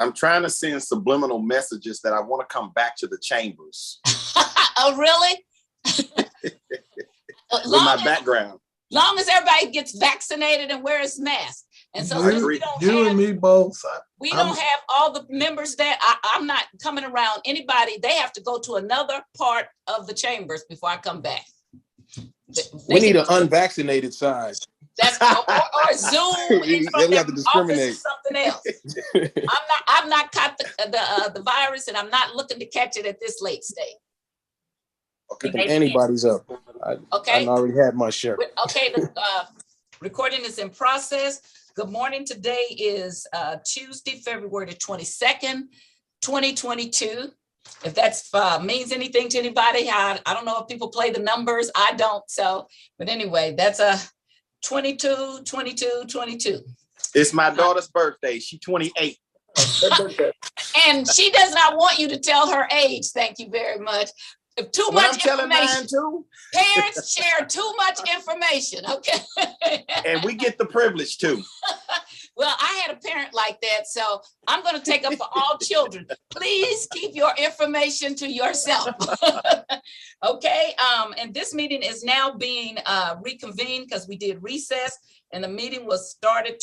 I'm trying to send subliminal messages that I want to come back to the chambers. Oh, really? With my background. Long as everybody gets vaccinated and wears masks. And so we don't have all the members that I'm not coming around anybody. They have to go to another part of the chambers before I come back. We need an unvaccinated side. That's or Zoom from their office or something else. I've not caught the virus, and I'm not looking to catch it at this late stage. Okay, anybody's up. I already had my share. Okay, the recording is in process. Good morning. Today is Tuesday, February the 22nd, 2022. If that means anything to anybody, I don't know if people play the numbers. I don't. So, but anyway, that's a 22. It's my daughter's birthday. She's 28. And she does not want you to tell her age. Thank you very much. If too much information, parents share too much information. Okay. And we get the privilege too. Well, I had a parent like that, so I'm going to take up for all children. Please keep your information to yourself. Okay. And this meeting is now being reconvened because we did recess, and the meeting was started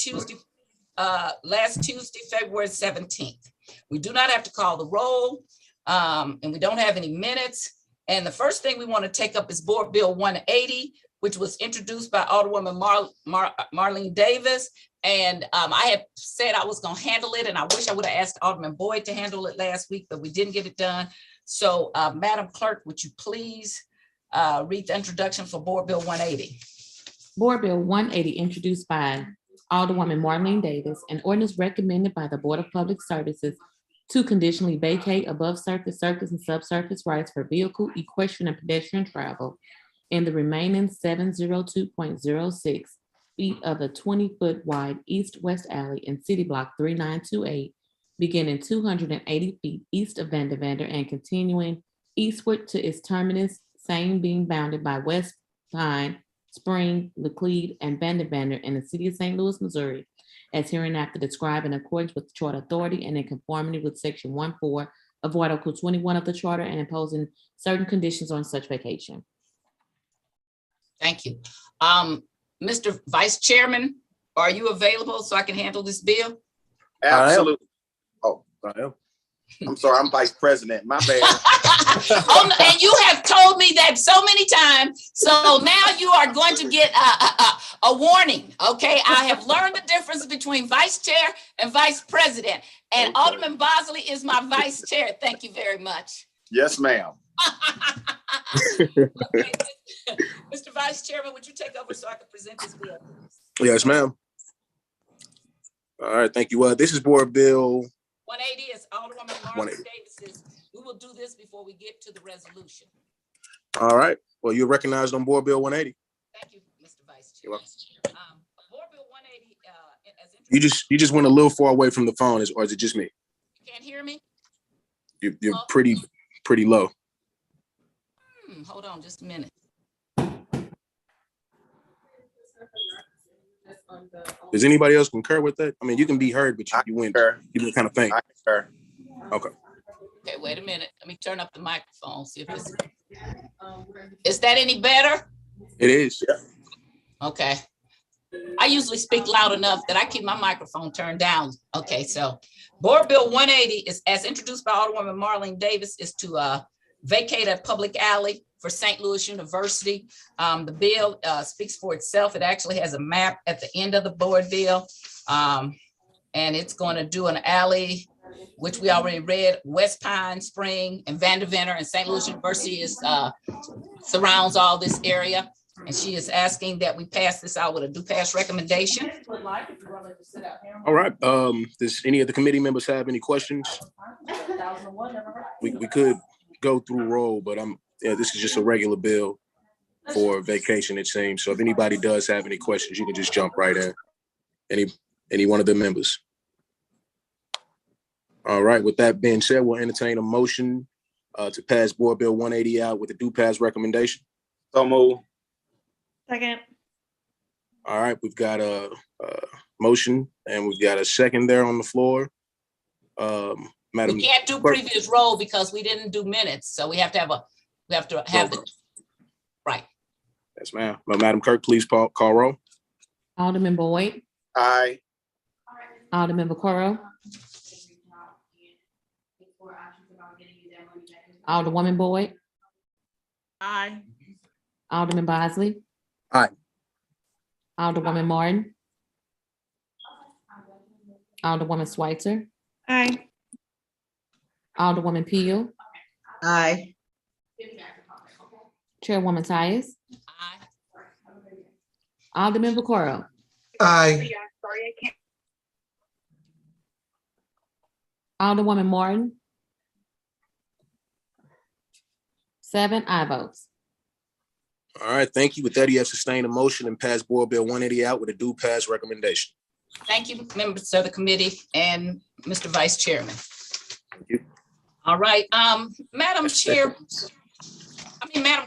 last Tuesday, February 17th. We do not have to call the roll, and we don't have any minutes. And the first thing we want to take up is Board Bill 180, which was introduced by Alderwoman Marlene Davis. And I had said I was going to handle it, and I wish I would have asked Alderman Boyd to handle it last week, but we didn't get it done. So, Madam Clerk, would you please read the introduction for Board Bill 180? Board Bill 180, introduced by Alderwoman Marlene Davis, an ordinance recommended by the Board of Public Services to conditionally vacate above surface and subsurface rights for vehicle, equestrian, and pedestrian travel in the remaining 702.06 feet of the 20-foot wide east-west alley in City Block 3928, beginning 280 feet east of Vandervander and continuing eastward to its terminus, same being bounded by West Pine, Spring, Laclede, and Vandervander in the city of St. Louis, Missouri, as hereinafter described in accordance with the Charter Authority and in conformity with Section 1.4 of Article 21 of the Charter and imposing certain conditions on such vacation. Thank you. Mr. Vice Chairman, are you available so I can handle this bill? Absolutely. Oh, I am. I'm sorry, I'm Vice President. My bad. And you have told me that so many times. So now you are going to get a warning. Okay, I have learned the difference between Vice Chair and Vice President. And okay. Alderman Bosley is my Vice Chair. Thank you very much. Yes, ma'am. Okay. Mr. Vice Chairman, would you take over so I can present this bill? Yes, ma'am. All right, thank you. This is Board Bill 180 is Alderwoman Marlene Davis's. We will do this before we get to the resolution. All right. Well, you're recognized on Board Bill 180. Thank you, Mr. Vice Chair. Board Bill 180. You just went a little far away from the phone, or is it just me? You can't hear me? You're pretty low. Hold on just a minute. Does anybody else concur with that? I mean, you can be heard, but you went kind of faint. I concur. Okay. Okay, wait a minute. Let me turn up the microphone. See if this is that any better? It is. Yeah. Okay. I usually speak loud enough that I keep my microphone turned down. Okay, so Board Bill 180 is, as introduced by Alderwoman Marlene Davis, is to vacate a public alley for St. Louis University. The bill speaks for itself. It actually has a map at the end of the board bill. And it's going to do an alley, which we already read, West Pine, Spring, and Vandervander, and St. Louis University is surrounds all this area. And she is asking that we pass this out with a do pass recommendation. All right. Does any of the committee members have any questions? We could go through roll, but this is just a regular bill for vacation, it seems. So if anybody does have any questions, you can just jump right in. Any one of the members. All right. With that being said, we'll entertain a motion to pass Board Bill 180 out with a do pass recommendation. So move. Second. All right. We've got a motion and we've got a second there on the floor. Madam. We can't do Clerk. previous roll because we didn't do minutes, so we have to have the, right. Yes, ma'am. Madam Clerk, please call roll. Alderman Boyd, Aye. Alderman Vaccaro, Alderwoman Boyd, Aye. Alderman Bosley. Aye. Alderwoman Martin. Alderwoman Switzer, Aye. Alderwoman Peel, Aye. Chairwoman Tyus, Aye. Alderman Vaccaro, Aye. Alderwoman Martin. 7 aye votes. All right, thank you. With that, you have sustained a motion and passed Board Bill 180 out with a due pass recommendation. Thank you, members of the committee and Mr. Vice Chairman. Thank you. All right, Madam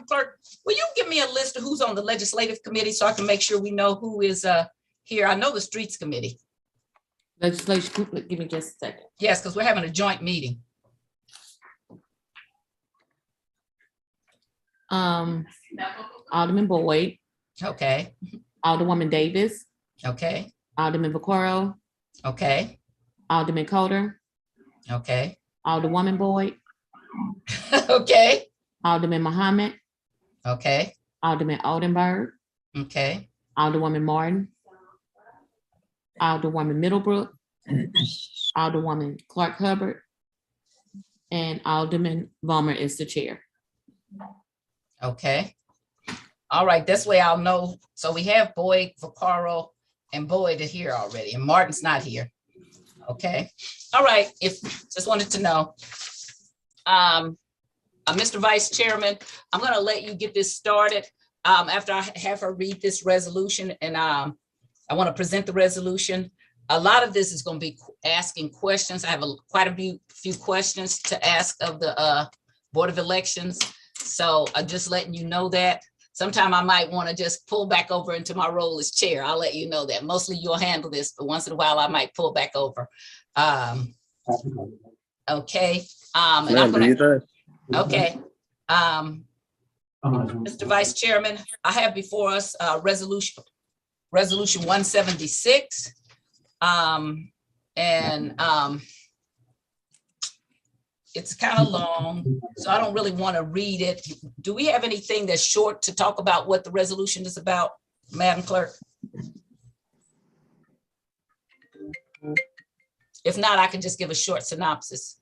Clerk, will you give me a list of who's on the legislative committee so I can make sure we know who is here? I know the Streets Committee. Legislation, give me just a second. Yes, because we're having a joint meeting. Alderman Boyd, Okay, Alderwoman Davis, okay, Alderman Vaccaro, okay, Alderman Coder, okay, Alderwoman Boyd, okay, Alderman Muhammad, okay, Alderman Oldenburg, okay, Alderwoman Martin, Alderwoman Middlebrook, Alderwoman Clark Hubbard, and Alderman Vollmer is the chair. okay. All right, this way I'll know. So we have Boyd, Vaccaro, and Boyd are here already, and Martin's not here. Okay, all right, just wanted to know. Mr. Vice Chairman, I'm gonna let you get this started after I have her read this resolution, and I want to present the resolution. A lot of this is going to be asking questions. I have quite a few questions to ask of the Board of Elections. So I'm just letting you know that. Sometime I might want to just pull back over into my role as chair. I'll let you know that. Mostly you'll handle this, but once in a while I might pull back over. Okay. And I'm gonna, okay. Mr. Vice Chairman, I have before us resolution 176. It's kind of long, so I don't really want to read it. Do we have anything that's short to talk about what the resolution is about, Madam Clerk? If not, I can just give a short synopsis.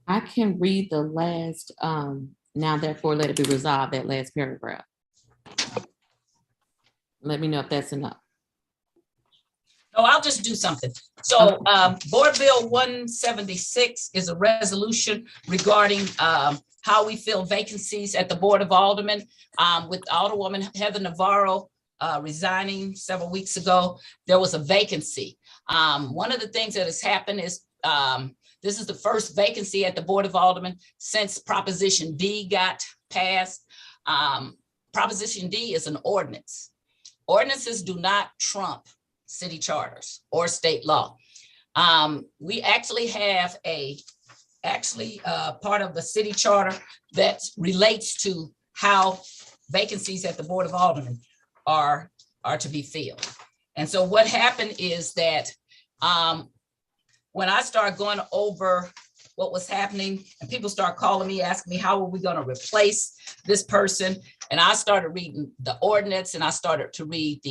I can read the last, now therefore let it be resolved, that last paragraph. Let me know if that's enough. No, I'll just do something. So Board Bill 176 is a resolution regarding how we fill vacancies at the Board of Aldermen. With Alderwoman Heather Navarro resigning several weeks ago, there was a vacancy. One of the things that has happened is this is the first vacancy at the Board of Aldermen since Proposition D got passed. Proposition D is an ordinance. Ordinances do not trump city charters or state law. We actually have part of the city charter that relates to how vacancies at the Board of Aldermen are to be filled. And so what happened is that when I started going over what was happening and people start calling me, asking me, how are we going to replace this person? And I started reading the ordinance and I started to read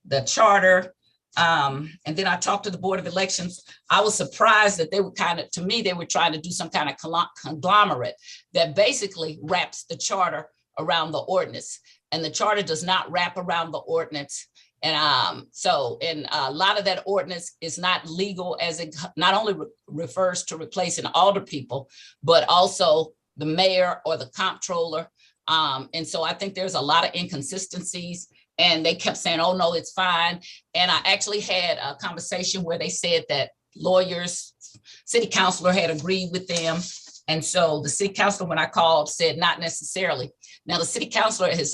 the charter. And then I talked to the Board of Elections. I was surprised that they were they were trying to do some kind of conglomerate that basically wraps the charter around the ordinance. And the charter does not wrap around the ordinance. And a lot of that ordinance is not legal, as it not only refers to replacing alder people, but also the mayor or the comptroller. And so I think there's a lot of inconsistencies. And they kept saying, oh, no, it's fine. And I actually had a conversation where they said that lawyers, city councilor had agreed with them. And so the city councilor, when I called, said not necessarily. Now the city councilor has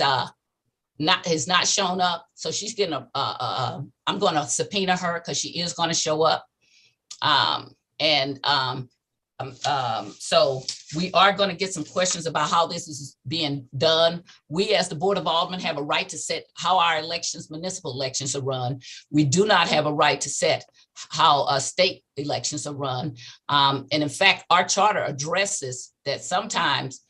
not shown up. So she's getting I'm going to subpoena her because she is going to show up. And so we are going to get some questions about how this is being done. We, as the Board of Aldermen, have a right to set how our elections, municipal elections, are run. We do not have a right to set how state elections are run. And in fact, our charter addresses that sometimes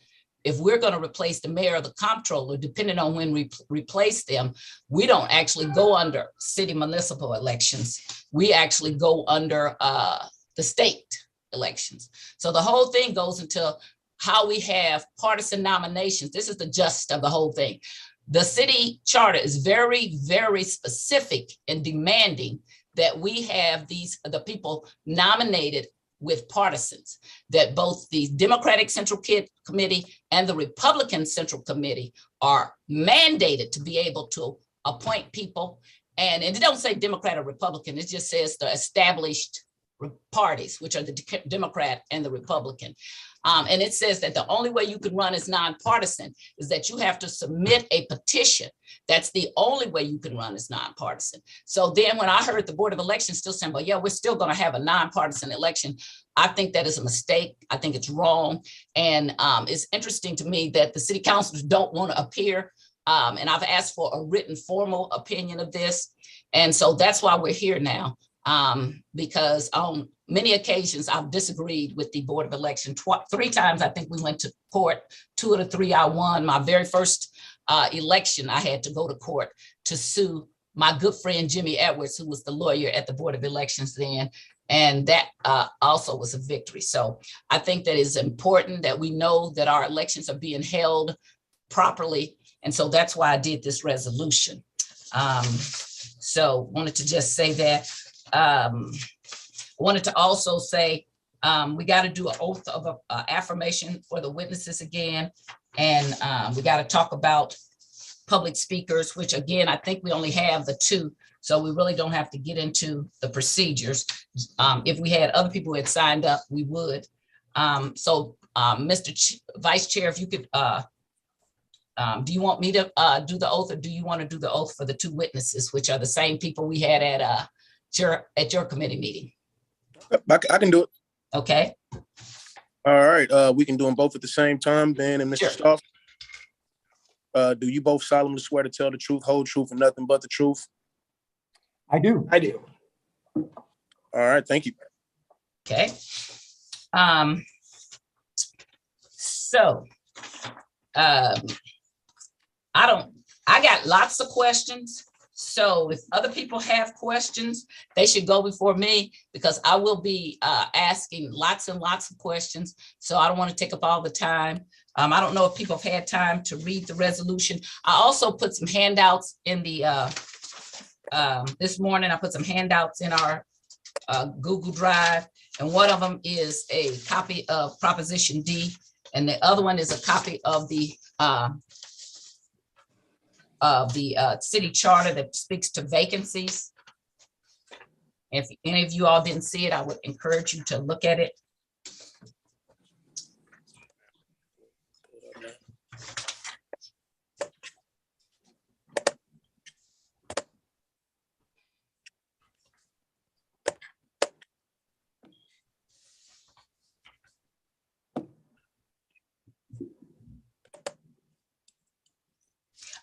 if we're going to replace the mayor or the comptroller, depending on when we replace them, we don't actually go under city municipal elections. We actually go under the state elections. So the whole thing goes into how we have partisan nominations. This is the gist of the whole thing. The city charter is very, very specific in demanding that we have the people nominated with partisans, that both the Democratic Central Committee and the Republican Central Committee are mandated to be able to appoint people. And it don't say Democrat or Republican, it just says the established parties, which are the Democrat and the Republican. And it says that the only way you can run as nonpartisan is that you have to submit a petition. That's the only way you can run as nonpartisan. So then when I heard the Board of Elections still saying, well, yeah, we're still going to have a nonpartisan election, I think that is a mistake. I think it's wrong. And it's interesting to me that the city councilors don't want to appear. And I've asked for a written formal opinion of this. And so that's why we're here now. Because on many occasions I've disagreed with the Board of Election. 3 times I think we went to court. 2 of the 3 I won. My very first election I had to go to court to sue my good friend Jimmy Edwards, who was the lawyer at the Board of Elections then, and that also was a victory. So I think that it's important that we know that our elections are being held properly, and so that's why I did this resolution. So wanted to just say that. Wanted to also say we got to do an oath of affirmation for the witnesses again, and we got to talk about public speakers, which again I think we only have the 2, so we really don't have to get into the procedures. If we had other people who had signed up, we would. So Mr. Vice Chair, if you could, do you want me to do the oath, or do you want to do the oath for the 2 witnesses, which are the same people we had at your committee meeting? I can do it. Okay. All right, we can do them both at the same time, Ben and Mr. Sure. Stoff. Do you both solemnly swear to tell the truth, whole truth, and nothing but the truth? I do. I do. All right, thank you. Okay. So I got lots of questions. So if other people have questions, they should go before me, because I will be asking lots and lots of questions. So I don't want to take up all the time. I don't know if people have had time to read the resolution. I also put some handouts in the, this morning, I put some handouts in our Google Drive. And one of them is a copy of Proposition D. And the other one is a copy of the city charter that speaks to vacancies. If any of you all didn't see it, I would encourage you to look at it.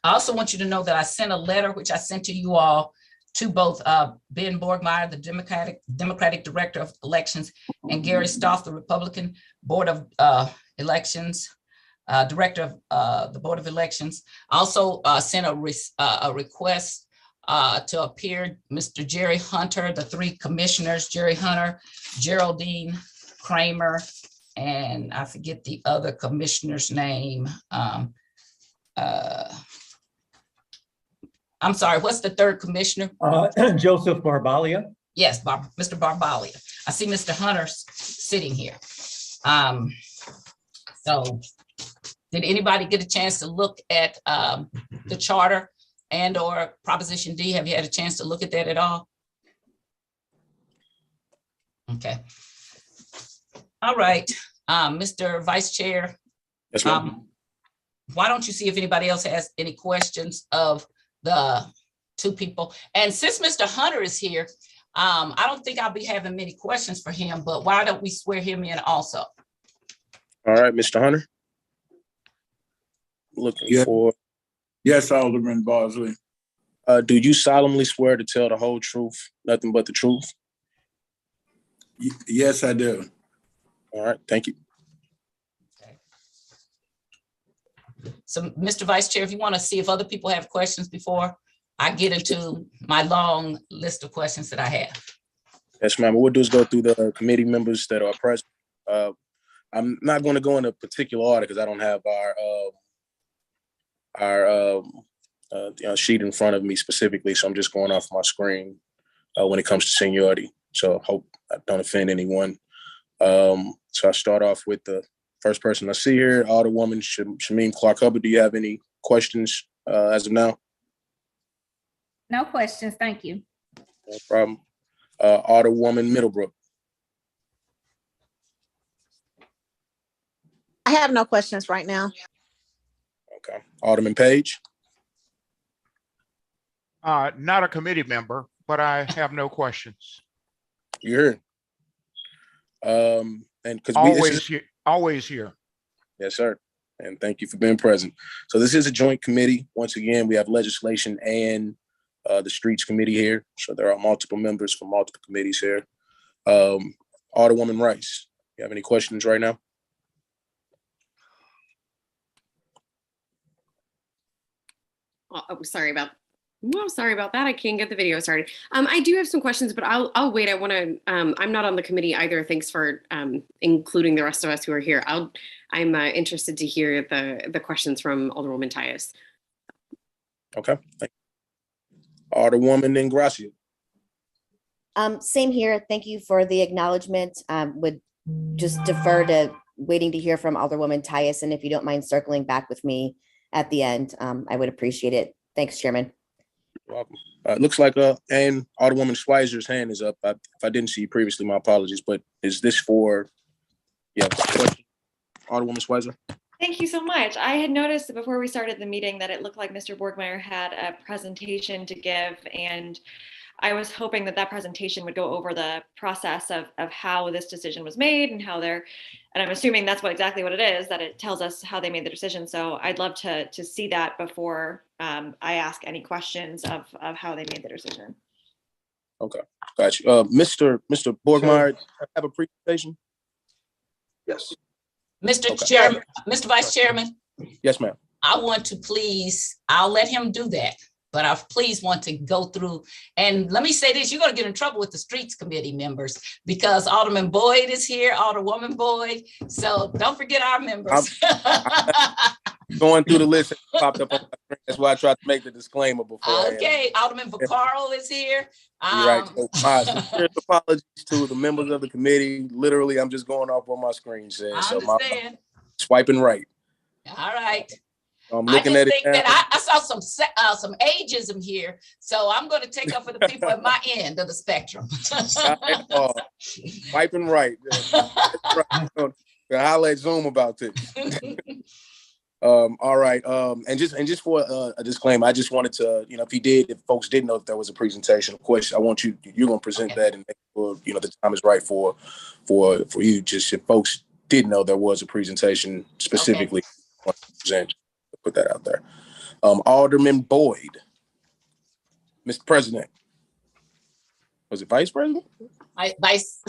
I also want you to know that I sent a letter, which I sent to you all, to both Ben Borgmeyer, the Democratic Director of Elections, and Gary Stoff, the Republican Board of Elections, Director of the Board of Elections. I also sent a request to appear Mr. Jerry Hunter, the 3 commissioners, Jerry Hunter, Geraldine Kramer, and I forget the other commissioner's name. I'm sorry, what's the 3rd commissioner? Joseph Barbalia. Yes, Mr. Barbalia. I see Mr. Hunter sitting here. So did anybody get a chance to look at the charter and or Proposition D? Have you had a chance to look at that at all? Okay. All right, Mr. Vice Chair. Yes, ma'am. Why don't you see if anybody else has any questions of the 2 people? And since Mr. Hunter is here, I don't think I'll be having many questions for him, but why don't we swear him in also? All right, Mr. Hunter. Looking Yeah. for, Yes, Alderman Bosley. do you solemnly swear to tell the whole truth, nothing but the truth? Yes, I do. All right, thank you. So, Mr. Vice Chair, if you want to see if other people have questions before I get into my long list of questions that I have. Yes, ma'am. What we'll do is go through the committee members that are present. I'm not going to go in a particular order because I don't have our sheet in front of me specifically, so I'm just going off my screen when it comes to seniority. So I hope I don't offend anyone. So I start off with the first person I see here, Alderwoman Shameen Clark-Hubbard. Do you have any questions as of now? No questions, thank you. No problem. Alderwoman Middlebrook. I have no questions right now. Okay. Alderman Page. Not a committee member, but I have no questions. You're here. And because Always here. Yes, sir. And thank you for being present. So this is a joint committee. Once again, we have legislation and the streets committee here. So there are multiple members from multiple committees here. Alderwoman Rice, you have any questions right now? Oh, sorry about that. I can't get the video started. I do have some questions, but I'll wait. I want to. I'm not on the committee either. Thanks for including the rest of us who are here. I'm interested to hear the questions from Alderwoman Tyus. Okay. Thank you. Alderwoman Ingracia. Same here. Thank you for the acknowledgement. Would just defer to waiting to hear from Alderwoman Tyus, and if you don't mind circling back with me at the end, I would appreciate it. Thanks, Chairman. You're welcome. Looks like and Alderwoman Schweizer's hand is up. If I didn't see you previously, my apologies. But is this for? Yeah, question? Alderwoman Schweizer. Thank you so much. I had noticed before we started the meeting that it looked like Mr. Borgmeyer had a presentation to give, and I was hoping that presentation would go over the process of how this decision was made and how and I'm assuming that's exactly what it is, that it tells us how they made the decision. So I'd love to see that before I ask any questions of how they made the decision. Okay, got you. Mr. Borgmeyer, have a presentation? Yes. Mr. Okay. Chairman, Mr. Vice Chairman, Yes, ma'am. I want to I'll let him do that, but I please want to go through. And let me say this, you're going to get in trouble with the streets committee members because Alderman Boyd is here, Alderwoman Boyd. So don't forget our members. Going through the list that popped up on my screen. That's why I tried to make the disclaimer before. Okay, Alderman Vaccaro is here. You're right. So my sincere apologies to the members of the committee. Literally, I'm just going off what my screen says. I So understand. swiping right. All right. I'm I looking just at it think now. that I saw some ageism here, so I'm going to take up for the people at my end of the spectrum. Swiping right. Holla at Zoom about this. All right. And just for a disclaimer, I just wanted to, if folks didn't know if there was a presentation, of course, I want you're going to present that and make sure, the time is right for you. Just if folks didn't know there was a presentation specifically, want to present, put that out there. Alderman Boyd, Mr. President. Was it Vice President? Vice.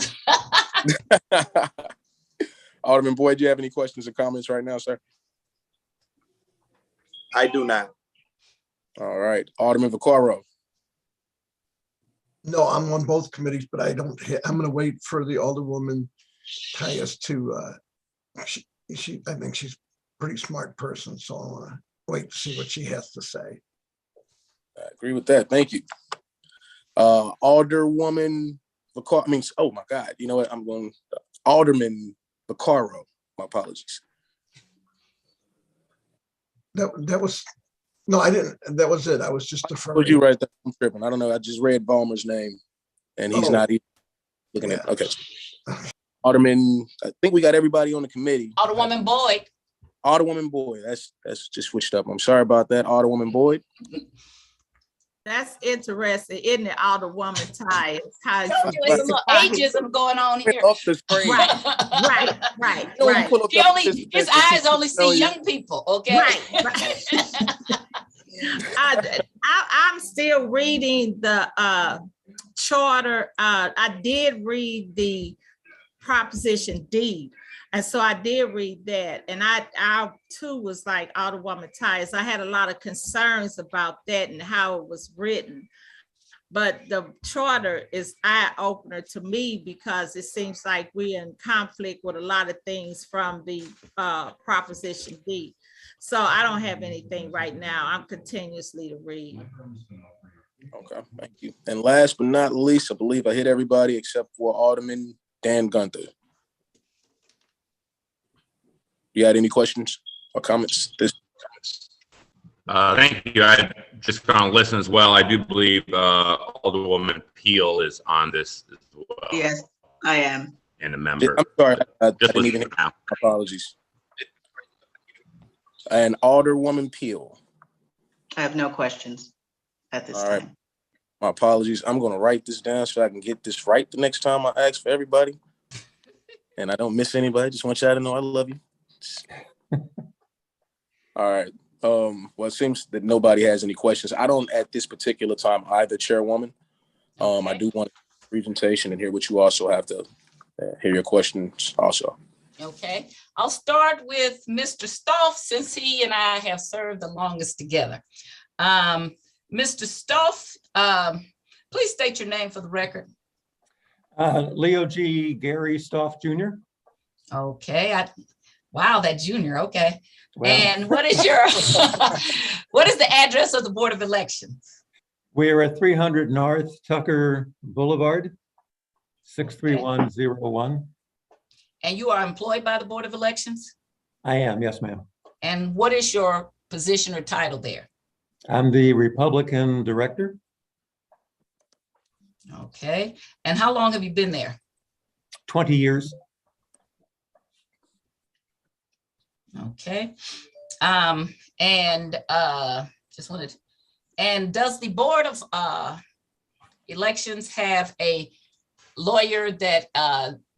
Alderman Boyd, do you have any questions or comments right now, sir? I do not. All right. Alderman Vaccaro. No, I'm on both committees, but I'm going to wait for the Alderwoman Tyus to, I think she's a pretty smart person, so I want to wait to see what she has to say. I agree with that. Thank you. Alderwoman Vaccaro, oh my God, you know what? I'm going, Alderman Vaccaro, my apologies. That was, no, I didn't, that was it. I was just deferring. Would you right there? I'm tripping. I don't know. I just read Ballmer's name and he's not even looking at, okay. Alderman, I think we got everybody on the committee. Alderwoman Boyd. Alderwoman Boyd, that's just switched up. I'm sorry about that. Alderwoman Boyd. That's interesting, isn't it, Alderwoman Tyus? How Told you it's a little ageism going on here. Off the screen. Right. You don't pull up He the only, his participants and eyes people only know see you. young people, okay? Right. I'm still reading the charter. I did read the Proposition D. And so I did read that. And I too was like Alderwoman Tyus. I had a lot of concerns about that and how it was written. But the charter is eye-opener to me because it seems like we're in conflict with a lot of things from the Proposition D. So I don't have anything right now. I'm continuously to read. Okay, thank you. And last but not least, I believe I hit everybody except for Alderman Dan Gunther. You had any questions or comments? Thank you. I just kind of listen as well. I do believe Alderwoman Peel is on this as well. Yes, I am. And a member. I'm sorry, I Just didn't even listen now. apologies. And Alderwoman Peel. I have no questions at this All right. time. My apologies. I'm going to write this down so I can get this right the next time I ask for everybody. And I don't miss anybody. Just want y'all to know I love you. All right. Well, it seems that nobody has any questions. I don't at this particular time either, Chairwoman. I do want a presentation and hear what you also have to hear your questions also. Okay, I'll start with Mr. Stoff since he and I have served the longest together. Mr. Stoff, please state your name for the record. Leo G. Gary Stoff Jr. Okay, wow, that junior, okay. Well. And what is your, what is the address of the Board of Elections? We're at 300 North Tucker Boulevard, 63101. And you are employed by the Board of Elections? I am, yes, ma'am. And what is your position or title there? I'm the Republican director. Okay, and how long have you been there? 20 years. Okay, just wanted, and does the Board of Elections have a lawyer that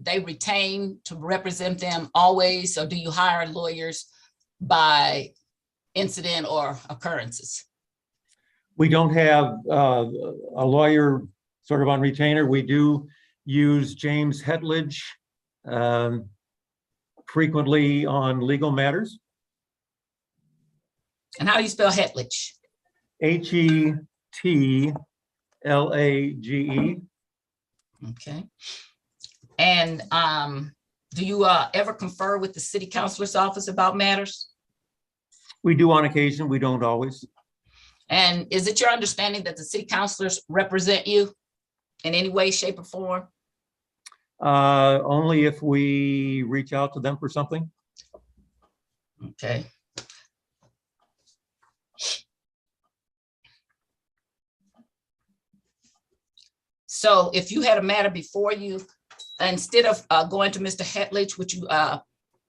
they retain to represent them always, or do you hire lawyers by incident or occurrences? We don't have a lawyer sort of on retainer. We do use James Hetledge frequently on legal matters. And how do you spell Hetledge? Hetlage. Okay. And do you ever confer with the city councilor's office about matters? We do on occasion, we don't always. And is it your understanding that the city councilors represent you in any way, shape, or form? Only if we reach out to them for something. Okay. So if you had a matter before you, instead of going to Mr. Hetledge, would you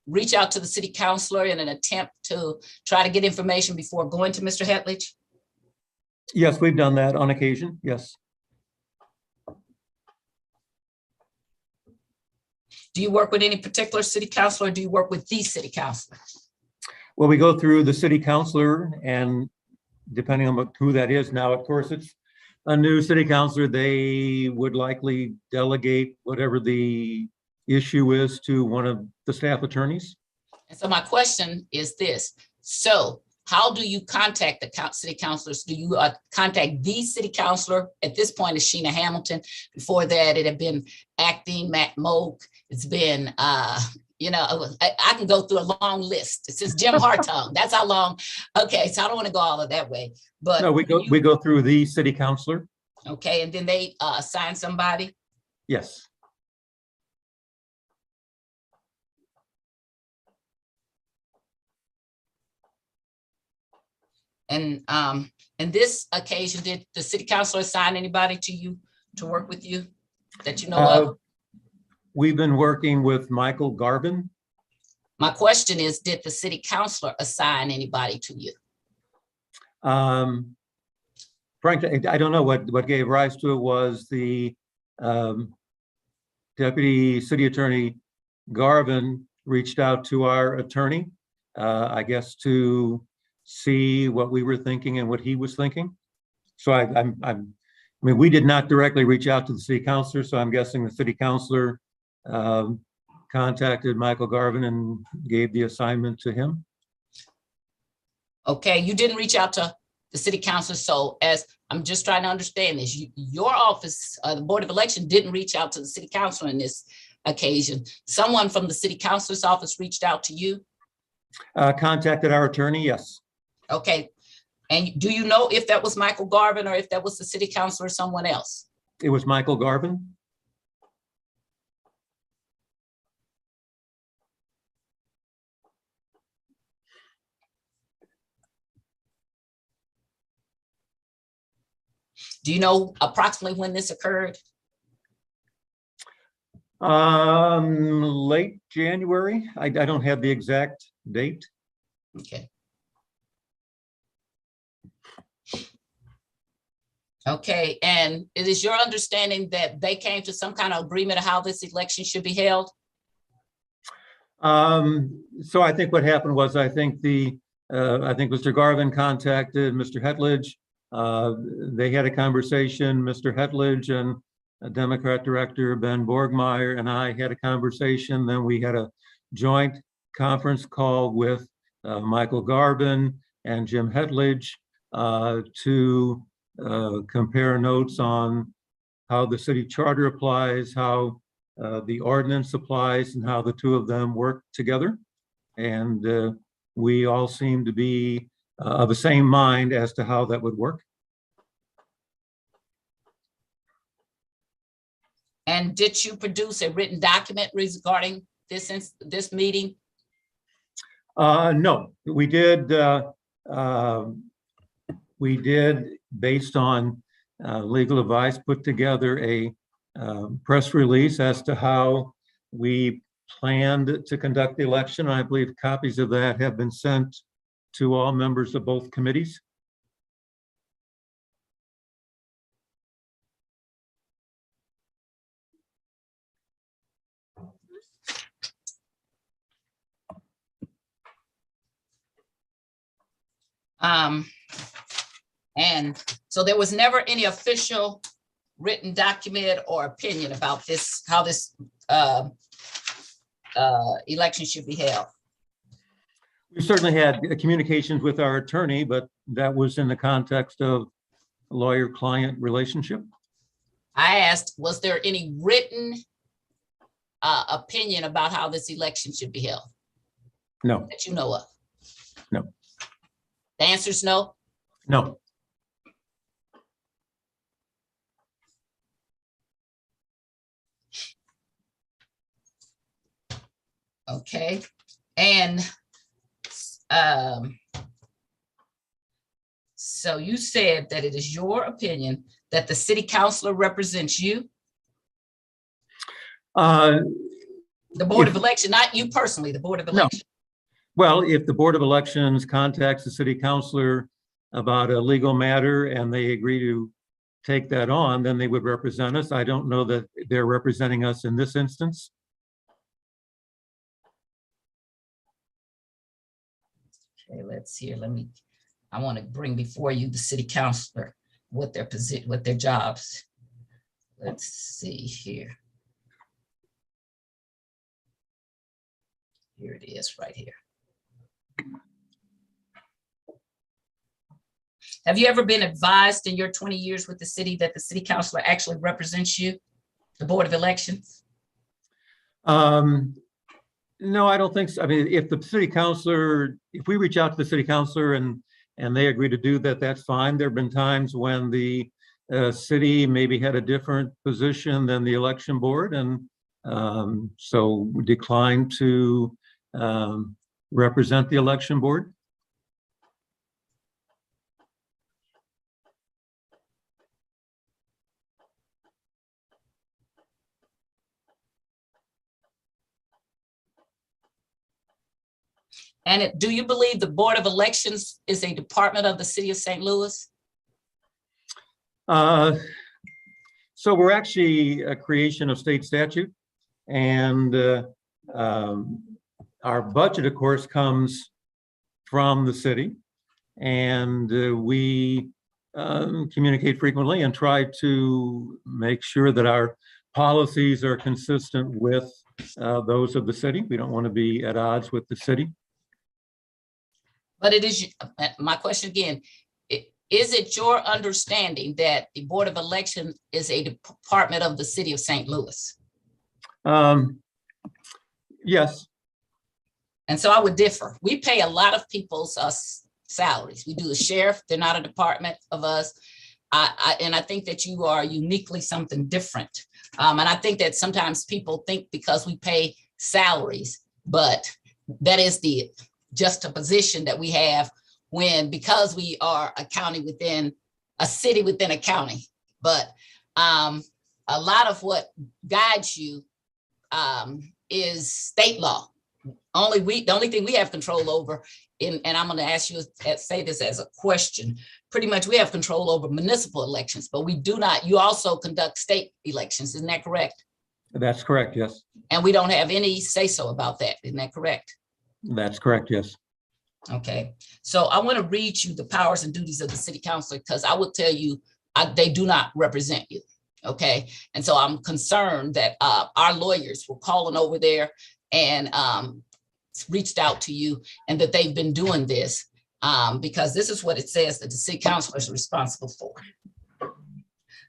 reach out to the city councilor in an attempt to try to get information before going to Mr. Hetledge? Yes, we've done that on occasion, yes. Do you work with any particular city councilor, or do you work with the city councilor? Well, we go through the city councilor, and depending on who that is now, of course, it's a new city councilor, they would likely delegate whatever the issue is to one of the staff attorneys. And so my question is this. So how do you contact the city councilors? Do you contact the city councilor? At this point, is Sheena Hamilton. Before that, it had been acting Matt Moak. It's been, you know, I can go through a long list. It says Jim Hartung. That's how long. Okay, so I don't want to go all of that way. But no, we go through the city councilor. Okay, and then they assign somebody. Yes. And in this occasion, did the city councilor assign anybody to you to work with you that you know of? We've been working with Michael Garvin. My question is, did the city councilor assign anybody to you? frankly, I don't know what gave rise to it was the Deputy City Attorney Garvin reached out to our attorney, I guess, to see what we were thinking and what he was thinking. So I mean, we did not directly reach out to the city councilor, so I'm guessing the city councilor contacted Michael Garvin and gave the assignment to him. Okay, you didn't reach out to the city council. So as I'm just trying to understand this, your office, the Board of Election didn't reach out to the city council in this occasion. Someone from the city councilor's office reached out to you? Contacted our attorney, yes. Okay, and do you know if that was Michael Garvin or if that was the city councilor or someone else? It was Michael Garvin. Do you know approximately when this occurred? Late January. I don't have the exact date. Okay. Okay, and it is your understanding that they came to some kind of agreement of how this election should be held? So I think what happened was, I think Mr. Garvin contacted Mr. Hetledge. They had a conversation. Mr. Hetledge and Democrat Director Ben Borgmeyer and I had a conversation. Then we had a joint conference call with Michael Garvin and Jim Hetledge to compare notes on how the city charter applies, how the ordinance applies, and how the two of them work together. And we all seem to be of the same mind as to how that would work. And did you produce a written document regarding this meeting? No, we did. We did, based on legal advice, put together a press release as to how we planned to conduct the election. I believe copies of that have been sent to all members of both committees. And so there was never any official written document or opinion about this, how this election should be held. We certainly had communications with our attorney, but that was in the context of lawyer-client relationship. I asked, was there any written opinion about how this election should be held? No. That you know of? No. The answer is no? No. Okay, and so you said that it is your opinion that the city councilor represents you? The Board of Election, not you personally, the Board of Election. No. Well, if the Board of Elections contacts the city councilor about a legal matter and they agree to take that on, then they would represent us. I don't know that they're representing us in this instance. Okay, let's see. I want to bring before you the city councilor, what their position, what their jobs. Let's see here. Here it is right here. Have you ever been advised in your 20 years with the city that the city councilor actually represents you, the Board of Elections? No, I don't think so. I mean, if the city councilor, if we reach out to the city councilor and they agree to do that, that's fine. There have been times when the city maybe had a different position than the election board, and so declined to represent the election board. And do you believe the Board of Elections is a department of the city of St. Louis? So we're actually a creation of state statute, and our budget, of course, comes from the city, and we communicate frequently and try to make sure that our policies are consistent with those of the city. We don't want to be at odds with the city. But it is, my question again, is it your understanding that the Board of Election is a department of the city of St. Louis? Yes. And so I would differ. We pay a lot of people's salaries. We do the sheriff, they're not a department of us. And I think that you are uniquely something different. And I think that sometimes people think because we pay salaries, but that is the juxtaposition that we have when, because we are a county within a city within a county. But a lot of what guides you is state law. The only thing we have control over, and I'm going to ask you to say this as a question, pretty much we have control over municipal elections, but we do not, you also conduct state elections, isn't that correct? That's correct, yes. And we don't have any say-so about that, isn't that correct? That's correct, yes. Okay, so I want to read you the powers and duties of the city councilor, because I will tell you, they do not represent you, okay? And so I'm concerned that our lawyers were calling over there and reached out to you, and that they've been doing this because this is what it says that the city councilor is responsible for.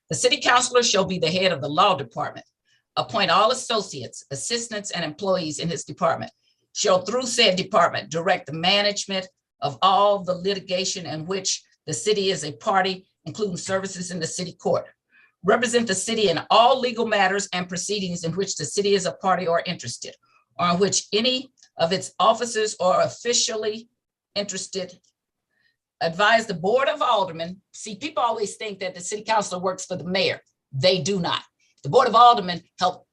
The city councilor shall be the head of the law department, appoint all associates, assistants, and employees in his department, shall through said department direct the management of all the litigation in which the city is a party, including services in the city court, represent the city in all legal matters and proceedings in which the city is a party or interested, or in which any of its officers or officially interested, advise the Board of Aldermen. See, people always think that the city councilor works for the mayor. They do not. The Board of Aldermen helped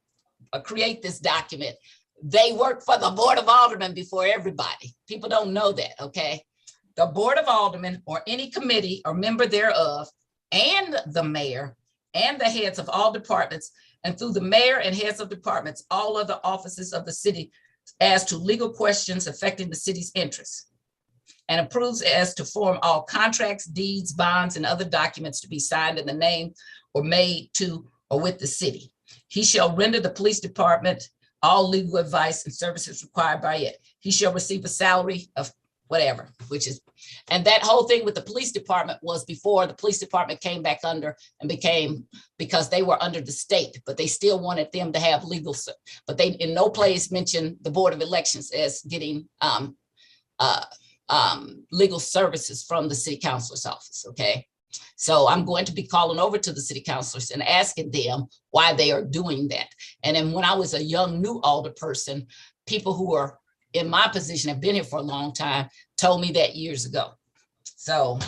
create this document. They work for the Board of Aldermen before everybody. People don't know that, okay? The Board of Aldermen or any committee or member thereof, and the mayor and the heads of all departments, and through the mayor and heads of departments, all other offices of the city as to legal questions affecting the city's interests, and approves as to form all contracts, deeds, bonds, and other documents to be signed in the name or made to or with the city. He shall render the police department all legal advice and services required by it. He shall receive a salary of whatever, which is, and that whole thing with the police department was before the police department came back under and became, because they were under the state, but they still wanted them to have legal, but they in no place mentioned the Board of Elections as getting legal services from the city councilor's office, okay? So I'm going to be calling over to the city councilors and asking them why they are doing that. And then when I was a young new alder person, people who are in my position, have been here for a long time, told me that years ago. So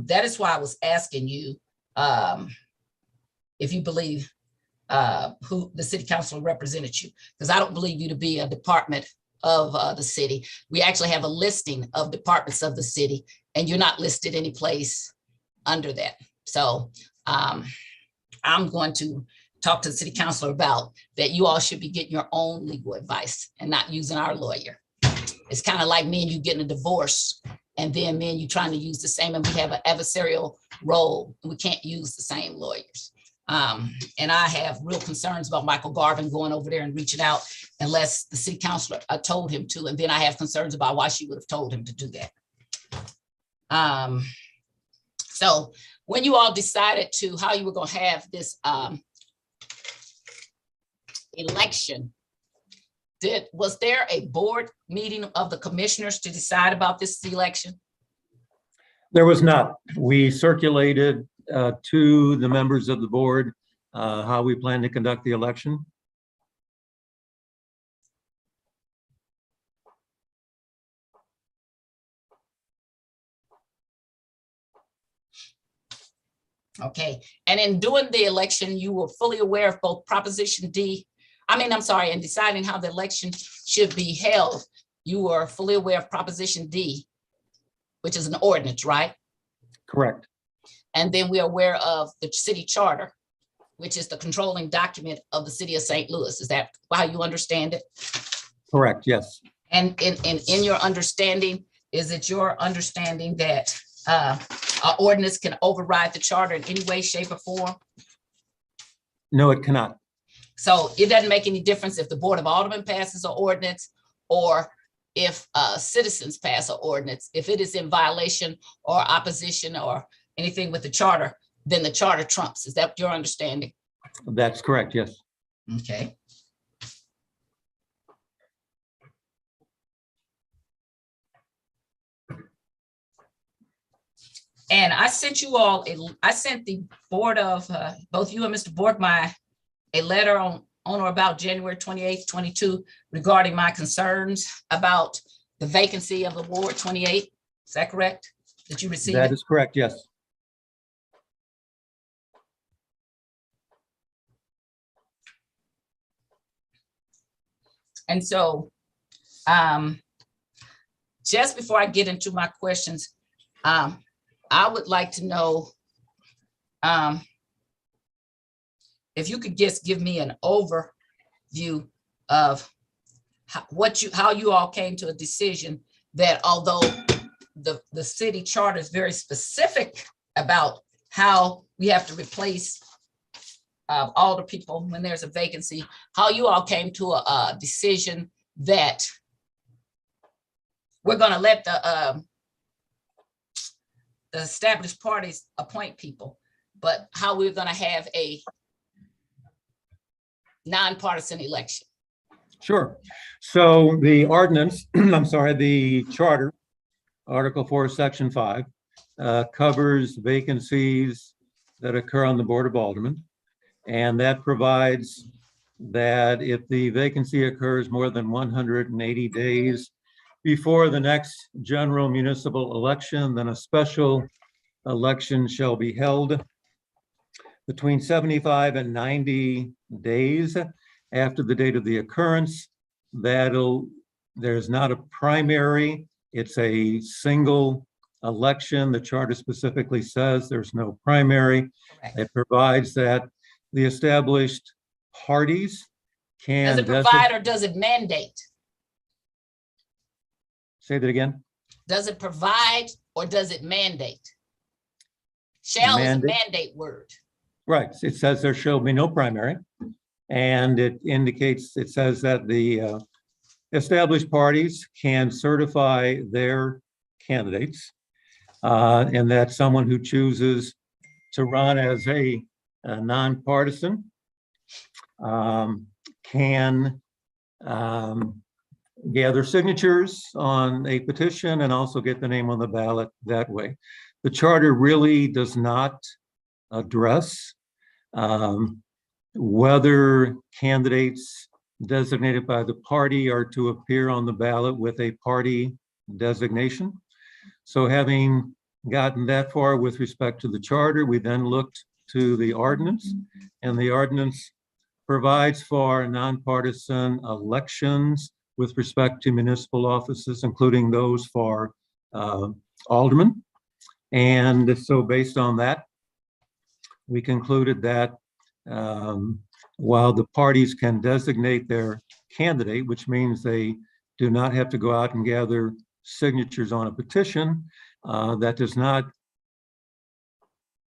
that is why I was asking you if you believe who the city councilor represented you, because I don't believe you to be a department of the city. We actually have a listing of departments of the city, and you're not listed any place under that. So I'm going to talk to the city councilor about that. You all should be getting your own legal advice and not using our lawyer. It's kind of like me and you getting a divorce, and then me and you trying to use the same, and we have an adversarial role, and we can't use the same lawyers. And I have real concerns about Michael Garvin going over there and reaching out unless the city councilor told him to, and then I have concerns about why she would have told him to do that. So when you all decided to how you were going to have this election, was there a board meeting of the commissioners to decide about this election? There was not. We circulated to the members of the board how we plan to conduct the election. Okay, and in doing the election, you were fully aware of both Proposition D, in deciding how the election should be held, you were fully aware of Proposition D, which is an ordinance, right? Correct. And then we're aware of the city charter, which is the controlling document of the city of St. Louis. Is that how you understand it? Correct, yes. And in your understanding, is it your understanding that our ordinance can override the charter in any way, shape, or form? No, it cannot. So it doesn't make any difference if the Board of Aldermen passes an ordinance or if citizens pass an ordinance. If it is in violation or opposition or anything with the charter, then the charter trumps. Is that your understanding? That's correct, yes. Okay. And I sent you all, I sent the board of, both you and Mr. Borgmeyer, a letter on or about January 28th, 22 regarding my concerns about the vacancy of the Ward 28. Is that correct? Did you receive That it? is correct, yes. And so just before I get into my questions, I would like to know if you could just give me an overview of how you all came to a decision that although the city charter is very specific about how we have to replace all the people when there's a vacancy, how you all came to a decision that we're going to let the established parties appoint people, but how we're going to have a nonpartisan election. Sure. So the ordinance, I'm sorry, the charter, Article 4, Section 5, covers vacancies that occur on the Board of Aldermen. And that provides that if the vacancy occurs more than 180 days before the next general municipal election, then a special election shall be held between 75 and 90 days after the date of the occurrence. There's not a primary, it's a single election. The charter specifically says there's no primary. It provides that the established parties can— Does it provide or does it mandate? Say that again. Does it provide or does it mandate? Shall is a mandate word. Right. It says there shall be no primary. And it indicates, it says that the established parties can certify their candidates and that someone who chooses to run as a nonpartisan can gather signatures on a petition and also get the name on the ballot that way. The charter really does not address whether candidates designated by the party are to appear on the ballot with a party designation. So having gotten that far with respect to the charter, we then looked to the ordinance, and the ordinance provides for nonpartisan elections with respect to municipal offices, including those for aldermen. And so based on that, we concluded that while the parties can designate their candidate, which means they do not have to go out and gather signatures on a petition, that does not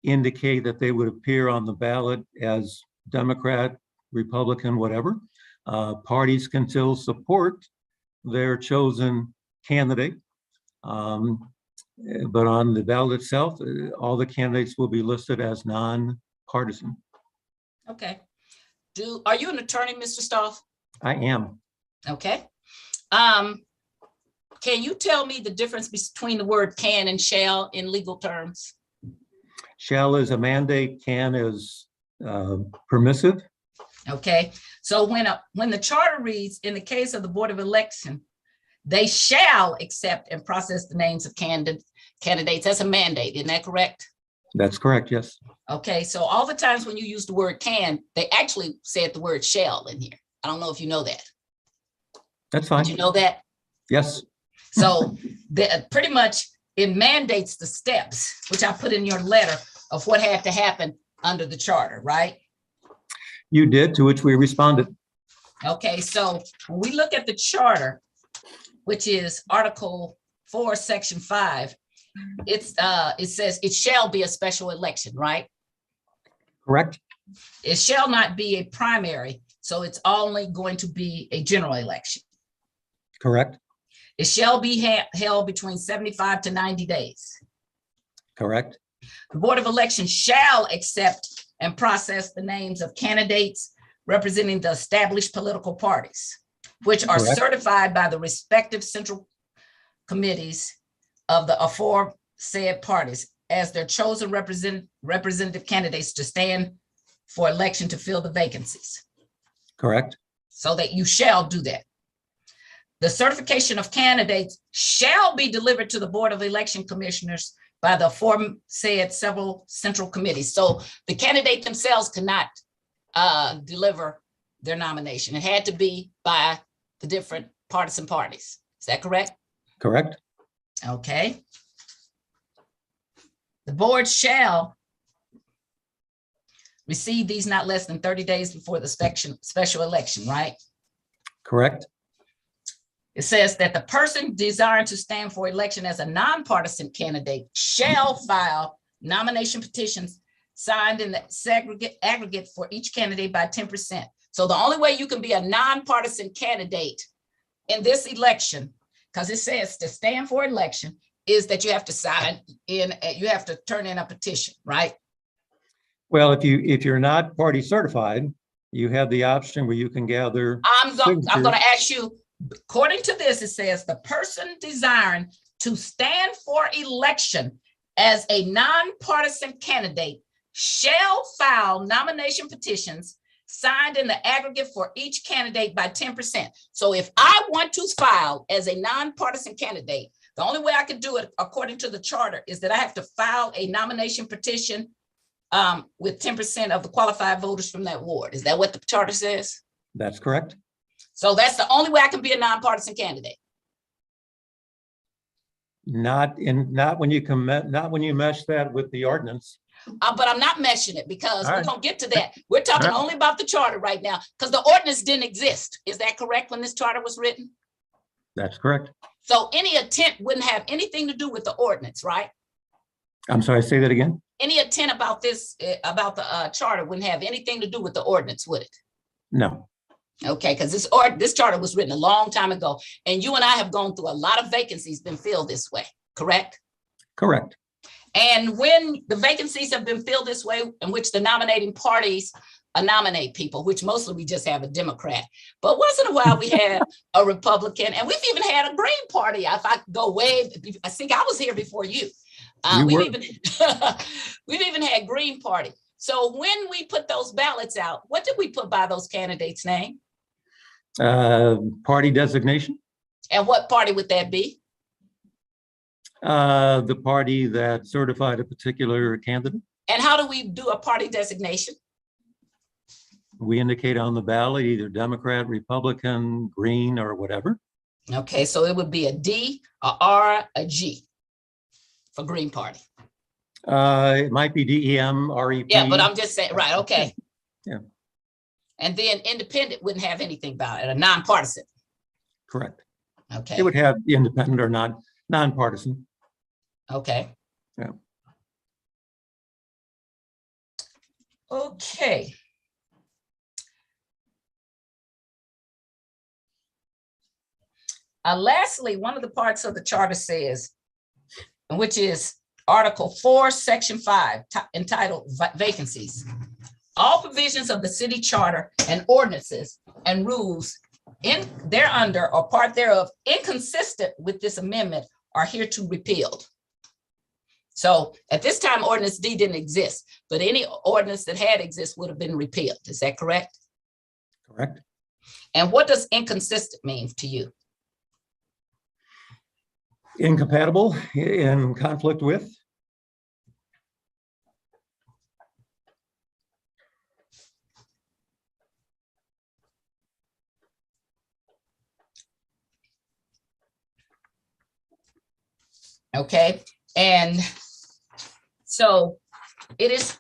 indicate that they would appear on the ballot as Democrat, Republican, whatever. Parties can still support their chosen candidate. But on the ballot itself, all the candidates will be listed as nonpartisan. Okay. Are you an attorney, Mr. Stoff? I am. Okay. Can you tell me the difference between the word can and shall in legal terms? Shall is a mandate, can is permissive. Okay. So when the charter reads, in the case of the Board of Election, they shall accept and process the names of candidates. That's a mandate. Isn't that correct? That's correct, yes. Okay. So all the times when you use the word can, they actually said the word shall in here. I don't know if you know that. That's fine. Did you know that? Yes. So pretty much it mandates the steps, which I put in your letter of what had to happen under the charter, right? You did, to which we responded. Okay, so when we look at the charter, which is Article 4, Section 5, it says it shall be a special election, right? Correct? It shall not be a primary, so it's only going to be a general election. Correct? It shall be held between 75 to 90 days. Correct? The Board of Elections shall accept and process the names of candidates representing the established political parties, which are Correct. certified by the respective central committees of the aforesaid parties as their chosen representative candidates to stand for election to fill the vacancies. Correct? So that you shall do that. The certification of candidates shall be delivered to the Board of Election Commissioners by the aforesaid several central committees. So the candidate themselves cannot deliver their nomination. It had to be by the different partisan parties. Is that correct? Correct? Okay. The board shall receive these not less than 30 days before the special election, right? Correct? It says that the person desiring to stand for election as a nonpartisan candidate shall file nomination petitions signed in the aggregate for each candidate by 10%. So the only way you can be a nonpartisan candidate in this election, because it says to stand for election, is that you have to sign in, you have to turn in a petition, right? Well, if you're not party certified, you have the option where you can gather. I'm going to ask you, according to this, it says the person desiring to stand for election as a nonpartisan candidate shall file nomination petitions signed in the aggregate for each candidate by 10%. So if I want to file as a nonpartisan candidate, the only way I can do it according to the charter is that I have to file a nomination petition with 10% of the qualified voters from that ward. Is that what the charter says? That's correct. So that's the only way I can be a nonpartisan candidate. Not when you mesh that with the ordinance. But I'm not meshing it because All we're right. gonna get to that. We're talking All right. only about the charter right now because the ordinance didn't exist. Is that correct when this charter was written? That's correct. So any intent wouldn't have anything to do with the ordinance, right? I'm sorry, say that again. Any intent about this, about the charter wouldn't have anything to do with the ordinance, would it? No. Okay, because this charter was written a long time ago, and you and I have gone through a lot of vacancies been filled this way, correct? Correct. And when the vacancies have been filled this way, in which the nominating parties nominate people, which mostly we just have a Democrat, but once in a while we have a Republican, and we've even had a Green Party. If I go way, I think I was here before you. We've even had Green Party. So when we put those ballots out, what did we put by those candidates' name? Party designation. And what party would that be? The party that certified a particular candidate. And how do we do a party designation? We indicate on the ballot either Democrat, Republican, Green, or whatever. Okay, so it would be a D, a R, a G for Green Party. It might be DEM, REP. Yeah, but I'm just saying, right, okay. Yeah. And then independent wouldn't have anything about it, a nonpartisan. Correct. Okay. It would have independent or nonpartisan. Okay. Yeah. Okay. Lastly, one of the parts of the charter says, which is Article 4, Section 5, entitled Vacancies. All provisions of the city charter and ordinances and rules in thereunder or part thereof inconsistent with this amendment are hereto repealed. So at this time, Ordinance D didn't exist, but any ordinance that had exist would have been repealed. Is that correct? Correct. And what does inconsistent mean to you? Incompatible, in conflict with. Okay, and so is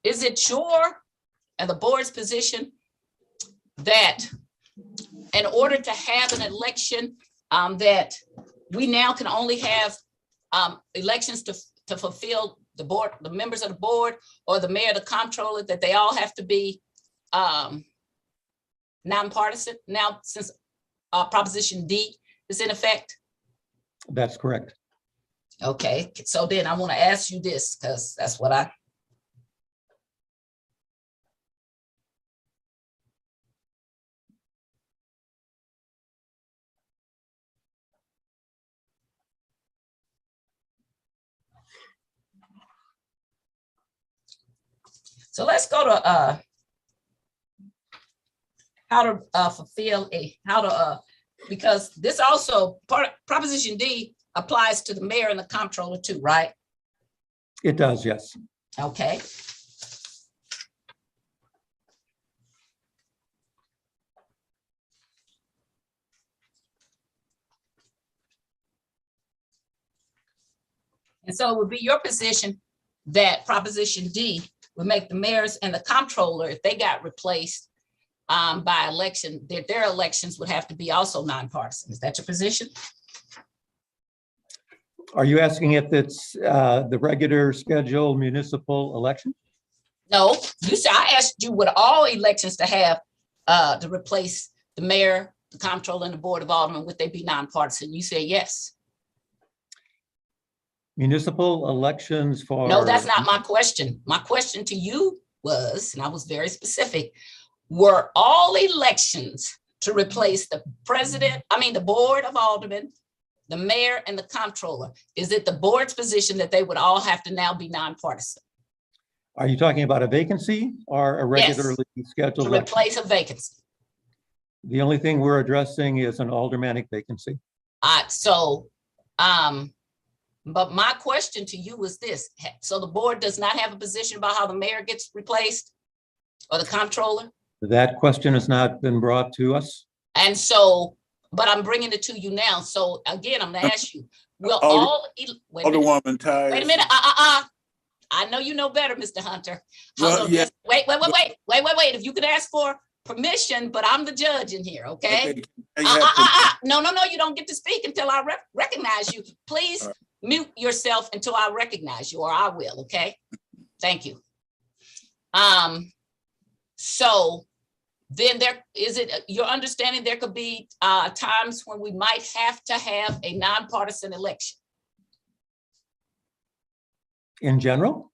it your and the board's position that in order to have an election, that we now can only have elections to fulfill the board, the members of the board, or the mayor, the comptroller, that they all have to be nonpartisan now, since Proposition D is in effect? That's correct. Okay, so then I want to ask you this, because that's what I. So let's go to how to fulfill because this also Proposition D applies to the mayor and the comptroller too, right? It does, yes. Okay. And so it would be your position that Proposition D would make the mayors and the comptroller, if they got replaced by election, that their elections would have to be also nonpartisan. Is that your position? Are you asking if it's the regular scheduled municipal election? No, you said, I asked you, would all elections to have to replace the mayor, the comptroller, and the board of aldermen, would they be nonpartisan? You said yes. Municipal elections for. No, that's not my question. My question to you was, and I was very specific, were all elections to replace the president, the board of aldermen, the mayor, and the comptroller, is it the board's position that they would all have to now be nonpartisan? Are you talking about a vacancy or a regularly scheduled To election? replace a vacancy. The only thing we're addressing is an aldermanic vacancy. But my question to you is this. So the board does not have a position about how the mayor gets replaced or the comptroller? That question has not been brought to us. And so, but I'm bringing it to you now. So again, I'm gonna ask you, will wait a minute. I know you know better, Mr. Hunter. Yeah. Wait. If you could ask for permission, but I'm the judge in here, okay? No, you don't get to speak until I recognize you. Please mute yourself until I recognize you, or I will, okay? Thank you. So then is it your understanding there could be times when we might have to have a nonpartisan election? In general?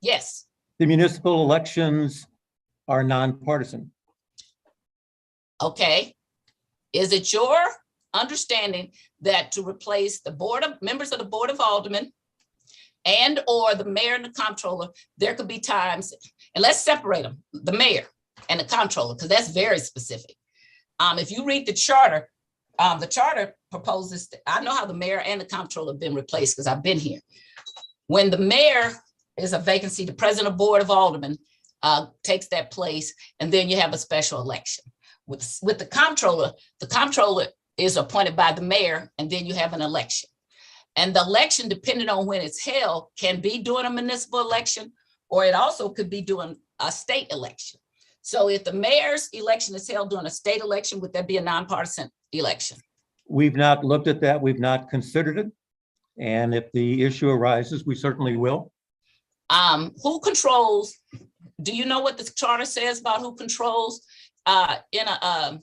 Yes. The municipal elections are nonpartisan. Okay. Is it your understanding that to replace the members of the board of aldermen and or the mayor and the comptroller, there could be times, and let's separate them, the mayor and the comptroller, because that's very specific. If you read the charter proposes, I know how the mayor and the comptroller have been replaced because I've been here. When the mayor is a vacancy, the president of board of aldermen takes that place, and then you have a special election. With the comptroller is appointed by the mayor, and then you have an election. And the election, depending on when it's held, can be during a municipal election, or it also could be during a state election. So if the mayor's election is held during a state election, would that be a nonpartisan election? We've not looked at that. We've not considered it. And if the issue arises, we certainly will. Who controls, do you know what the charter says about who controls in a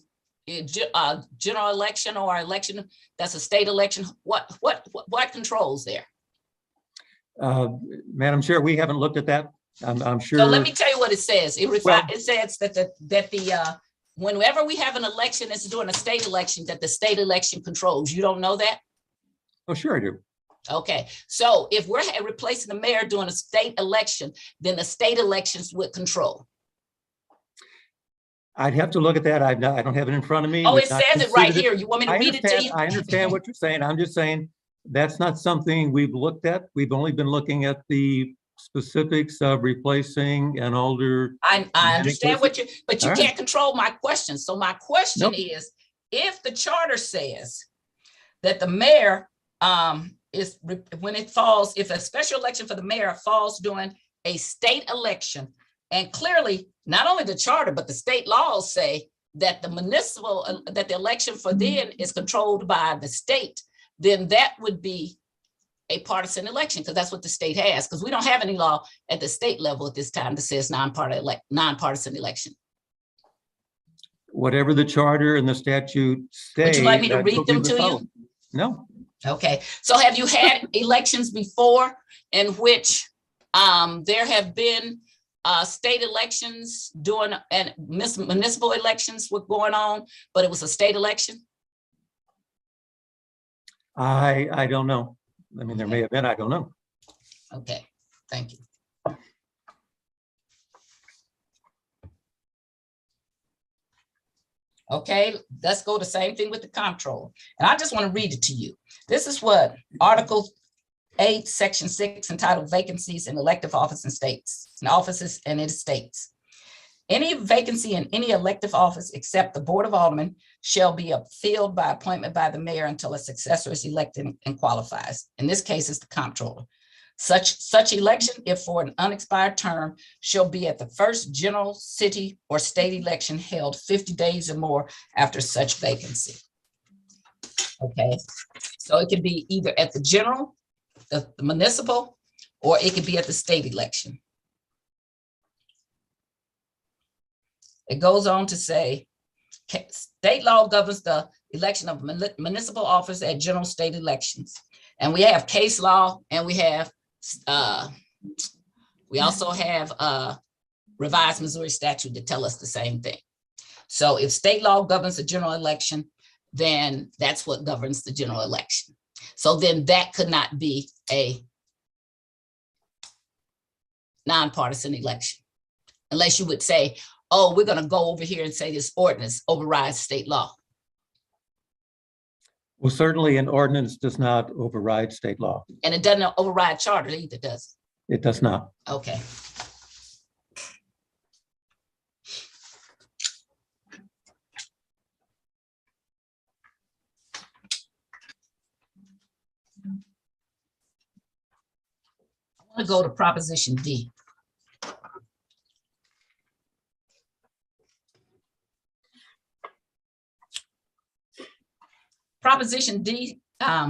general election or election that's a state election? What controls there? Madam Chair, we haven't looked at that. I'm sure. So let me tell you what it says. It says that whenever we have an election that's during a state election, that the state election controls. You don't know that? Oh, sure I do. Okay, so if we're replacing the mayor during a state election, then the state elections would control. I'd have to look at that. I don't have it in front of me. Oh, it says it right here. You want me to read it to you? I understand what you're saying. I'm just saying that's not something we've looked at. We've only been looking at the specifics of replacing an older. I understand but you can't control my question. So my question is, if the charter says that the mayor when it falls, if a special election for the mayor falls during a state election, and clearly not only the charter, but the state laws say that the election for then is controlled by the state, then that would be a partisan election, because that's what the state has, because we don't have any law at the state level at this time that says nonpartisan election. Whatever the charter and the statute say. Would you like me to that's read what we them would to follow. you? No. Okay, so have you had elections before in which there have been state elections during, and municipal elections were going on, but it was a state election? I don't know. I mean, there may have been, I don't know. Okay, thank you. Okay, let's go the same thing with the comptroller. And I just want to read it to you. This is what Article 8, Section 6, entitled Vacancies in Elective Office and States, and Offices, and it states, any vacancy in any elective office except the Board of Aldermen shall be filled by appointment by the mayor until a successor is elected and qualifies. In this case, it's the comptroller. Such election, if for an unexpired term, shall be at the first general city or state election held 50 days or more after such vacancy. Okay, so it can be either at the general, the municipal, or it could be at the state election. It goes on to say, state law governs the election of municipal office at general state elections. And we have case law, and we also have revised Missouri statute that tell us the same thing. So if state law governs the general election, then that's what governs the general election. So then that could not be a nonpartisan election, unless you would say, oh, we're going to go over here and say this ordinance overrides state law. Well, certainly an ordinance does not override state law. And it doesn't override charter either, does it? It does not. Okay. I want to go to Proposition D. Proposition D,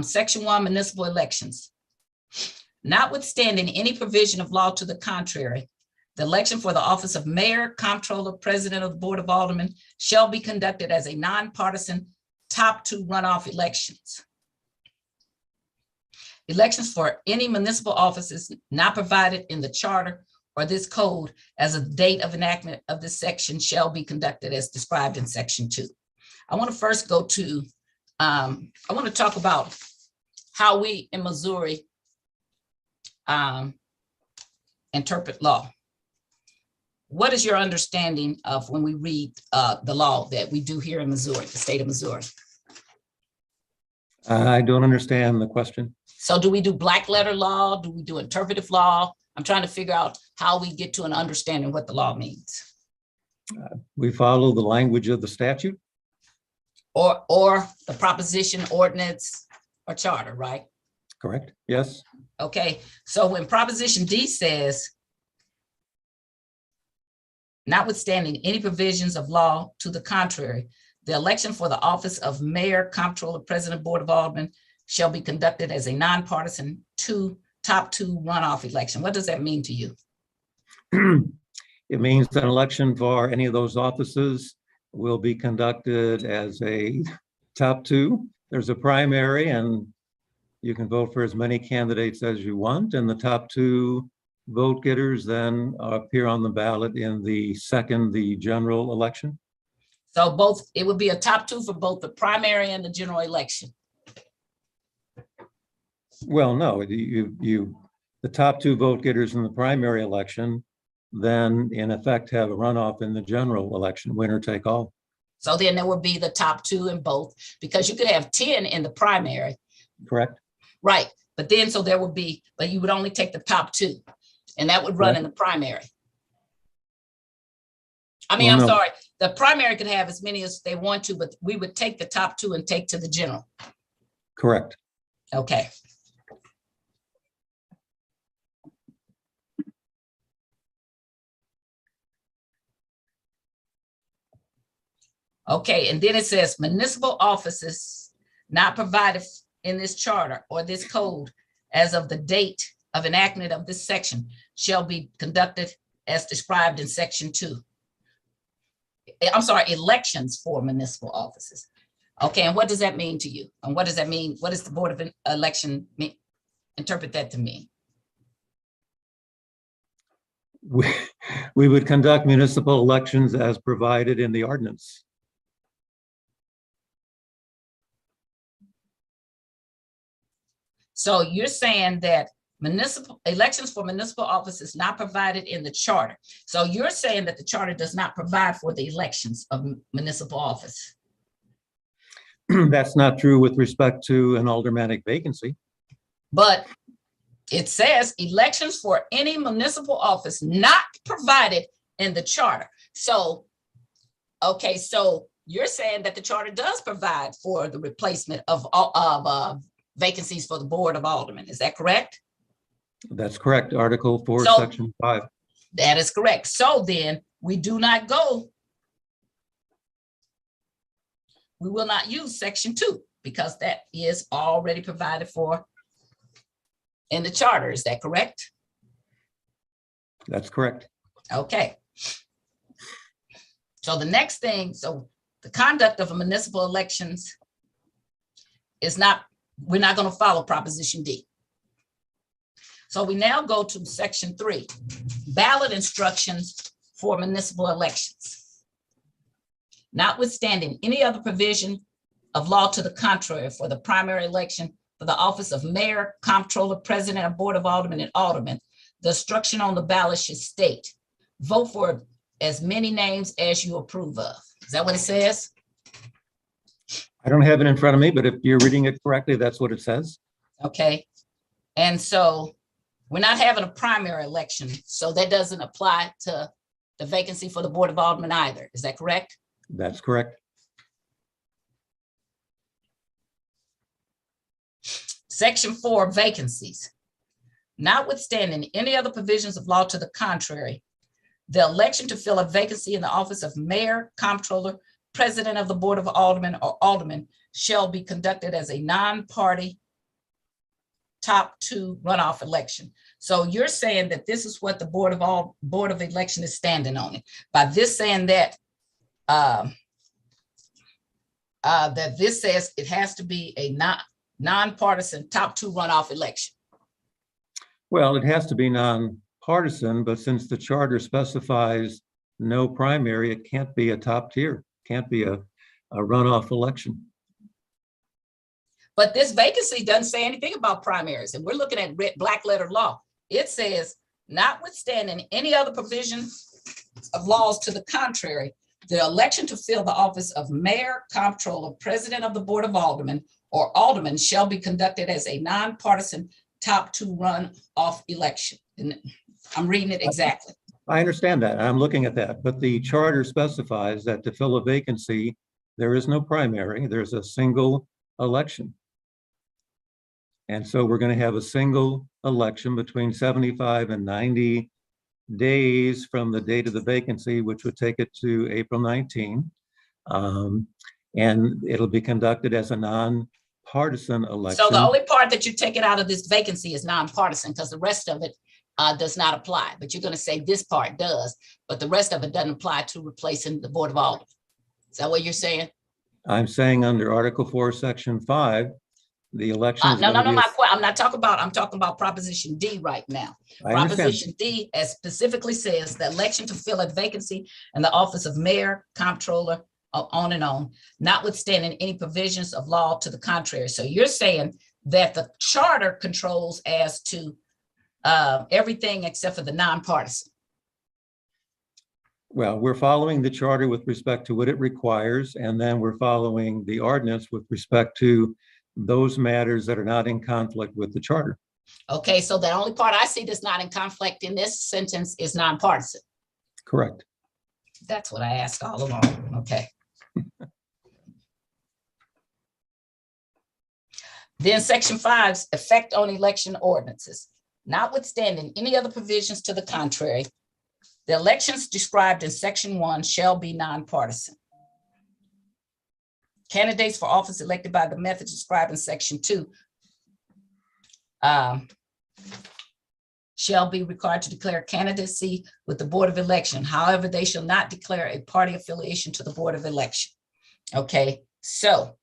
Section 1, municipal elections. Notwithstanding any provision of law to the contrary, the election for the office of mayor, comptroller, president of the Board of Aldermen shall be conducted as a nonpartisan top 2 runoff elections. Elections for any municipal offices not provided in the charter or this code as of the date of enactment of this section shall be conducted as described in Section 2. I want to first go to I want to talk about how we in Missouri interpret law. What is your understanding of when we read the law that we do here in Missouri, the state of Missouri? I don't understand the question. So do we do black letter law? Do we do interpretive law? I'm trying to figure out how we get to an understanding what the law means. We follow the language of the statute. Or the proposition, ordinance, or charter, right? Correct. Yes. Okay, so when Proposition D says, notwithstanding any provisions of law to the contrary, the election for the office of mayor, comptroller, president, board of aldermen shall be conducted as a nonpartisan top 2 runoff election. What does that mean to you? It means that an election for any of those offices will be conducted as a top 2. There's a primary, and you can vote for as many candidates as you want, and the top 2 vote getters then appear on the ballot in the general election. So it would be a top 2 for both the primary and the general election. Well, no, the top 2 vote getters in the primary election then in effect have a runoff in the general election, winner take all. So then there would be the top 2 in both, because you could have 10 in the primary. Correct. Right, but then so there would be, but you would only take the top 2, and that would run in the primary. I mean, I'm sorry, the primary could have as many as they want to, but we would take the top 2 and take to the general. Correct. Okay. Okay, and then it says municipal offices not provided in this charter or this code as of the date of enactment of this section shall be conducted as described in section 2. I'm sorry, elections for municipal offices. Okay, and what does that mean to you? And what does that mean? What does the Board of Election interpret that to mean? We would conduct municipal elections as provided in the ordinance. So you're saying that municipal elections for municipal offices not provided in the charter. So you're saying that the charter does not provide for the elections of municipal office. That's not true with respect to an aldermanic vacancy. But it says elections for any municipal office not provided in the charter. So, okay, so you're saying that the charter does provide for the replacement of vacancies for the Board of Aldermen. Is that correct? That's correct. Article 4, So- Section 5. That is correct. So then we do not go. We will not use section 2 because that is already provided for in the charter. Is that correct? That's correct. Okay. So the next thing, so the conduct of a municipal elections is not, we're not going to follow Proposition D. So we now go to section 3, ballot instructions for municipal elections. Notwithstanding any other provision of law to the contrary for the primary election for the office of mayor, comptroller, president of board of aldermen and aldermen, the instruction on the ballot should state, vote for as many names as you approve of. Is that what it says? I don't have it in front of me, but if you're reading it correctly, that's what it says. Okay. And so we're not having a primary election, so that doesn't apply to the vacancy for the board of aldermen either. Is that correct? That's correct. Section 4, vacancies. Notwithstanding any other provisions of law to the contrary, the election to fill a vacancy in the office of mayor, comptroller, president of the board of aldermen or alderman shall be conducted as a non-party top 2 runoff election. So you're saying that this is what the board of election is standing on it. By this saying that that this says it has to be a nonpartisan top 2 runoff election. Well, it has to be nonpartisan, but since the charter specifies no primary, it can't be a top tier, can't be a runoff election. But this vacancy doesn't say anything about primaries, and we're looking at black letter law. It says, notwithstanding any other provision of laws to the contrary, the election to fill the office of mayor, comptroller, president of the board of aldermen or alderman shall be conducted as a nonpartisan top 2 runoff election. And I'm reading it exactly. I understand that. I'm looking at that, but the charter specifies that to fill a vacancy, there is no primary, there's a single election. And so we're going to have a single election between 75 and 90 days from the date of the vacancy, which would take it to April 19. And it'll be conducted as a nonpartisan election. So the only part that you're taking out of this vacancy is nonpartisan because the rest of it does not apply. But you're going to say this part does, but the rest of it doesn't apply to replacing the board of aldermen. Is that what you're saying? I'm saying under Article 4, Section 5, the election. I'm not talking about, I'm talking about Proposition D right now. Proposition D as specifically says the election to fill a vacancy in the office of mayor, comptroller, on and on, notwithstanding any provisions of law to the contrary. So you're saying that the charter controls as to everything except for the nonpartisan. Well, we're following the charter with respect to what it requires, and then we're following the ordinance with respect to those matters that are not in conflict with the charter. Okay, so the only part I see that's not in conflict in this sentence is nonpartisan. Correct. That's what I asked all along. Okay. Then section 5's effect on election ordinances. Notwithstanding any other provisions to the contrary, the elections described in section 1 shall be nonpartisan. Candidates for office elected by the method described in section 2 shall be required to declare candidacy with the Board of Election. However, they shall not declare a party affiliation to the Board of Election. Okay, so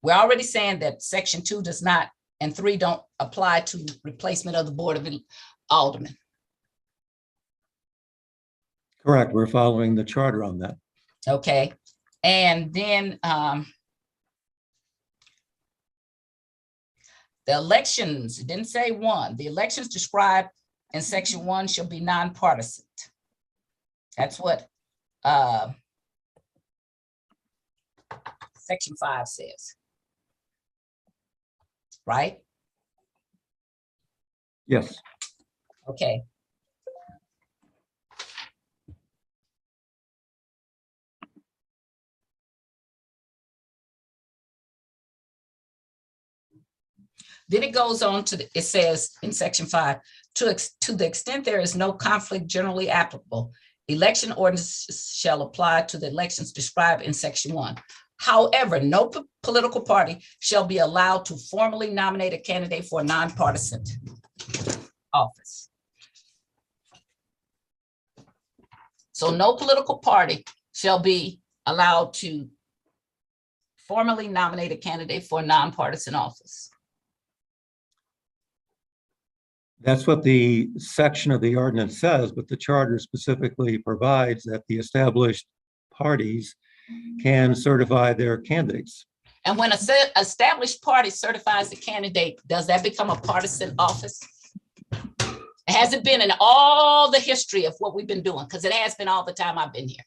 we're already saying that section 2 does not, and 3 don't apply to replacement of the Board of Aldermen. Correct. We're following the charter on that. Okay, and then the elections, it didn't say 1. The elections described in section 1 shall be nonpartisan. That's what section 5 says. Right? Yes. Okay. Then it goes on to, it says in section 5, to the extent there is no conflict generally applicable, election ordinances shall apply to the elections described in section 1. However, no political party shall be allowed to formally nominate a candidate for a nonpartisan office. So no political party shall be allowed to formally nominate a candidate for a nonpartisan office. That's what the section of the ordinance says, but the charter specifically provides that the established parties can certify their candidates. And when an established party certifies a candidate, does that become a partisan office? It hasn't been in all the history of what we've been doing, because it has been all the time I've been here.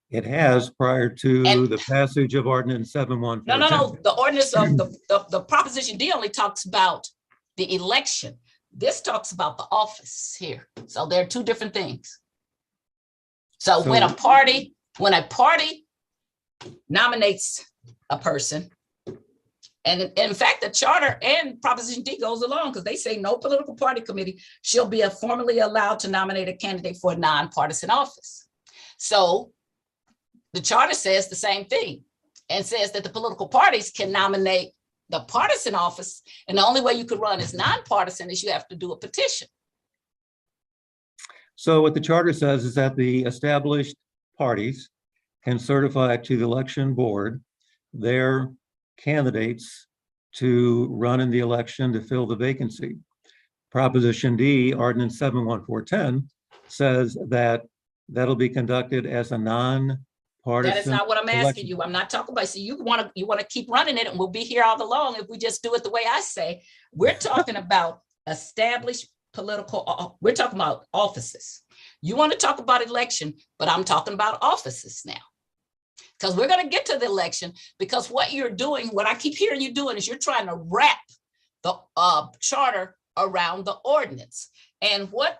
It has prior to the passage of ordinance 7142. No. The ordinance of the Proposition D only talks about the election. This talks about the office here. So they're two different things. So when a party nominates a person, and in fact, the charter and Proposition D goes along because they say no political party committee shall be formally allowed to nominate a candidate for a nonpartisan office. So the charter says the same thing and says that the political parties can nominate the partisan office, and the only way you could run as nonpartisan is you have to do a petition. So what the charter says is that the established parties can certify to the election board their candidates to run in the election to fill the vacancy. Proposition D, ordinance 71410, says that that'll be conducted as a non-partisan. That is not what I'm asking election. you. I'm not talking about, so you want to keep running it and we'll be here all along if we just do it the way I say. We're talking about established political, we're talking about offices. You want to talk about election, but I'm talking about offices now. Because we're going to get to the election, because what you're doing, what I keep hearing you doing is you're trying to wrap the charter around the ordinance. And what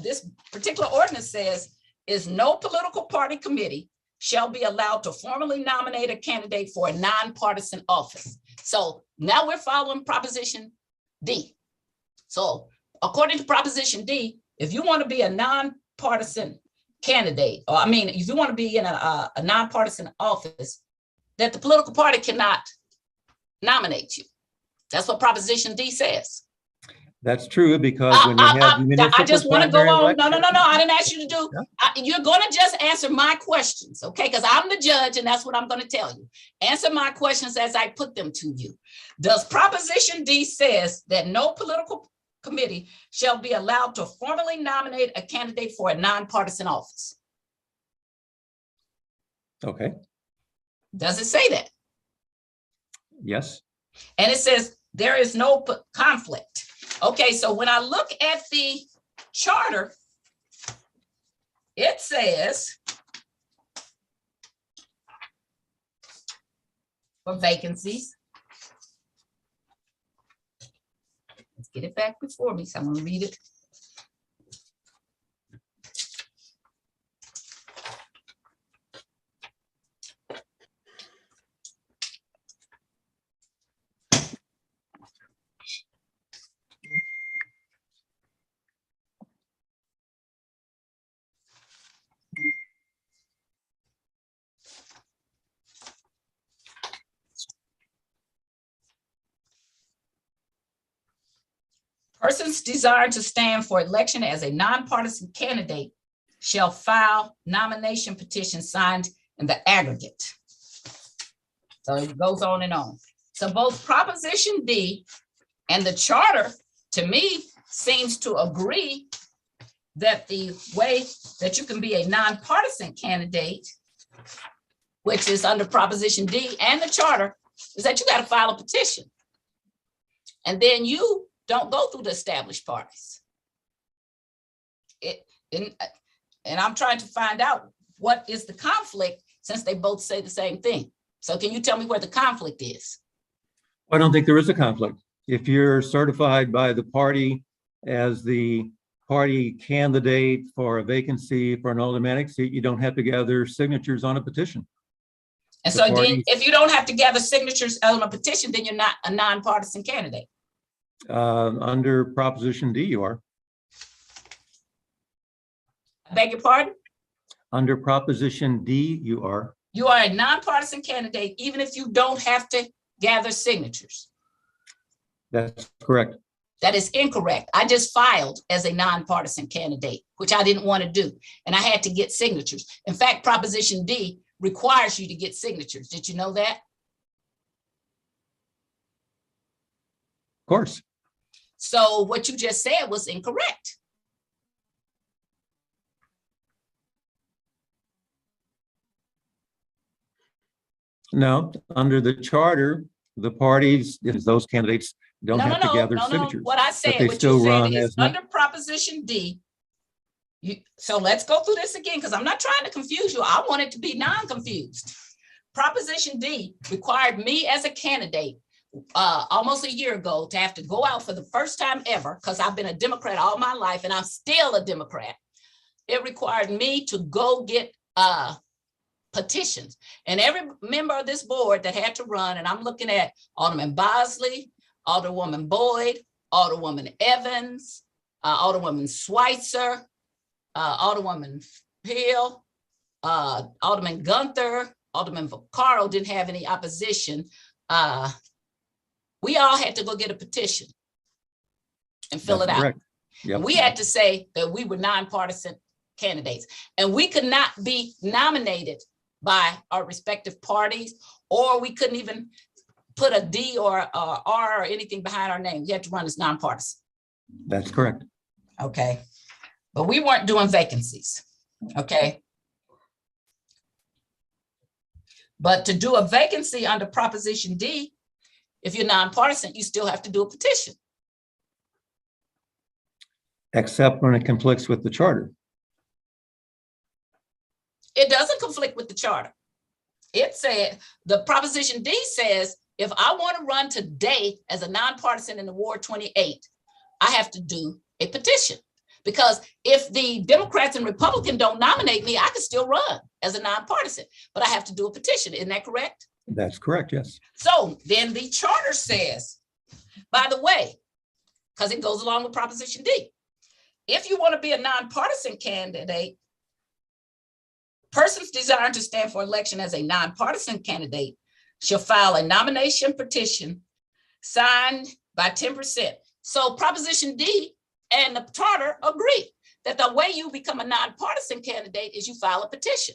this particular ordinance says is no political party committee shall be allowed to formally nominate a candidate for a nonpartisan office. So now we're following Proposition D. So according to Proposition D, if you want to be a nonpartisan candidate, or if you want to be in a nonpartisan office, that the political party cannot nominate you. That's what Proposition D says. That's true, because when you have municipal I just want to go primary on. election- No. I didn't ask you to do. You're going to just answer my questions, okay? Because I'm the judge, and that's what I'm going to tell you. Answer my questions as I put them to you. Does Proposition D says that no political committee shall be allowed to formally nominate a candidate for a nonpartisan office? Okay. Does it say that? Yes. And it says there is no conflict. Okay, so when I look at the charter, it says for vacancies. Let's get it back before me, so I'm gonna read it. Persons desiring to stand for election as a nonpartisan candidate shall file nomination petitions signed in the aggregate. So it goes on and on. So both Proposition D and the charter, to me, seems to agree that the way that you can be a nonpartisan candidate, which is under Proposition D and the charter, is that you got to file a petition. And then you don't go through the established parties. And I'm trying to find out what is the conflict, since they both say the same thing. So can you tell me where the conflict is? I don't think there is a conflict. If you're certified by the party as the party candidate for a vacancy for an aldermanic seat, you don't have to gather signatures on a petition. And The so then parties- if you don't have to gather signatures on a petition, then you're not a nonpartisan candidate. Under Proposition D, you are. I beg your pardon? Under Proposition D, you are. You are a nonpartisan candidate, even if you don't have to gather signatures. That's correct. That is incorrect. I just filed as a nonpartisan candidate, which I didn't want to do. And I had to get signatures. In fact, Proposition D requires you to get signatures. Did you know that? Of course. So what you just said was incorrect. No, under the charter, the parties, those candidates don't have to gather No. signatures. What I but said, they what still you said run is as non- under Proposition D. So let's go through this again, because I'm not trying to confuse you. I want it to be non-confused. Proposition D required me as a candidate almost a year ago to have to go out for the first time ever, because I've been a Democrat all my life and I'm still a Democrat. It required me to go get petitions, and every member of this board that had to run, and I'm looking at Alderman Bosley, Alderwoman Boyd, Alderwoman Evans, Alderwoman Schweitzer, Alderwoman Peel, Alderman Gunther, Alderman Vaccaro didn't have any opposition. We all had to go get a petition and fill That's it out. correct. Yep. We had to say that we were nonpartisan candidates, and we could not be nominated by our respective parties, or we couldn't even put a D or a R or anything behind our name. We had to run as nonpartisan. That's correct. Okay. But we weren't doing vacancies. Okay. But to do a vacancy under Proposition D, if you're nonpartisan, you still have to do a petition. Except when it conflicts with the charter. It doesn't conflict with the charter. It said, the Proposition D says, if I want to run today as a nonpartisan in the Ward 28, I have to do a petition. Because if the Democrats and Republicans don't nominate me, I can still run as a nonpartisan, but I have to do a petition. Isn't that correct? That's correct, yes. So then the charter says, by the way, because it goes along with Proposition D, if you want to be a nonpartisan candidate, persons desiring to stand for election as a nonpartisan candidate shall file a nomination petition signed by 10%. So Proposition D and the charter agree that the way you become a nonpartisan candidate is you file a petition.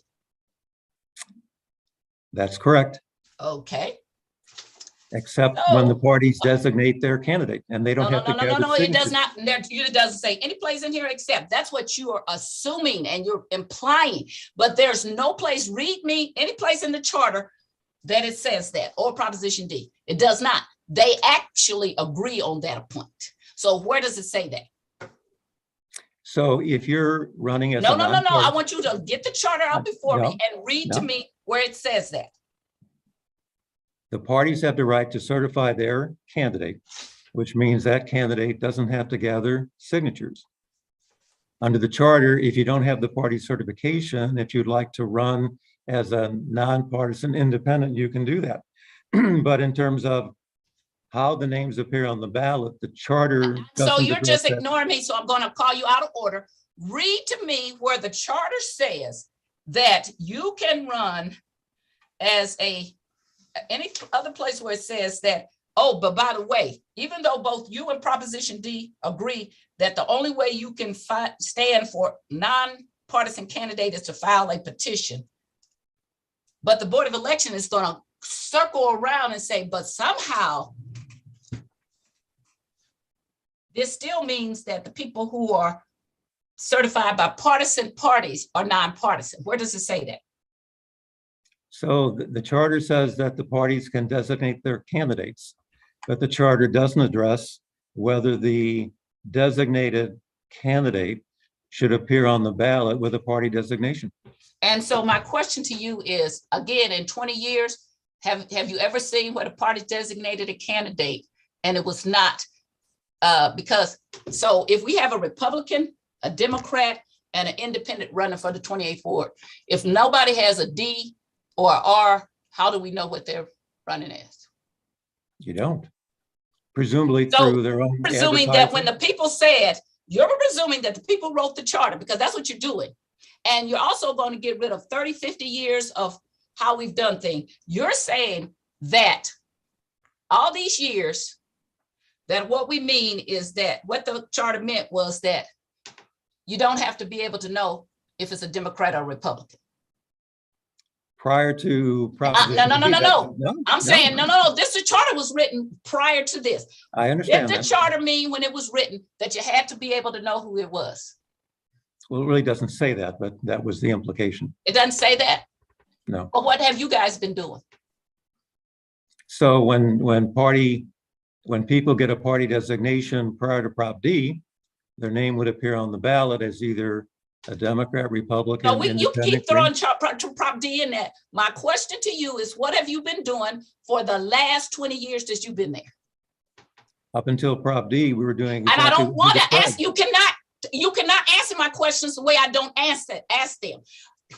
That's correct. Okay. Except when the parties designate their candidate and they don't have to gather No, it does signatures. not. It doesn't say any place in here except. That's what you are assuming and you're implying. But there's no place, read me, any place in the charter that it says that, or Proposition D. It does not. They actually agree on that point. So where does it say that? So if you're running as No. a I want you to get the charter out before me and read to no. me where it says that. The parties have the right to certify their candidate, which means that candidate doesn't have to gather signatures. Under the charter, if you don't have the party certification, if you'd like to run as a nonpartisan independent, you can do that. But in terms of how the names appear on the ballot, the charter. So doesn't you're address just that. ignoring me, so I'm going to call you out of order. Read to me where the charter says that you can run as any other place where it says that Oh, but by the way, even though both you and Proposition D agree that the only way you can stand for nonpartisan candidate is to file a petition, but the Board of Election is going to circle around and say, but somehow this still means that the people who are certified by partisan parties are nonpartisan. Where does it say that? So the charter says that the parties can designate their candidates, but the charter doesn't address whether the designated candidate should appear on the ballot with a party designation. And so my question to you is, again, in 20 years, have you ever seen where the party designated a candidate and it was not? Because, so if we have a Republican, a Democrat, and an independent running for the 28th ward, if nobody has a D or R, how do we know what they're running as? You don't. Presumably So, through their own presuming that when advertising. the people said, you're presuming that the people wrote the charter, because that's what you're doing. And you're also going to get rid of 30, 50 years of how we've done things. You're saying that all these years, that what we mean is that what the charter meant was that you don't have to be able to know if it's a Democrat or Republican. Prior to No. Proposition D, I'm saying, no. This, the charter was written prior to this. I Did understand the that. charter mean when it was written that you had to be able to know who it was? Well, it really doesn't say that, but that was the implication. It doesn't say that. No. But what have you guys been doing? So when people get a party designation prior to Prop D, their name would appear on the ballot as either a Democrat, Republican, No, you Independent, keep throwing Prop D in that. My question to you is, what have you been doing for the last 20 years that you've been there? Up until Prop D, we were doing. And I exactly don't what you want to ask, described. you cannot answer my questions the way I don't ask them.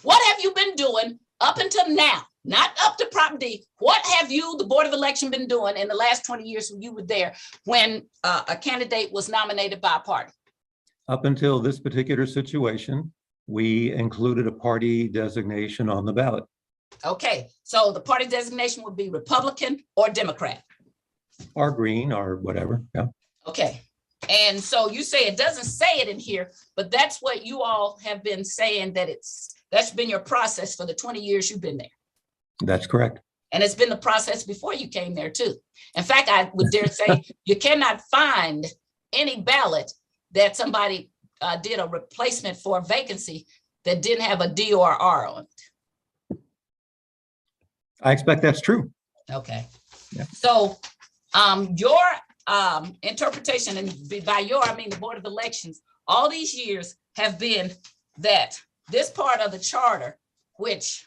What have you been doing up until now? Not up to Prop D. What have you, the Board of Election, been doing in the last 20 years when you were there when a candidate was nominated by a party? Up until this particular situation, we included a party designation on the ballot. Okay, so the party designation would be Republican or Democrat. Or green or whatever, yeah. Okay, and so you say it doesn't say it in here, but that's what you all have been saying, that that's been your process for the 20 years you've been there. That's correct. And it's been the process before you came there too. In fact, I would dare say you cannot find any ballot that somebody did a replacement for a vacancy that didn't have a D or R on it. I expect that's true. Okay. Yeah. So your interpretation, and by your, I mean the Board of Elections, all these years have been that this part of the charter, which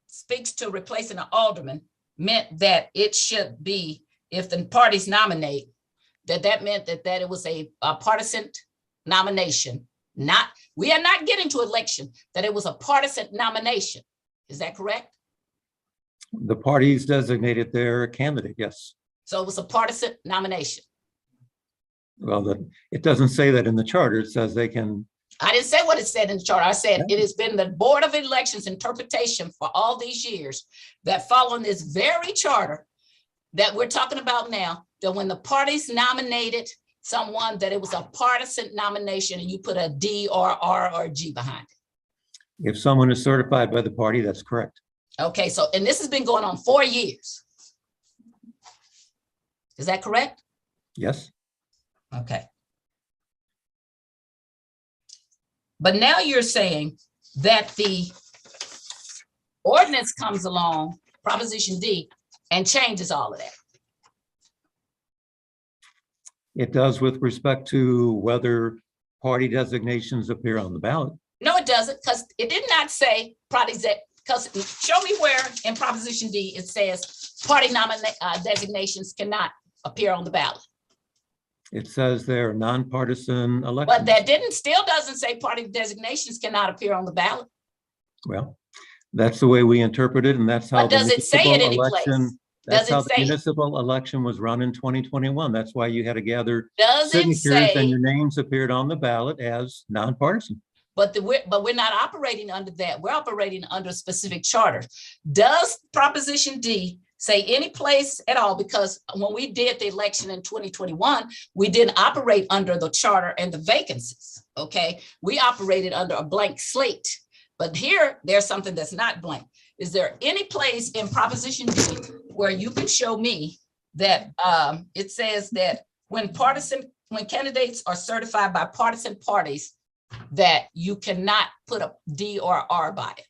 speaks to replacing an alderman, meant that it should be, if the parties nominate, that meant that it was a partisan nomination. We are not getting to election, that it was a partisan nomination. Is that correct? The parties designated their candidate, yes. So it was a partisan nomination. Well, it doesn't say that in the charter. It says they can. I didn't say what it said in the charter. I said it has been the Board of Elections interpretation for all these years that following this very charter that we're talking about now, that when the parties nominated someone, that it was a partisan nomination and you put a D or R or G behind it. If someone is certified by the party, that's correct. Okay, so, and this has been going on 4 years. Is that correct? Yes. Okay. But now you're saying that the ordinance comes along, Proposition D, and changes all of that. It does with respect to whether party designations appear on the ballot. No, it doesn't, because it did not say parties that, because show me where in Proposition D it says party designations cannot appear on the ballot. It says they're nonpartisan elections. But that still doesn't say party designations cannot appear on the ballot. Well, that's the way we interpret it, and that's how. But does it say it any place? That's how the say municipal election was run in 2021. That's why you had to gather does it signatures say, and your names appeared on the ballot as nonpartisan. But we're not operating under that. We're operating under a specific charter. Does Proposition D say any place at all, because when we did the election in 2021, we didn't operate under the charter and the vacancies, okay? We operated under a blank slate, but here there's something that's not blank. Is there any place in Proposition D where you can show me that it says that when candidates are certified by partisan parties, that you cannot put a D or R by it?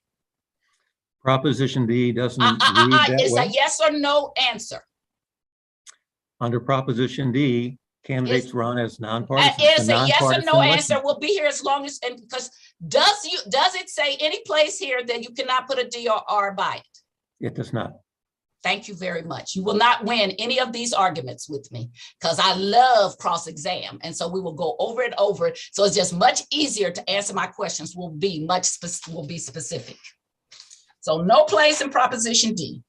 Proposition D doesn't read that It's a way. yes or no answer. Under Proposition D, candidates run as nonpartisan. It is a yes or nonpartisan no election. answer. We'll be here as long as, and because does it say any place here that you cannot put a D or R by it? It does not. Thank you very much. You will not win any of these arguments with me because I love cross-exam. And so we will go over and over. So it's just much easier to answer my questions will be specific. So no place in Proposition D.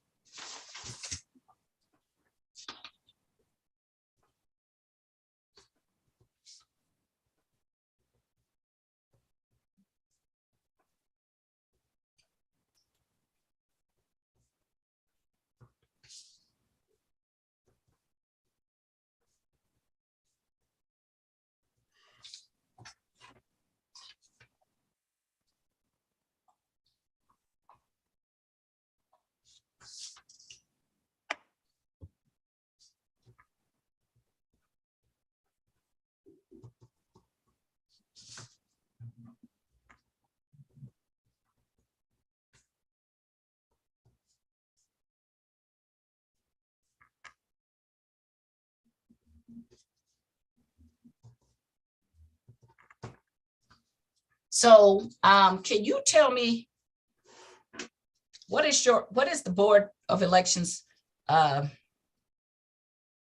So can you tell me what is the Board of Elections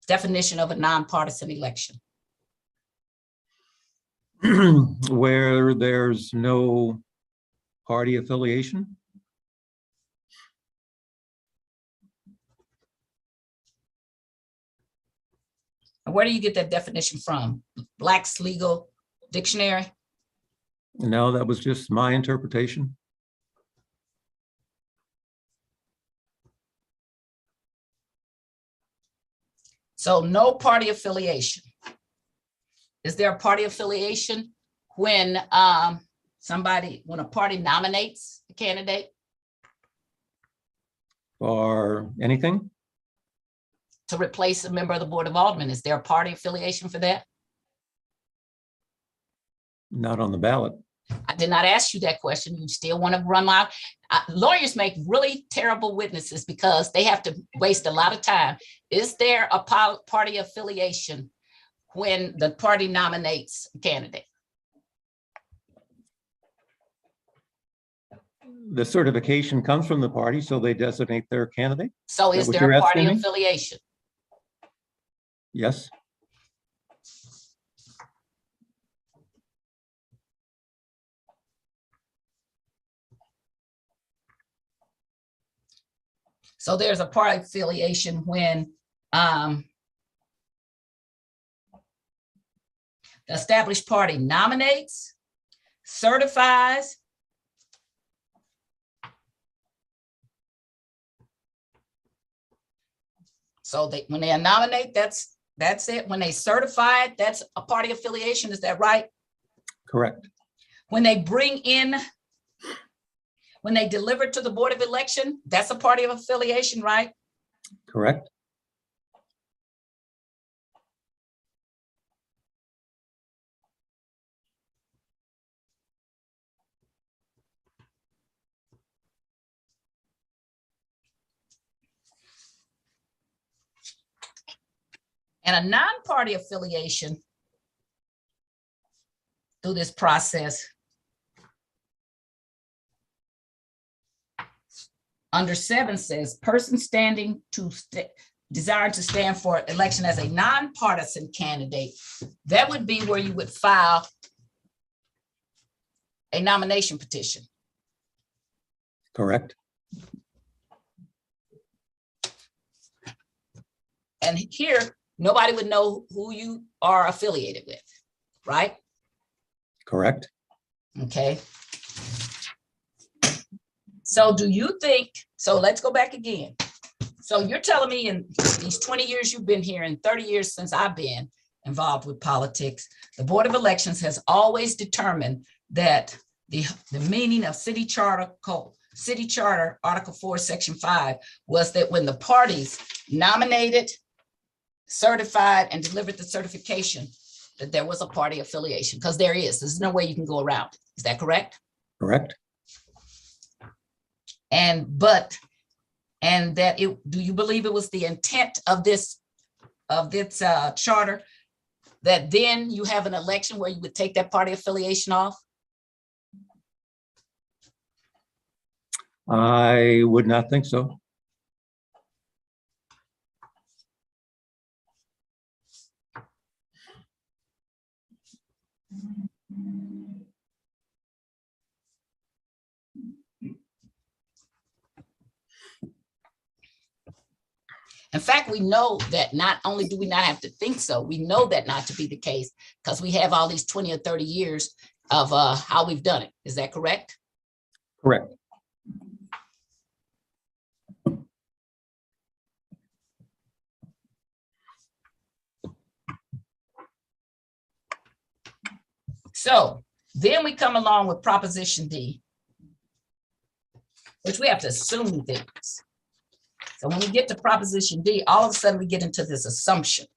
definition of a nonpartisan election? Where there's no party affiliation. Where do you get that definition from? Black's Legal Dictionary? No, that was just my interpretation. So no party affiliation. Is there a party affiliation when a party nominates a candidate? Or anything? To replace a member of the Board of Aldermen, is there a party affiliation for that? Not on the ballot. I did not ask you that question. You still want to run out. Lawyers make really terrible witnesses because they have to waste a lot of time. Is there a party affiliation when the party nominates a candidate? The certification comes from the party, so they designate their candidate. So is there a party affiliation? Yes. So there's a party affiliation when the established party nominates, certifies, so when they nominate, that's it. When they certify it, that's a party affiliation. Is that right? Correct. When they when they deliver to the Board of Election, that's a party of affiliation, right? Correct. And a non-party affiliation through this process under 7 says person standing to desiring to stand for election as a nonpartisan candidate. That would be where you would file a nomination petition. Correct. And here, nobody would know who you are affiliated with, right? Correct. Okay. So do you think, so let's go back again. So you're telling me in these 20 years you've been here and 30 years since I've been involved with politics, the Board of Elections has always determined that the meaning of City Charter Article 4, Section 5 was that when the parties nominated, certified, and delivered the certification, that there was a party affiliation, because there is. There's no way you can go around it. Is that correct? Correct. And that do you believe it was the intent of this charter that then you have an election where you would take that party affiliation off? I would not think so. In fact, we know that not only do we not have to think so, we know that not to be the case because we have all these 20 or 30 years of how we've done it. Is that correct? Correct. So then we come along with Proposition D, which we have to assume things. So when we get to Proposition D, all of a sudden we get into this assumption.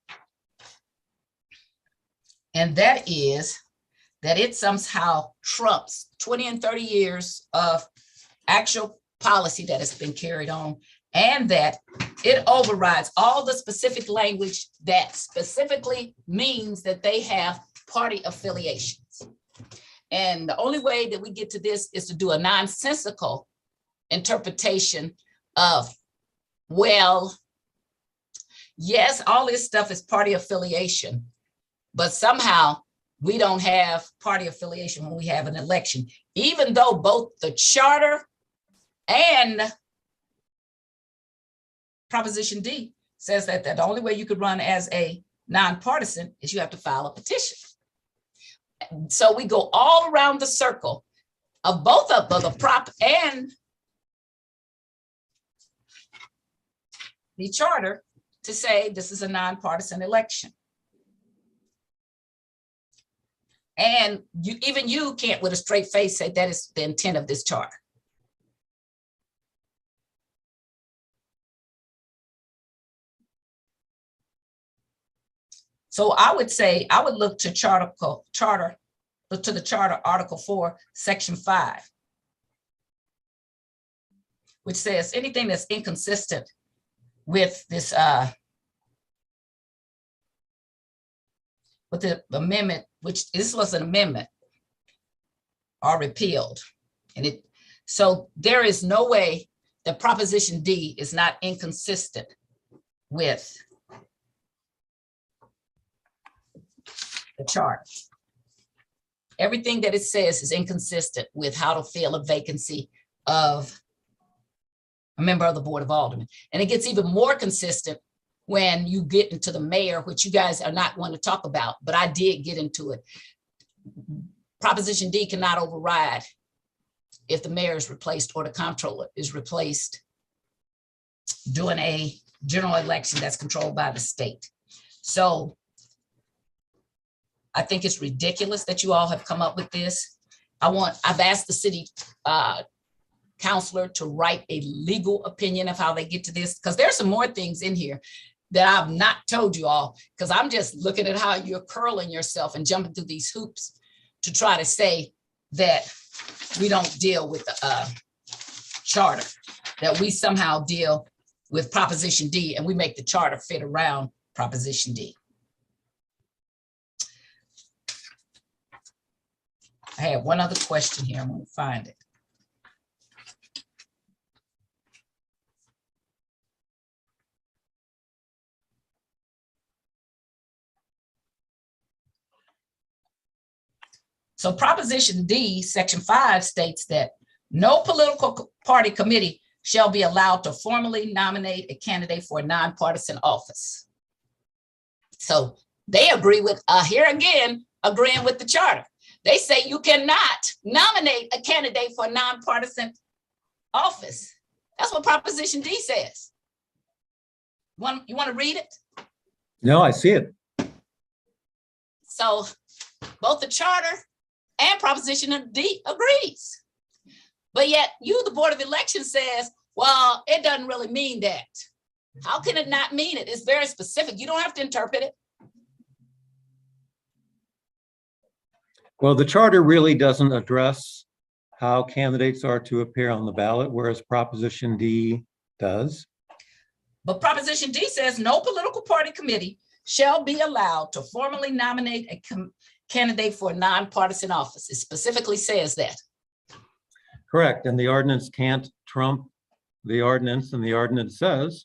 And that is that it somehow trumps 20 and 30 years of actual policy that has been carried on, and that it overrides all the specific language that specifically means that they have party affiliations. And the only way that we get to this is to do a nonsensical interpretation of, well, yes, all this stuff is party affiliation, but somehow we don't have party affiliation when we have an election, even though both the charter and Proposition D says that the only way you could run as a nonpartisan is you have to file a petition. So we go all around the circle of both of the prop and the charter to say this is a nonpartisan election. And even you can't with a straight face say that is the intent of this charter. So I would say, I would look to the charter Article 4, Section 5, which says anything that's inconsistent with this with the amendment, which this was an amendment, are repealed. And so there is no way that Proposition D is not inconsistent with the chart. Everything that it says is inconsistent with how to fill a vacancy of a member of the Board of Aldermen. And it gets even more consistent when you get into the mayor, which you guys are not going to talk about, but I did get into it. Proposition D cannot override if the mayor is replaced or the comptroller is replaced during a general election that's controlled by the state. So I think it's ridiculous that you all have come up with this. I've asked the city councilor to write a legal opinion of how they get to this, because there's some more things in here that I've not told you all, because I'm just looking at how you're curling yourself and jumping through these hoops to try to say that we don't deal with the charter, that we somehow deal with Proposition D and we make the charter fit around Proposition D. I have one other question here. I'm going to find it. So Proposition D, Section 5 states that no political party committee shall be allowed to formally nominate a candidate for a nonpartisan office. So they agree with, here again, agreeing with the charter. They say you cannot nominate a candidate for a nonpartisan office. That's what Proposition D says. You want to read it? No, I see it. So both the charter and Proposition D agrees. But yet you, the Board of Elections, says, well, it doesn't really mean that. How can it not mean it? It's very specific. You don't have to interpret it. Well, the charter really doesn't address how candidates are to appear on the ballot, whereas Proposition D does. But Proposition D says no political party committee shall be allowed to formally nominate a candidate for a nonpartisan office. It specifically says that. Correct. And the ordinance can't trump the ordinance, and the ordinance says,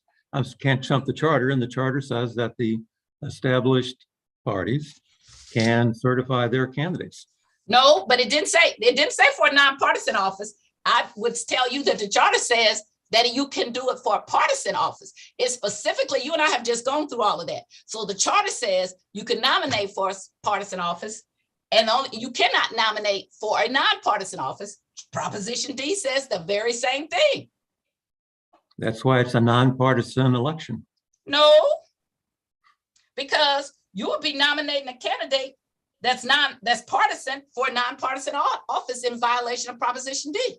can't trump the charter, and the charter says that the established parties can certify their candidates. No, but it didn't say for a nonpartisan office. I would tell you that the charter says that you can do it for a partisan office. It's specifically, you and I have just gone through all of that. So the charter says you can nominate for a partisan office, and you cannot nominate for a nonpartisan office. Proposition D says the very same thing. That's why it's a nonpartisan election. No, because you would be nominating a candidate that's partisan for a nonpartisan office in violation of Proposition D.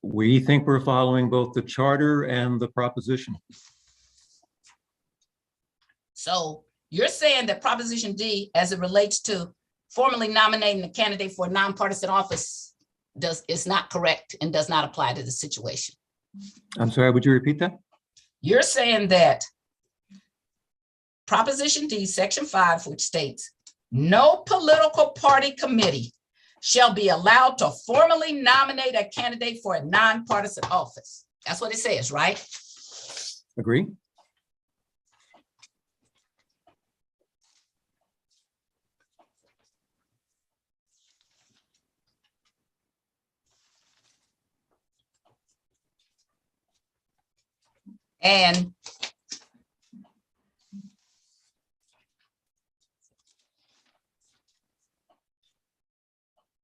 We think we're following both the charter and the proposition. So you're saying that Proposition D, as it relates to formally nominating a candidate for a nonpartisan office, is not correct and does not apply to the situation. I'm sorry, would you repeat that? You're saying that Proposition D, Section 5, which states, no political party committee shall be allowed to formally nominate a candidate for a nonpartisan office. That's what it says, right? Agree. And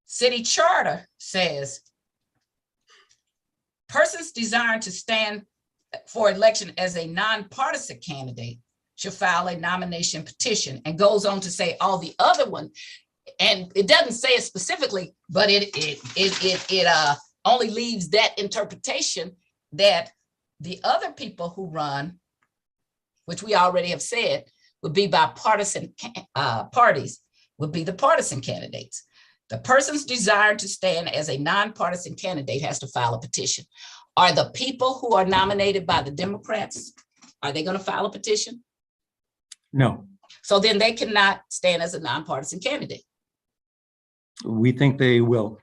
city charter says persons desiring to stand for election as a nonpartisan candidate should file a nomination petition, and goes on to say all the other one. And it doesn't say it specifically, but it only leaves that interpretation that the other people who run, which we already have said, would be by partisan parties, would be the partisan candidates. The persons desiring to stand as a nonpartisan candidate has to file a petition. Are the people who are nominated by the Democrats, are they going to file a petition? No. So then they cannot stand as a nonpartisan candidate. We think they will.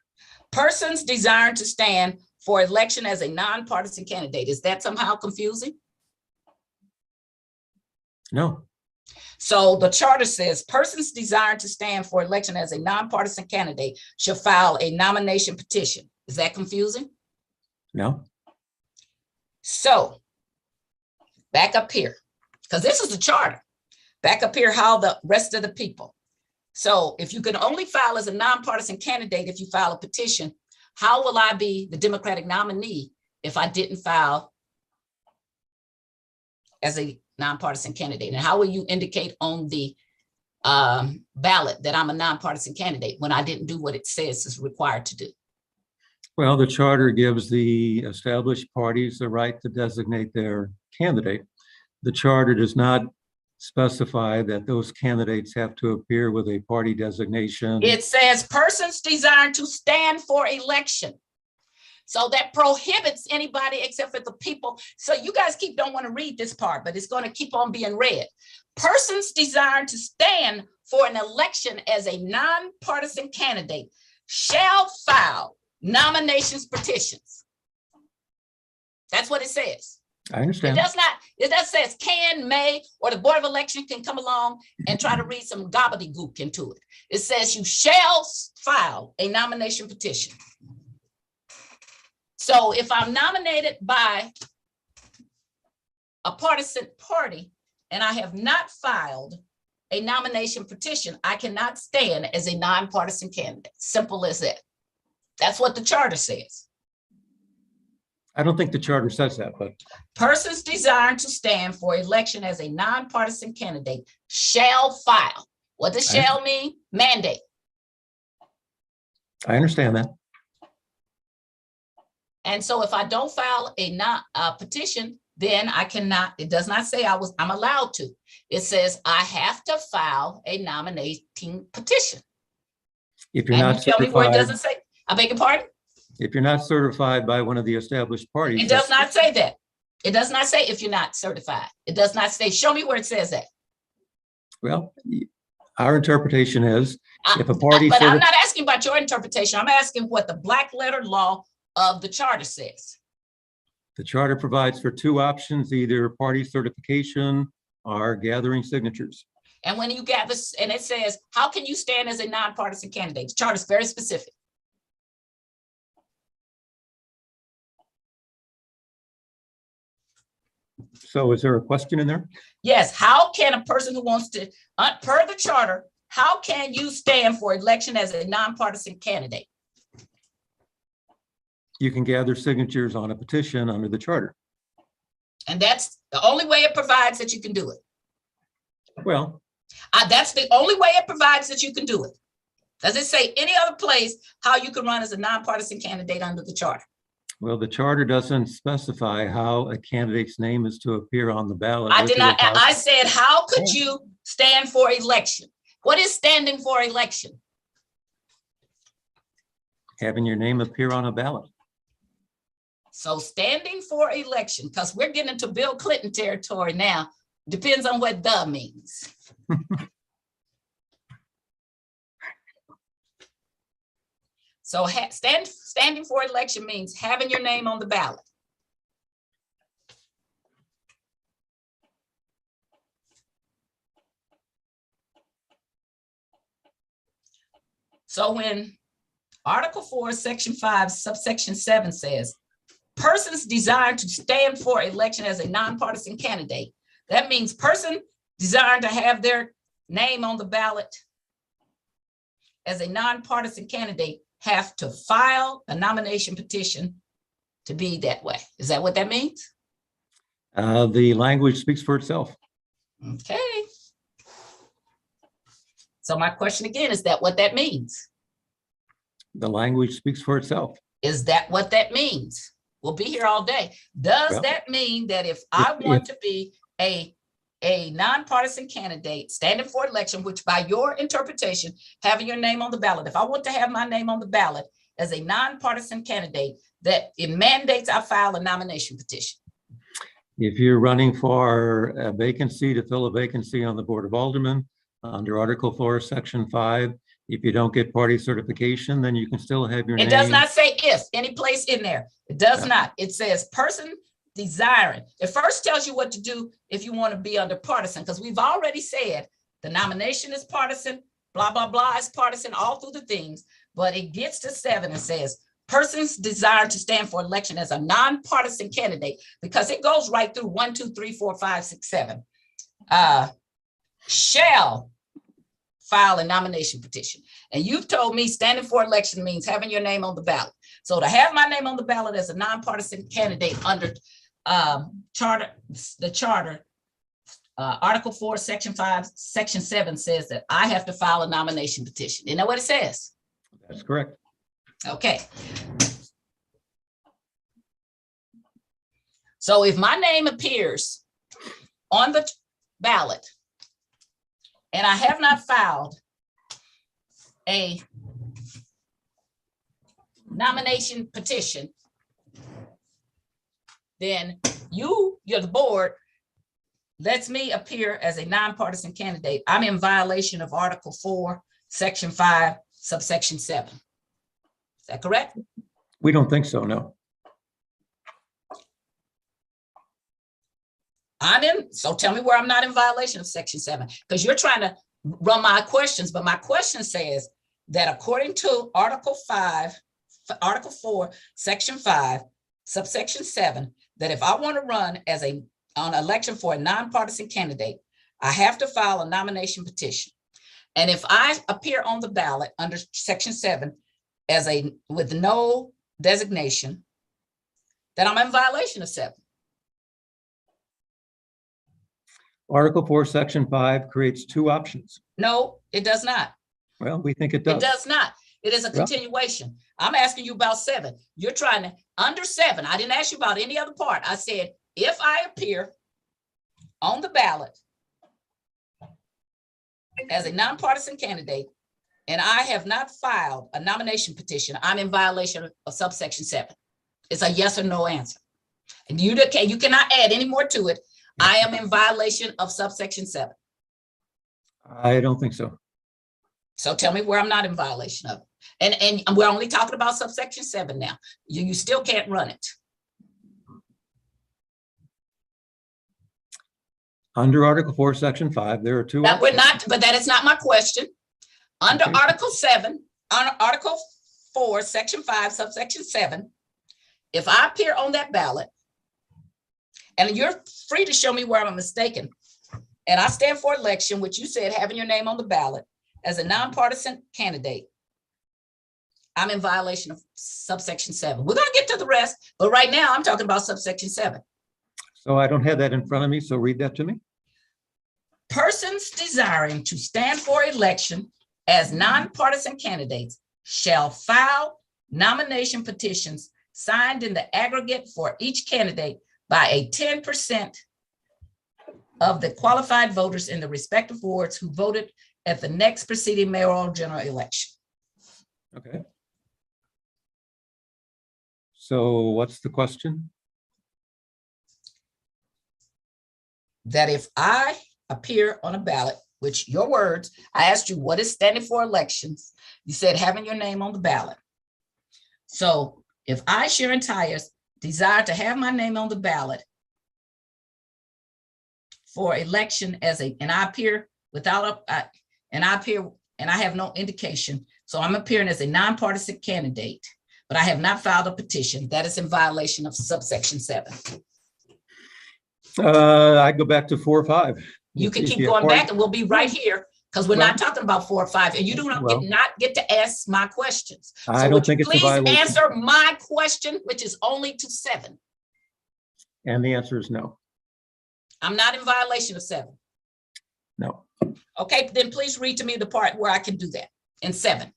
Persons desiring to stand for election as a nonpartisan candidate, is that somehow confusing? No. So the charter says persons desiring to stand for election as a nonpartisan candidate should file a nomination petition. Is that confusing? No. So back up here, because this is the charter. Back up here, how the rest of the people. So if you can only file as a nonpartisan candidate if you file a petition, how will I be the Democratic nominee if I didn't file as a nonpartisan candidate? And how will you indicate on the ballot that I'm a nonpartisan candidate when I didn't do what it says is required to do? Well, the charter gives the established parties the right to designate their candidate. The charter does not specify that those candidates have to appear with a party designation. It says persons desiring to stand for election. So that prohibits anybody except for the people. So you guys don't want to read this part, but it's going to keep on being read. Persons desiring to stand for an election as a nonpartisan candidate shall file nominations petitions. That's what it says. I understand. It does say can, may, or the Board of Election can come along and try to read some gobbledygook into it. It says you shall file a nomination petition. So if I'm nominated by a partisan party and I have not filed a nomination petition, I cannot stand as a nonpartisan candidate. Simple as that. That's what the charter says. I don't think the charter says that, but Persons desiring to stand for election as a nonpartisan candidate shall file. What does shall mean? Mandate. I understand that. And so if I don't file a petition, then I cannot, it does not say I'm allowed to. It says I have to file a nominating petition. If you're And not you tell me where it certified, doesn't say, I beg your pardon? if you're not certified by one of the established parties. It does not say that. It does not say if you're not certified. It does not say, show me where it says that. Well, our interpretation is if a party. But I'm not asking about your interpretation. I'm asking what the black letter law of the charter says. The charter provides for two options, either party certification or gathering signatures. And when you gather, and it says, how can you stand as a nonpartisan candidate? The charter is very specific. So is there a question in there? Yes, how can a person who wants to, per the charter, how can you stand for election as a nonpartisan candidate? You can gather signatures on a petition under the charter. And that's the only way it provides that you can do it. Well, that's the only way it provides that you can do it. Does it say any other place how you can run as a nonpartisan candidate under the charter? well, the charter doesn't specify how a candidate's name is to appear on the ballot. I did not, I said, how could you stand for election? What is standing for election? Having your name appear on a ballot. So standing for election, because we're getting into Bill Clinton territory now, depends on what "the" means. So standing for election means having your name on the ballot. So when Article 4, Section 5, subsection 7 says, persons desiring to stand for election as a nonpartisan candidate, that means person desiring to have their name on the ballot as a nonpartisan candidate have to file a nomination petition to be that way. Is that what that means? The language speaks for itself. Okay. So my question again, is that what that means? The language speaks for itself. Is that what that means? We'll be here all day. Does that mean that if I want to be a nonpartisan candidate standing for election, which by your interpretation, having your name on the ballot, if I want to have my name on the ballot as a nonpartisan candidate, that it mandates I file a nomination petition? If you're running for a vacancy to fill a vacancy on the Board of Aldermen under Article 4, Section 5, if you don't get party certification, then you can still have your name. It does not say if, any place in there. It does not. It says person desiring. It first tells you what to do if you want to be under partisan, because we've already said the nomination is partisan, blah, blah, blah is partisan, all through the things. But it gets to 7 and says, persons desire to stand for election as a nonpartisan candidate, because it goes right through 1, 2, 3, 4, 5, 6, 7. Shall file a nomination petition. And you've told me standing for election means having your name on the ballot. So to have my name on the ballot as a nonpartisan candidate under the charter, Article 4, Section 5, Section 7 says that I have to file a nomination petition. Isn't that what it says? That's correct. Okay. So if my name appears on the ballot and I have not filed a nomination petition, then you're the board, lets me appear as a nonpartisan candidate. I'm in violation of Article 4, Section 5, subsection 7. Is that correct? We don't think so, no. So tell me where I'm not in violation of Section 7, because you're trying to run my questions, but my question says that according to Article 4, Section 5, subsection 7, that if I want to run as on election for a nonpartisan candidate, I have to file a nomination petition. And if I appear on the ballot under Section 7 with no designation, That I'm in violation of 7. Article 4, Section 5 creates 2 options. No, it does not. Well, we think it It does. does not. It is a Well- continuation. I'm asking you about 7. You're trying to, under 7, I didn't ask you about any other part. I said, if I appear on the ballot as a nonpartisan candidate and I have not filed a nomination petition, I'm in violation of subsection 7. It's a yes or no answer. And you cannot add any more to it. I am in violation of subsection 7. I don't think so. So tell me where I'm not in violation of it. And we're only talking about subsection 7 now. You still can't run it. Under Article 4, Section 5, there are 2 That we're options. not, but that is not my question. Under Okay. Article 7, on Article 4, Section 5, subsection 7, if I appear on that ballot, and you're free to show me where I'm mistaken, and I stand for election, which you said having your name on the ballot as a nonpartisan candidate, I'm in violation of subsection 7. We're gonna get to the rest, but right now I'm talking about subsection 7. So I don't have that in front of me, so read that to me. Persons desiring to stand for election as nonpartisan candidates shall file nomination petitions signed in the aggregate for each candidate by a 10% of the qualified voters in the respective wards who voted at the next preceding mayoral general election. Okay. So what's the question? That if I appear on a ballot, which your words, I asked you, what is standing for elections? You said having your name on the ballot. So if I, Sharon Tyers, desire to have my name on the ballot for election as a, and I appear without a, and I have no indication. So I'm appearing as a nonpartisan candidate, but I have not filed a petition. That is in violation of subsection 7. I go back to 4 or 5. You can If keep you going appoint- back and we'll be right here because we're not talking about 4 or 5 and you do not Well- get to ask my questions. I So don't would you think it's a please violation. answer my question, which is only to 7. And the answer is no. I'm not in violation of 7. No. Okay, then please read to me the part where I can do that in 7.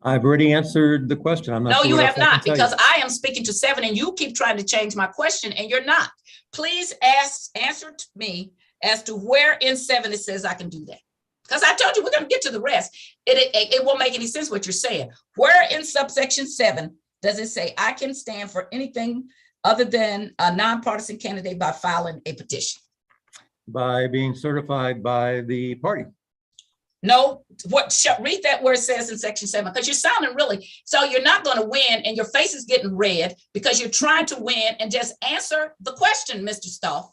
I've already answered the question. I'm not No, sure you what have else I can not, tell you. because I am speaking to 7 and you keep trying to change my question and you're not. Please answer to me as to where in 7 it says I can do that. Because I told you we're going to get to the rest. It won't make any sense what you're saying. Where in subsection 7 does it say I can stand for anything other than a nonpartisan candidate by filing a petition? By being certified by the party. No, read that where it says in section 7, because you're sounding really, so you're not going to win and your face is getting red because you're trying to win, and just answer the question, Mr. Stoff.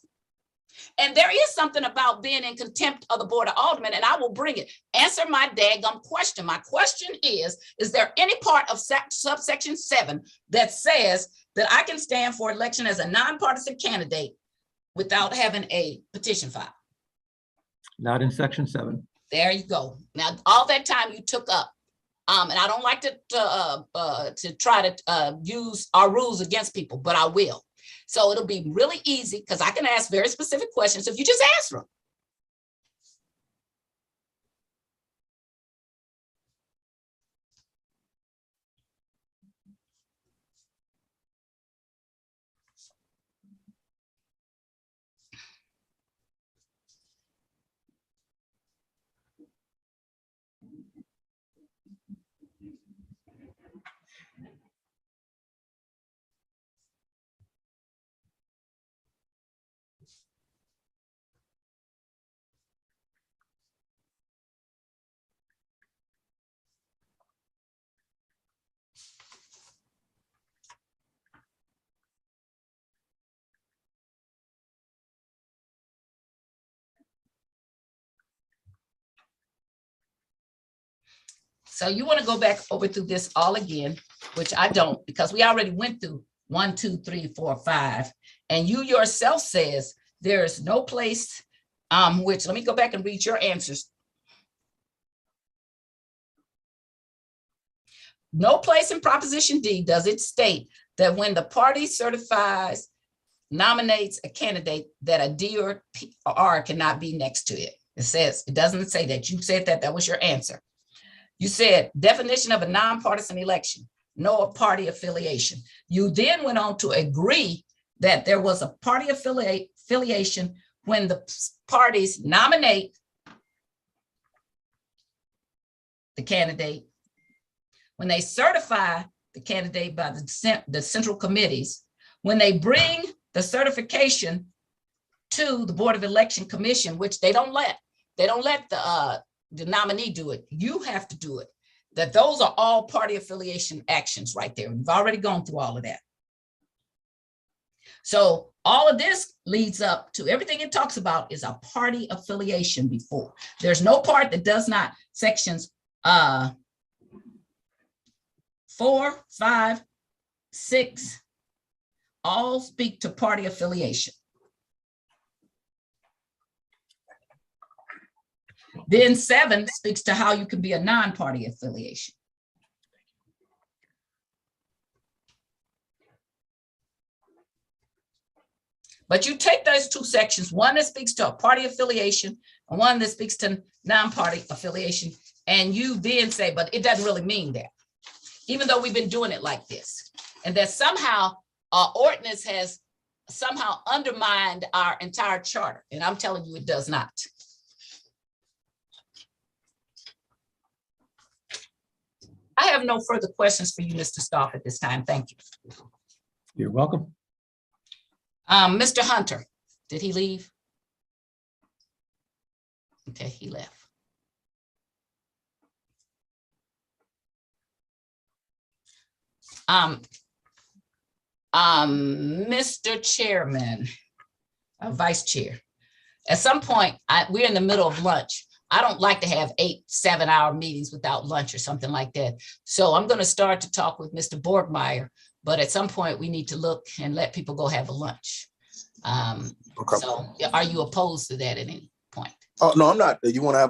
And there is something about being in contempt of the Board of Aldermen, and I will bring it. Answer my daggum question. My question is there any part of subsection 7 that says that I can stand for election as a nonpartisan candidate without having a petition filed? Not in section 7. There you go. Now, all that time you took up, and I don't like to try to use our rules against people, but I will. So it'll be really easy because I can ask very specific questions if you just answer them. So you want to go back over through this all again, which I don't, because we already went through 1, 2, 3, 4, 5. And you yourself says there is no place, which let me go back and read your answers. No place in Proposition D does it state that when the party certifies, nominates a candidate, that a D or P or R cannot be next to it. It says, it doesn't say that. You said that, that was your answer. You said definition of a nonpartisan election, no party affiliation. You then went on to agree that there was a party affiliation when the parties nominate the candidate, when they certify the candidate by the central committees, when they bring the certification to the Board of Election Commission, which they don't let the nominee do it. You have to do it. That those are all party affiliation actions right there. We've already gone through all of that. So all of this leads up to everything it talks about is a party affiliation before. There's no part that does not. Sections 4, 5, 6 all speak to party affiliation. Then 7 speaks to how you can be a non-party affiliation. But you take those two sections, one that speaks to a party affiliation and one that speaks to non-party affiliation, and you then say, but it doesn't really mean that, even though we've been doing it like this. And that somehow our ordinance has somehow undermined our entire charter. And I'm telling you, it does not. I have no further questions for you, Mr. Stoff, at this time. Thank you. You're welcome. Mr. Hunter, did he leave? Okay, he left. Mr. Chairman, Vice Chair, at some point, we're in the middle of lunch. I don't like to have 8, 7-hour meetings without lunch or something like that. So I'm going to start to talk with Mr. Borgmeyer, but at some point we need to look and let people go have a lunch. Okay. So are you opposed to that at any point? Oh, no, I'm not. You want to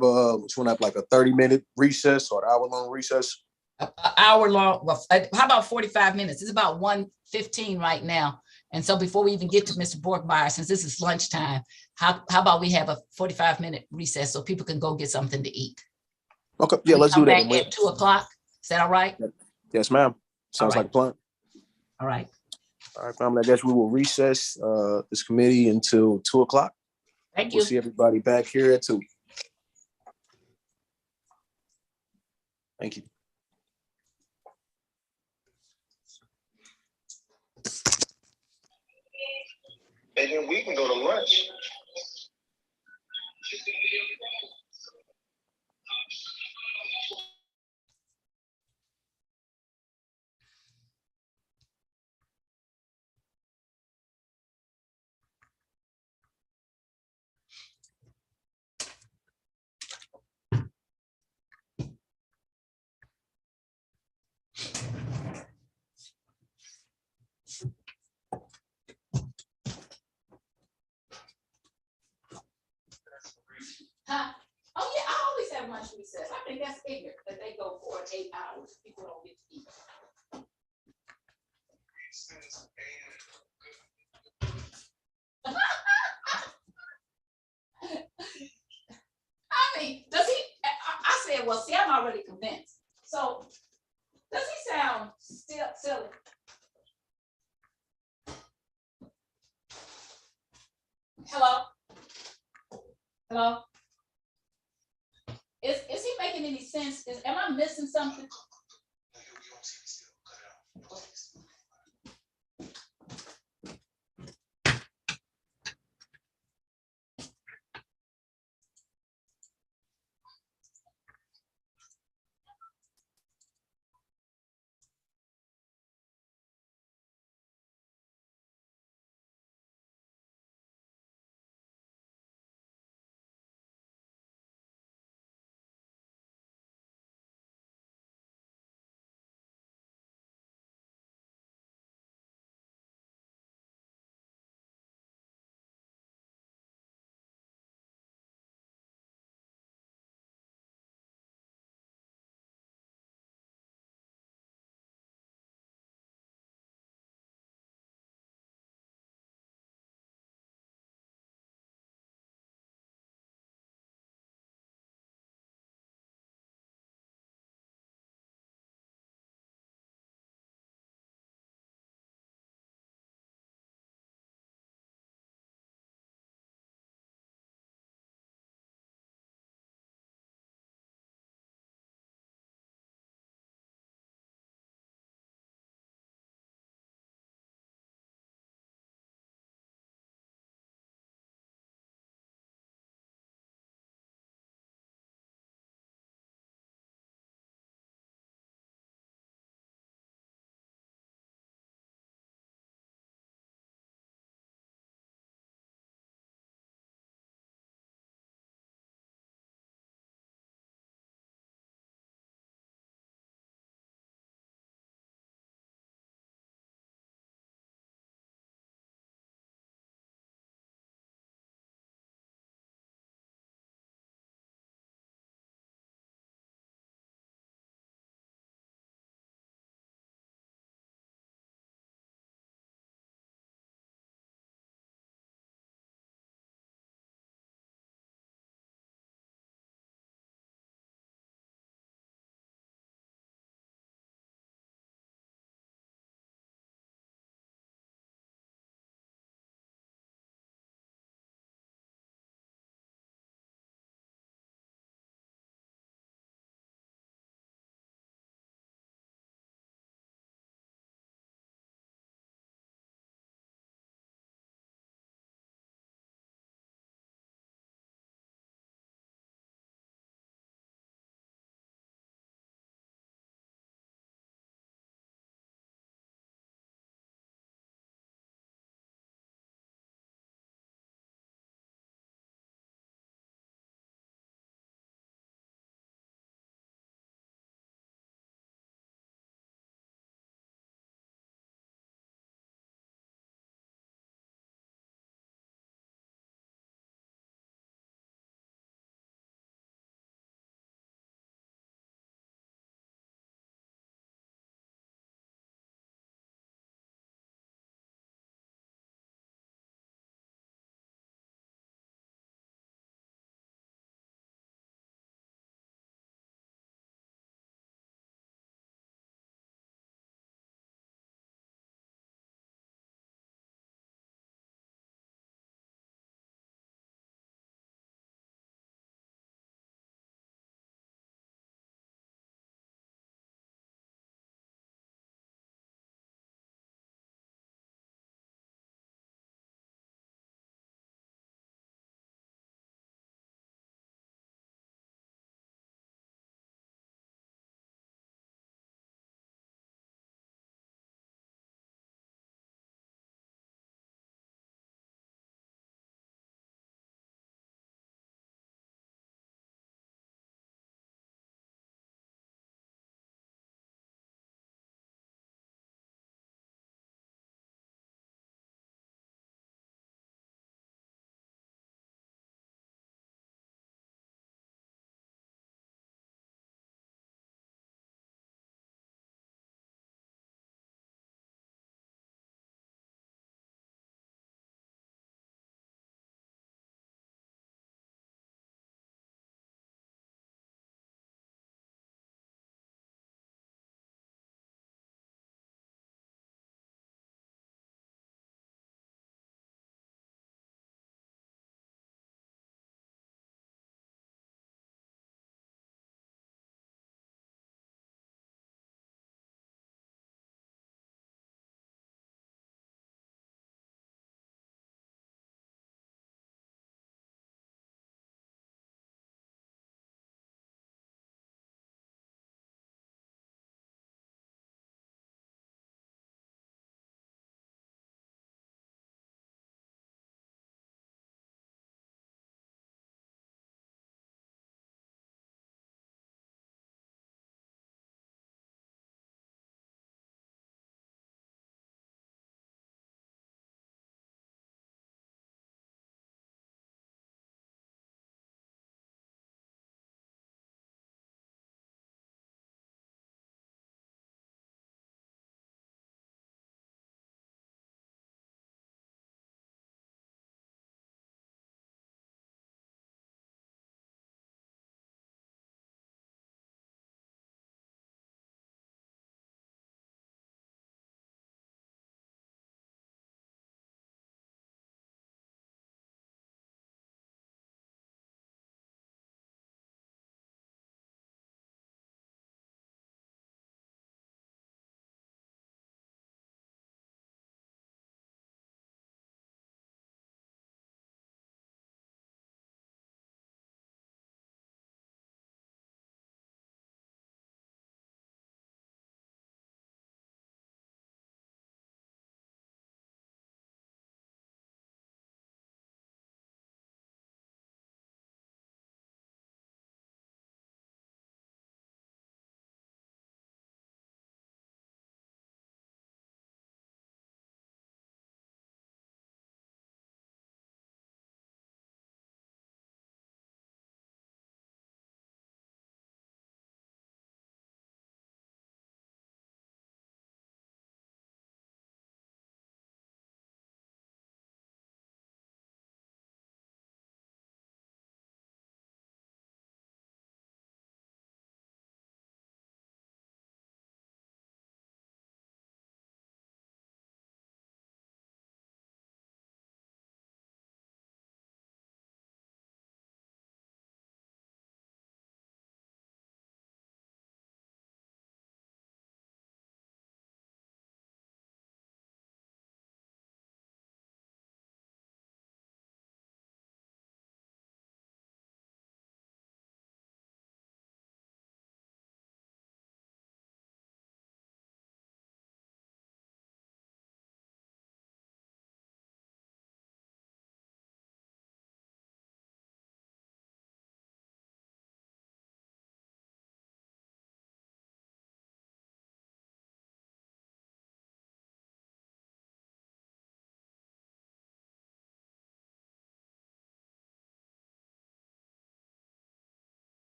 have like a 30-minute recess or an hour-long recess? An hour long, well, how about 45 minutes? It's about 1:15 right now. And so before we even get to Mr. Borgmeyer, since this is lunchtime, how about we have a 45-minute recess so people can go get something to eat? Okay, yeah, let's do that. Back at 2 o'clock. Is that all right? Yes, ma'am. Sounds like a plan. All right. All right, family, I guess we will recess this committee until 2 o'clock. Thank you. We'll see everybody back here at 2. Thank you. And then we can go to lunch. Huh? Oh yeah, I always have lunch recess. I think that's ignorant that they go for 8 hours. People don't get to eat. I mean, does he? I said, well, see, I'm already convinced. So, does he sound still silly? Hello? Hello? Is he making any sense? Am I missing something?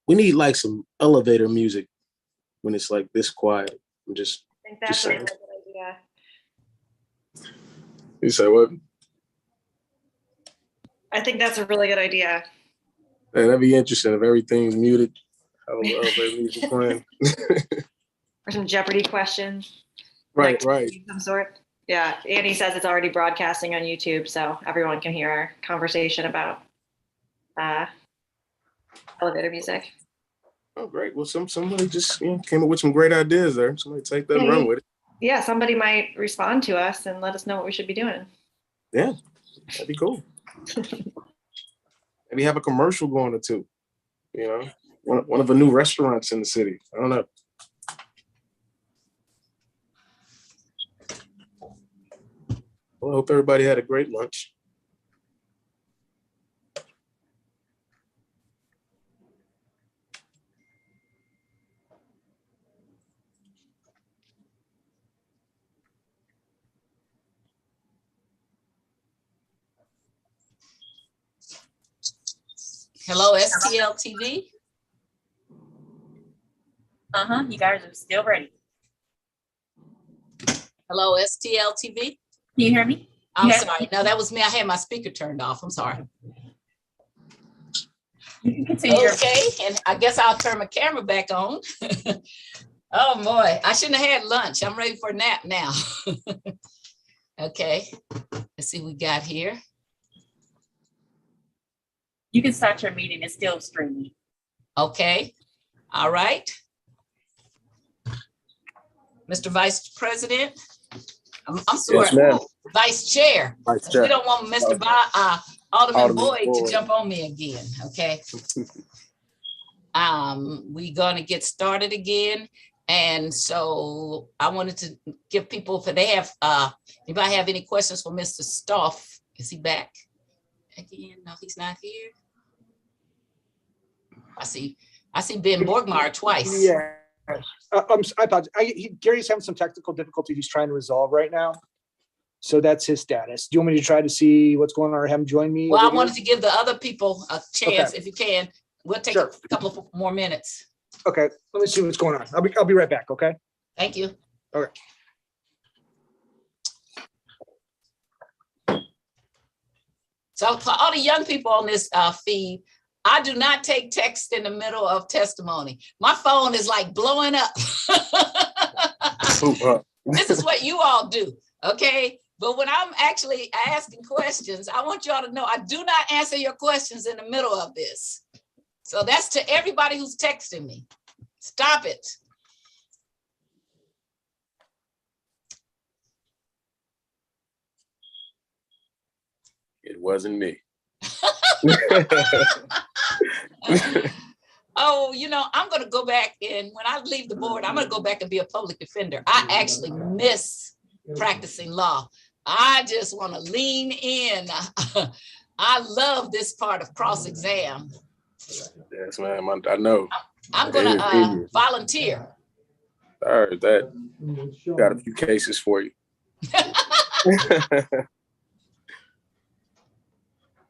We need like some elevator music when it's like this quiet. I'm just I think that's a saying. really good idea. You say what? I think that's a really good idea. Man, that'd be interesting if everything's muted. Have a little elevator music playing. Or some Jeopardy questions. Right, right. Some sort. Yeah, Andy says it's already broadcasting on YouTube, so everyone can hear our conversation about elevator music. Oh, great. Well, somebody just came up with some great ideas there. Somebody take that and run with it. Yeah, somebody might respond to us and let us know what we should be doing. Yeah, that'd be cool. Maybe have a commercial going or two. You know, one of the new restaurants in the city. I don't know. Well, I hope everybody had a great lunch. Hello, STL TV. You guys are still ready. Hello, STL TV. Can you hear me? I'm sorry. No, that was me. I had my speaker turned off. I'm sorry. You can continue. Okay, and I guess I'll turn my camera back on. Oh boy, I shouldn't have had lunch. I'm ready for a nap now. Okay, let's see what we got here. You can start your meeting. It's still streaming. Okay, all right. Mr. Vice President, I'm sorry, Yes, Vice Chair. Vice Chair. We don't want Mr. Alderman Boyd to Boyd. jump on me again, okay? We're gonna get started again. And so I wanted to give people, if they have, anybody have any questions for Mr. Stoff? Is he back again? No, he's not here. I see Ben Borgmeyer twice. Yeah. I apologize. Gary's having some technical difficulties he's trying to resolve right now. So that's his status. Do you want me to try to see what's going on or have him join me? Well, I over wanted here? to give the other people a chance, Okay. if you can. We'll take Sure. a couple of more minutes. Okay, let me see what's going on. I'll be right back, okay? Thank you. Okay. So for all the young people on this feed, I do not take text in the middle of testimony. My phone is like blowing up. This is what you all do, okay? But when I'm actually asking questions, I want y'all to know I do not answer your questions in the middle of this. So that's to everybody who's texting me. Stop it. It wasn't me. Oh, you know, I'm going to go back, and when I leave the board, I'm going to go back and be a public defender. I actually miss practicing law. I just want to lean in. I love this part of cross-exam. Yes, ma'am. I know. I'm going to volunteer. I heard that. Got a few cases for you.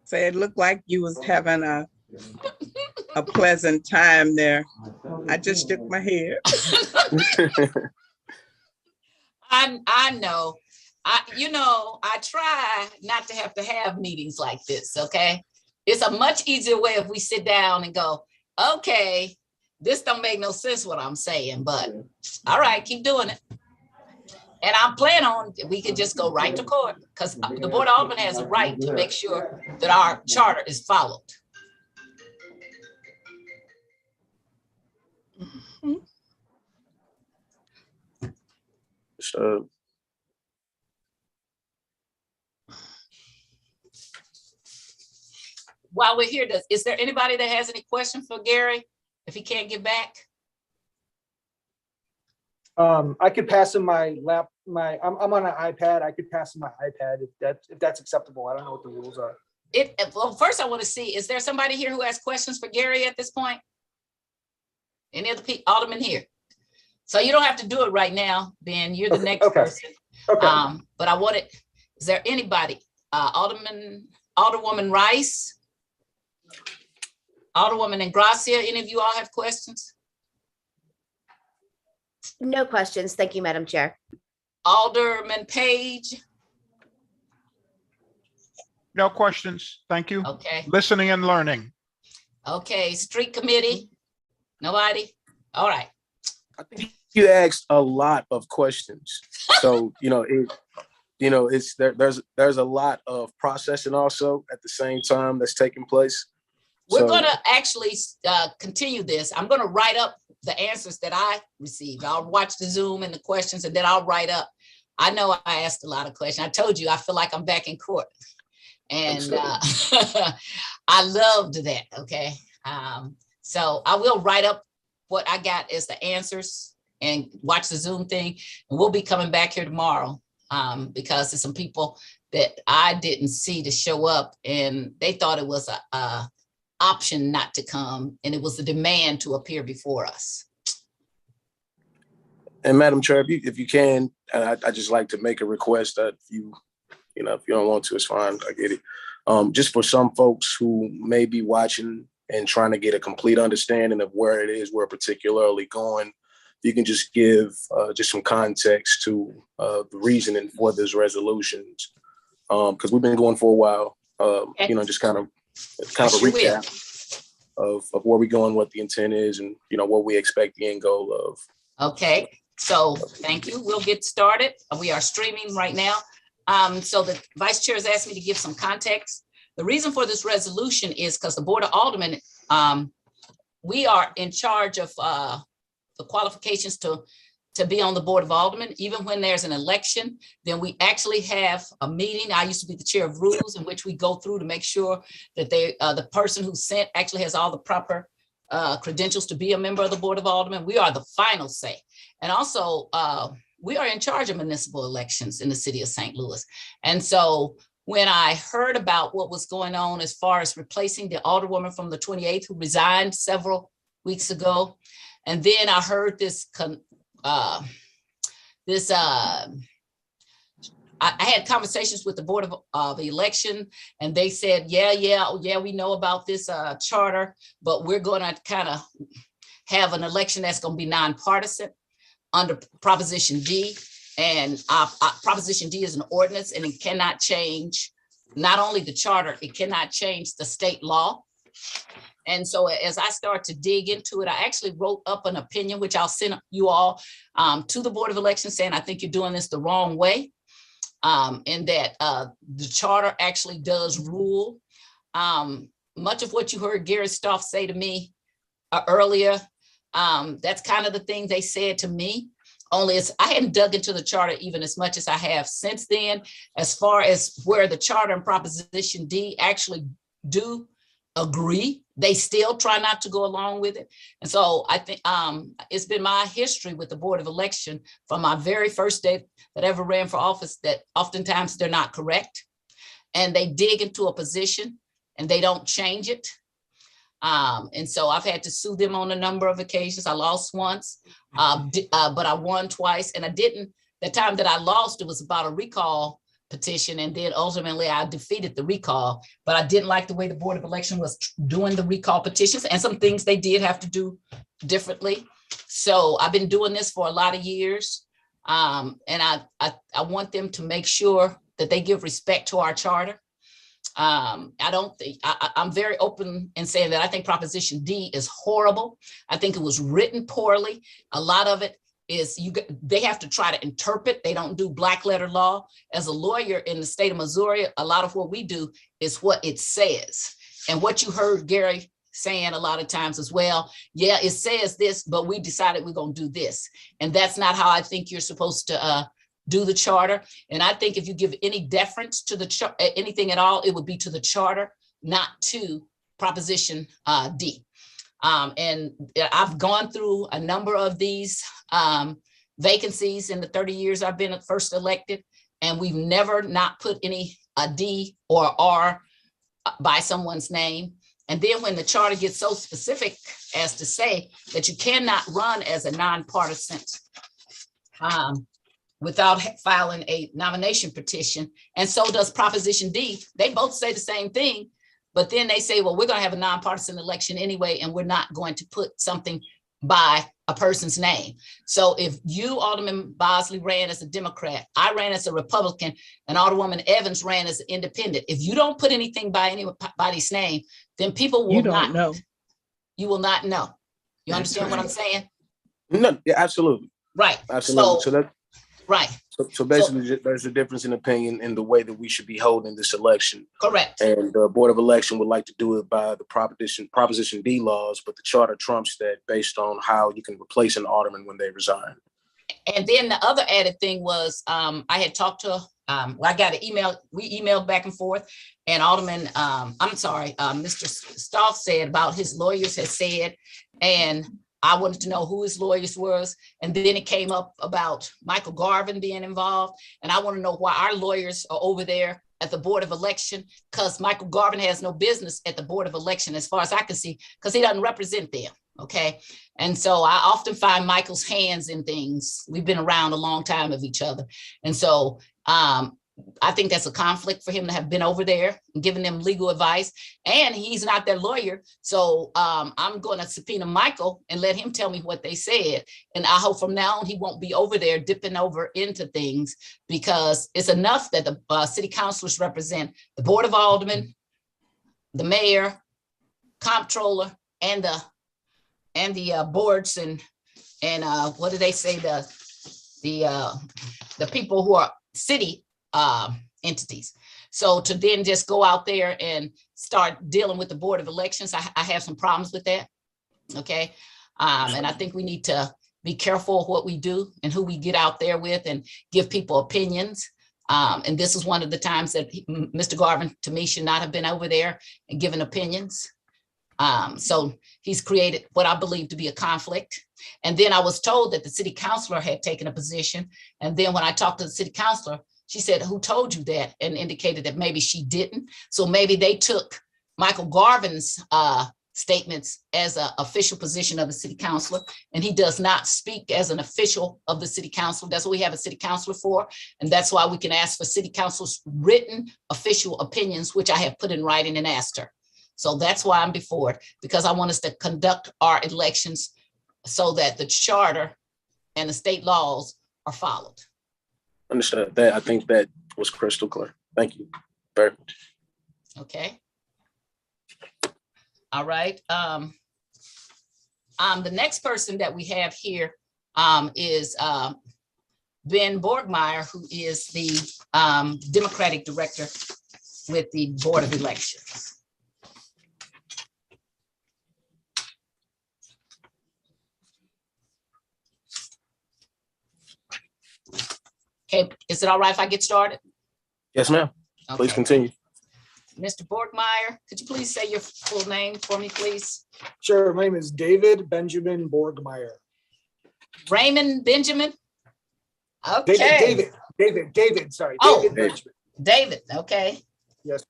So it looked like you was having a pleasant time there. I just shook my head. I know. I try not to have meetings like this, okay? It's a much easier way if we sit down and go, okay, this don't make no sense what I'm saying, but all right, keep doing it. And I'm planning on, we could just go right to court, because the Board of Aldermen has a right to make sure that our charter is followed. While we're here, is there anybody that has any questions for Gary if he can't get back? I could pass him I'm on an iPad. I could pass him my iPad if that's acceptable. I don't know what the rules are. Well, first I want to see, is there somebody here who has questions for Gary at this point? Any of the aldermen here? So you don't have to do it right now, Ben. You're the next person. Okay. But I wanted, is there anybody? Alderwoman Rice? Alderwoman Ingracia, any of you all have questions? No questions. Thank you, Madam Chair. Alderman Page? No questions. Thank you. Okay. Listening and learning. Okay, street committee? Nobody? All right. I think you asked a lot of questions. So, there's a lot of processing also at the same time that's taking place. We're So- gonna actually continue this. I'm gonna write up the answers that I received. I'll watch the Zoom and the questions, and then I'll write up. I know I asked a lot of questions. I told you, I feel like I'm back in court. And I loved that, okay? So I will write up what I got as the answers and watch the Zoom thing. And we'll be coming back here tomorrow because there's some people that I didn't see to show up, and they thought it was a option not to come, and it was the demand to appear before us. And Madam Chair, if you can, I just like to make a request that if you don't want to, it's fine. I get it. Just for some folks who may be watching and trying to get a complete understanding of where it is we're particularly going, you can just give just some context to the reasoning for this resolutions. Because we've been going for a while, just kind of a recap of where we're going, what the intent is, and what we expect the end goal of. Okay, so thank you. We'll get started. We are streaming right now. So the vice chair has asked me to give some context. The reason for this resolution is because the Board of Aldermen, we are in charge of the qualifications to be on the Board of Aldermen. Even when there's an election, then we actually have a meeting. I used to be the chair of rules, in which we go through to make sure that the person who's sent actually has all the proper credentials to be a member of the Board of Aldermen. We are the final say. And also, we are in charge of municipal elections in the city of St. Louis. And so when I heard about what was going on as far as replacing the alderwoman from the 28th who resigned several weeks ago, and then I heard I had conversations with the Board of Election, and they said, yeah, we know about this charter, but we're going to kind of have an election that's going to be nonpartisan under Proposition D. And Proposition D is an ordinance, and it cannot change not only the charter, it cannot change the state law. And so as I start to dig into it, I actually wrote up an opinion, which I'll send you all to the Board of Elections, saying, I think you're doing this the wrong way. And that the charter actually does rule. Much of what you heard Gary Stoff say to me earlier, that's kind of the thing they said to me. Only I hadn't dug into the charter even as much as I have since then, as far as where the charter and Proposition D actually do agree. They still try not to go along with it. And so I think it's been my history with the Board of Election from my very first day that I ever ran for office, that oftentimes they're not correct. And they dig into a position and they don't change it. And so I've had to sue them on a number of occasions. I lost once, but I won twice. And the time that I lost, it was about a recall petition. And then ultimately I defeated the recall, but I didn't like the way the Board of Election was doing the recall petitions, and some things they did have to do differently. So I've been doing this for a lot of years. And I want them to make sure that they give respect to our charter. I'm very open in saying that I think Proposition D is horrible. I think it was written poorly. A lot of it is they have to try to interpret. They don't do black letter law. As a lawyer in the state of Missouri, a lot of what we do is what it says. And what you heard Gary saying a lot of times as well, yeah, it says this, but we decided we're going to do this. And that's not how I think you're supposed to do the charter. And I think if you give any deference to anything at all, it would be to the charter, not to Proposition D. And I've gone through a number of these vacancies in the 30 years I've been first elected, and we've never not put any D or R by someone's name. And then when the charter gets so specific as to say that you cannot run as a nonpartisan without filing a nomination petition, and so does Proposition D, they both say the same thing. but then they say, well, we're gonna have a nonpartisan election anyway, and we're not going to put something by a person's name. So if you, Alderman Bosley, ran as a Democrat, I ran as a Republican, and Alderwoman Evans ran as an independent, if you don't put anything by anybody's name, then people will not know. You will not know. You understand what I'm saying? No, yeah, absolutely. Right. Absolutely. So that right. So basically, there's a difference in opinion in the way that we should be holding this election. Correct. And the Board of Election would like to do it by the Proposition D laws, but the charter trumps that based on how you can replace an alderman when they resign. And then the other added thing was, I had talked to, I got an email, we emailed back and forth, and Alderman, Mr. Stoff said about his lawyers had said, and I wanted to know who his lawyers was. And then it came up about Michael Garvin being involved. And I want to know why our lawyers are over there at the Board of Election, because Michael Garvin has no business at the Board of Election, as far as I can see, because he doesn't represent them. Okay. And so I often find Michael's hands in things. We've been around a long time of each other. And so I think that's a conflict for him to have been over there and giving them legal advice, and he's not their lawyer. So I'm going to subpoena Michael and let him tell me what they said. And I hope from now on he won't be over there dipping over into things, because it's enough that the city councilors represent the Board of Aldermen, the mayor, comptroller, and the boards and what do they say, the people who are city entities. So to then just go out there and start dealing with the Board of Elections, I have some problems with that. Okay. And I think we need to be careful of what we do and who we get out there with and give people opinions. And this is one of the times that Mr. Garvin, to me, should not have been over there and given opinions. So he's created what I believe to be a conflict. And then I was told that the city councilor had taken a position. And then when I talked to the city councilor, she said, who told you that? And indicated that maybe she didn't. So maybe they took Michael Garvin's statements as an official position of the city councilor, and he does not speak as an official of the city council. That's what we have a city councilor for. And that's why we can ask for city council's written official opinions, which I have put in writing and asked her. So that's why I'm before it, because I want us to conduct our elections so that the charter and the state laws are followed. Understood that. I think that was crystal clear. Thank you very much. Okay. All right. The next person that we have here is Ben Borgmeyer, who is the Democratic Director with the Board of Elections. Okay, is it all right if I get started? Yes, ma'am. Okay. Please continue. Mr. Borgmeyer, could you please say your full name for me, please? Sure. My name is David Benjamin Borgmeyer. Raymond Benjamin? Okay. David, sorry. Oh, David Benjamin. David, okay. Yes.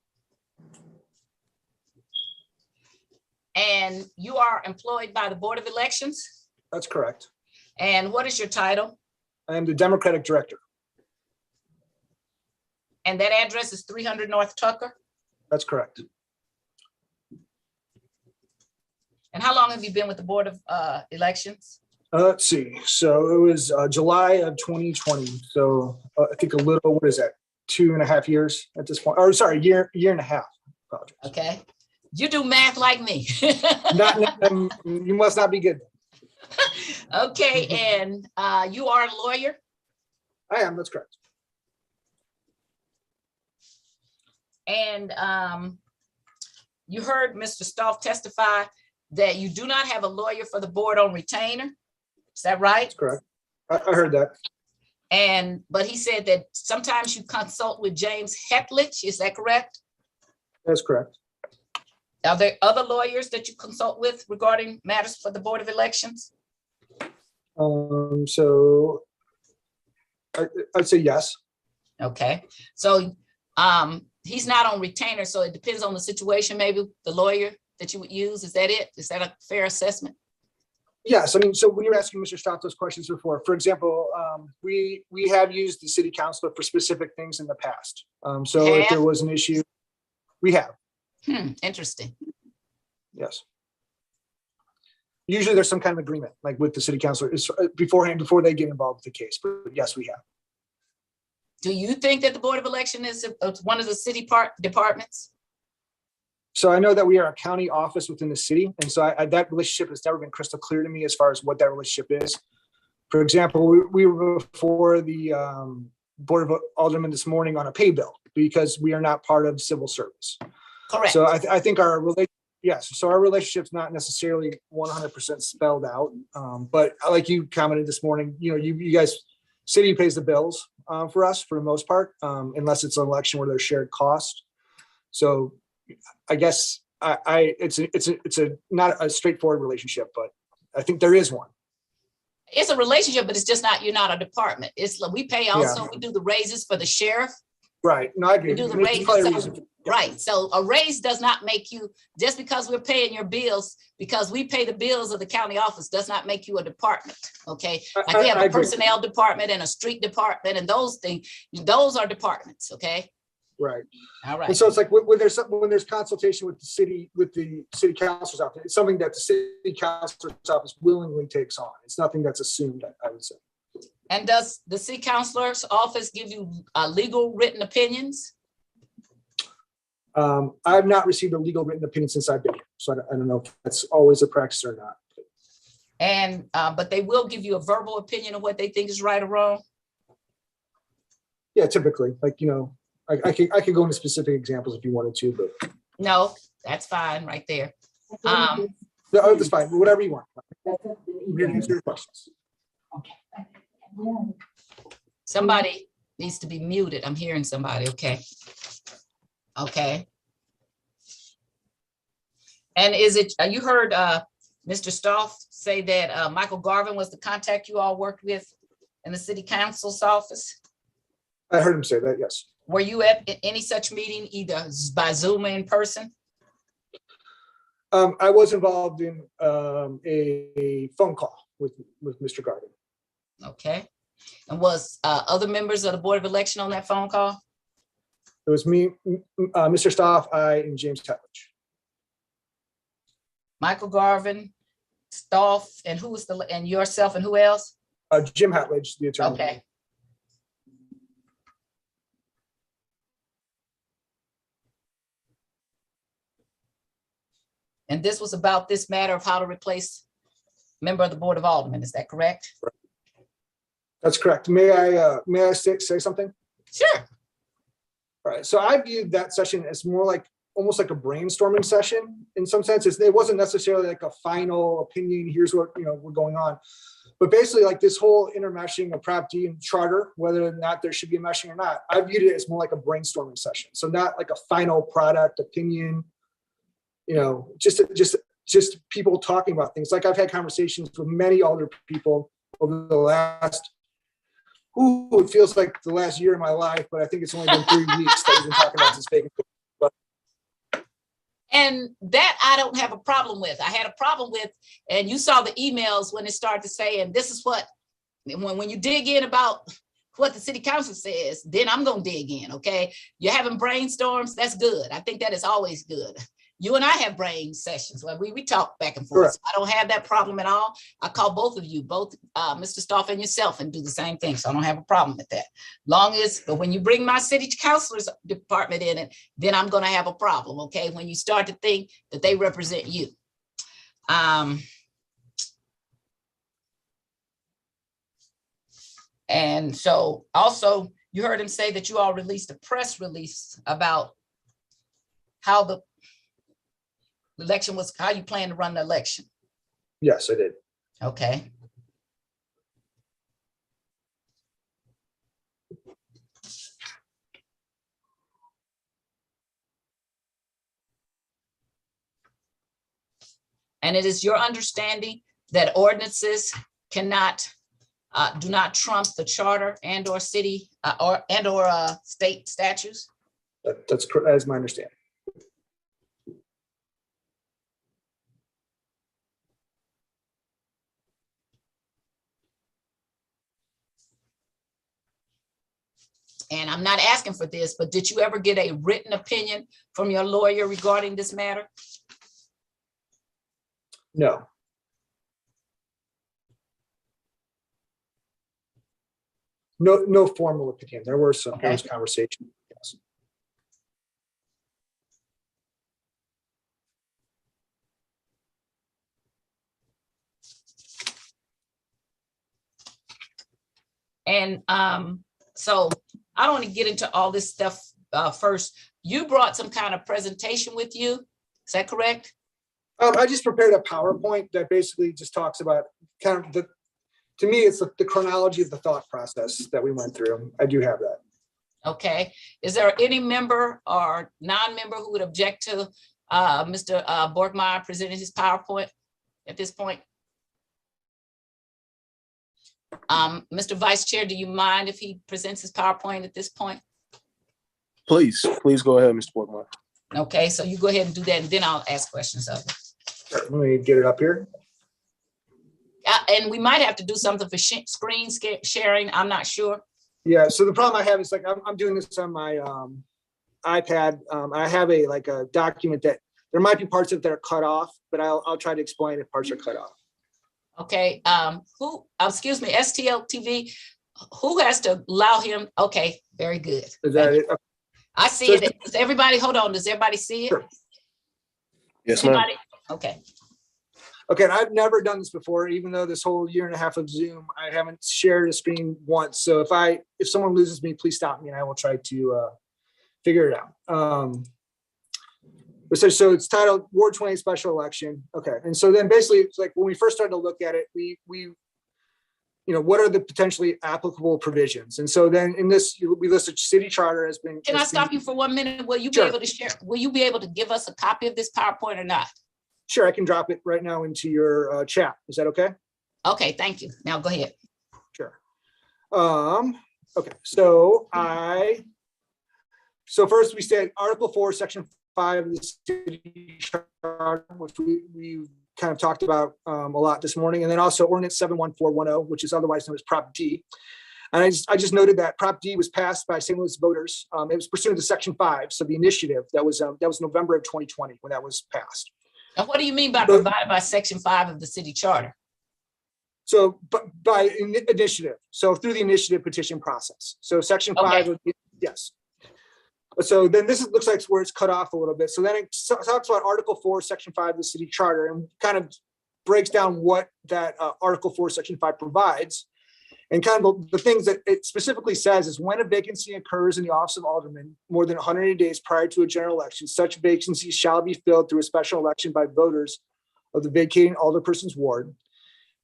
And you are employed by the Board of Elections? That's correct. And what is your title? I am the Democratic Director. And that address is 300 North Tucker? That's correct. And how long have you been with the Board of Elections? Let's see. So it was July of 2020. So I think a little, what is that? 2.5 years at this point, or sorry, year and a half. Apologize. Okay. You do math like me. You must not be good. Okay, and you are a lawyer? I am, that's correct. And you heard Mr. Stoff testify that you do not have a lawyer for the board on retainer. Is that right? That's correct. I heard that. But he said that sometimes you consult with James Hetlich. Is that correct? That's correct. Are there other lawyers that you consult with regarding matters for the Board of Elections? So I'd say yes. Okay, so he's not on retainer, so it depends on the situation. Maybe the lawyer that you would use. Is that it? Is that a fair assessment? Yes, I mean, so when you're asking Mr. Stoff those questions before, for example, we have used the city councilor for specific things in the past. So if there was an issue, we have. Interesting. Yes. Usually there's some kind of agreement, like with the city councilor is beforehand, before they get involved with the case, but yes, we have. Do you think that the Board of Election is one of the city departments? So I know that we are a county office within the city, and so that relationship has never been crystal clear to me as far as what that relationship is. For example, we were before the Board of Aldermen this morning on a pay bill because we are not part of civil service. Correct. So I think our relationship's not necessarily 100% spelled out, but like you commented this morning, you guys, city pays the bills for us for the most part, unless it's an election where there's shared cost. So I guess it's not a straightforward relationship, but I think there is one. It's a relationship, but it's just not, you're not a department. We pay also, Yeah. we do the raises for the sheriff. Right. No, I agree. We do the There's raises. probably a So, reason. right. So a raise does not make you, just because we're paying your bills, because we pay the bills of the county office does not make you a department. Okay. Like we have I a agree. personnel department and a street department and those things, those are departments. Okay. Right. All right. And so it's like when there's consultation with the city council's office, it's something that the city council's office willingly takes on. It's nothing that's assumed, I would say. And does the city councilor's office give you legal written opinions? I've not received a legal written opinion since I've been here, so I don't know if that's always a practice or not. And but they will give you a verbal opinion of what they think is right or wrong. Yeah, typically, like I could go into specific examples if you wanted to, but No, that's fine right there. no, that's fine. Whatever you want. I'm here to answer your questions. Somebody needs to be muted. I'm hearing somebody. Okay. Okay. And is it, you heard Mr. Stoff say that Michael Garvin was the contact you all worked with in the city council's office? I heard him say that, yes. Were you at any such meeting, either by Zoom or in person? I was involved in a phone call with Mr. Garvin. Okay. And was other members of the Board of Election on that phone call? It was me, Mr. Stoff, I, and James Tetlich. Michael Garvin, Stoff, and who was and yourself, and who else? Jim Hatledge, the attorney. Okay. And this was about this matter of how to replace member of the Board of Aldermen, is that correct? That's correct. May I say something? Sure. All right. So I viewed that session as more like almost like a brainstorming session in some senses. It wasn't necessarily like a final opinion. Here's what we're going on, but basically like this whole intermeshing of Prop D and charter, whether or not there should be a meshing or not. I viewed it as more like a brainstorming session. So not like a final product opinion. Just people talking about things. Like I've had conversations with many older people over the last. It feels like the last year of my life, but I think it's only been 3 weeks that we've been talking about this vacancy. And that I don't have a problem with. I had a problem with, and you saw the emails when it started to say, and this is what, when you dig in about what the city council says, then I'm going to dig in, okay? You're having brainstorms, that's good. I think that is always good. You and I have brain sessions where we talk back and forth. So I don't have that problem at all. I call both of you, both Mr. Stoff and yourself, and do the same thing. So I don't have a problem with that. But when you bring my city councilor's department in it, then I'm going to have a problem, okay? When you start to think that they represent you. And so also you heard him say that you all released a press release about how the election was, how you plan to run the election. Yes, I did. Okay. And it is your understanding that ordinances cannot, do not trump the charter and or city or state statutes? That's correct. That is my understanding. and I'm not asking for this, but did you ever get a written opinion from your lawyer regarding this matter? No. No formal opinion. There was conversation. Yes. And so I don't want to get into all this stuff first. You brought some kind of presentation with you. Is that correct? I just prepared a PowerPoint that basically just talks about kind of to me, it's the chronology of the thought process that we went through. I do have that. Okay. Is there any member or non-member who would object to Mr. Borgmeyer presenting his PowerPoint at this point? Mr. Vice Chair, do you mind if he presents his PowerPoint at this point? Please go ahead, Mr. Borgmeyer. Okay, so you go ahead and do that, and then I'll ask questions of it. Let me get it up here. And we might have to do something for screen sharing. I'm not sure. Yeah, so the problem I have is like I'm doing this on my iPad. I have a document that there might be parts of it that are cut off, but I'll try to explain if parts are cut off. Okay, excuse me, STL TV, who has to allow him? Okay, very good. Is that it? I see it. Does everybody, hold on, does everybody see it? Sure. Yes, ma'am. Okay. Okay, and I've never done this before, even though this whole year and a half of Zoom, I haven't shared a screen once. So if someone loses me, please stop me and I will try to figure it out. So it's titled Ward 20 Special Election. Okay, and so then basically it's like when we first started to look at it, we what are the potentially applicable provisions? And so then in this, we listed city charter has been. Can I stop you for 1 minute? Will you be able to share? Will you be able to give us a copy of this PowerPoint or not? Sure, I can drop it right now into your chat. Is that okay? Okay, thank you. Now go ahead. Sure. Okay, so first we said Article 4, Section 5 of the city charter, which we kind of talked about a lot this morning, and then also Ordinance 71410, which is otherwise known as Prop D. And I just noted that Prop D was passed by St. Louis voters. It was pursuant to Section 5, so the initiative that was November of 2020 when that was passed. Now, what do you mean by provided by Section 5 of the city charter? So by initiative, so through the initiative petition process. So Section 5 would be, yes. So then this looks like where it's cut off a little bit. So then it talks about Article 4, Section 5 of the city charter and kind of breaks down what that Article 4, Section 5 provides. And kind of the things that it specifically says is when a vacancy occurs in the office of alderman more than 180 days prior to a general election, such vacancies shall be filled through a special election by voters of the vacating alderperson's ward.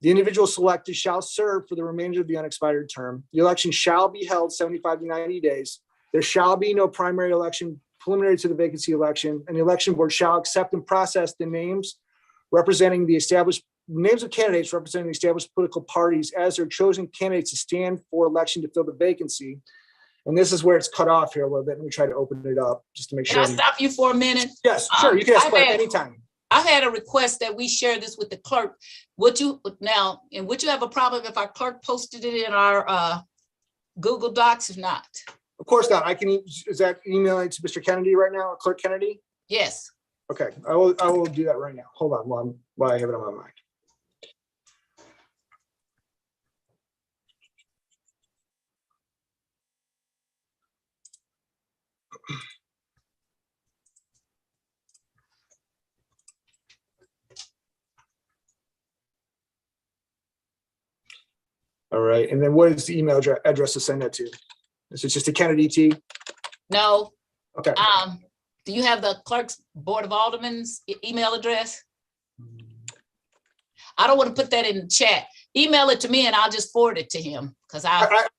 The individual selected shall serve for the remainder of the unexpired term. The election shall be held 75 to 90 days. There shall be no primary election preliminary to the vacancy election, and the election board shall accept and process the names representing the established names of candidates representing the established political parties as their chosen candidates to stand for election to fill the vacancy. And this is where it's cut off here a little bit. Let me try to open it up just to make sure. Can I stop you for a minute? Yes, sure. You can ask anytime. I've had a request that we share this with the clerk. Would you have a problem if our clerk posted it in our Google Docs? If not, of course not. I can. Is that emailing to Mr. Kennedy right now, or Clerk Kennedy? Yes. Okay, I will do that right now. Hold on while I have it on my mind. All right, and then what is the email address to send that to? Is it just a Kennedy T? No. Okay. Do you have the clerk's Board of Aldermen's email address? I don't want to put that in the chat. Email it to me and I'll just forward it to him because I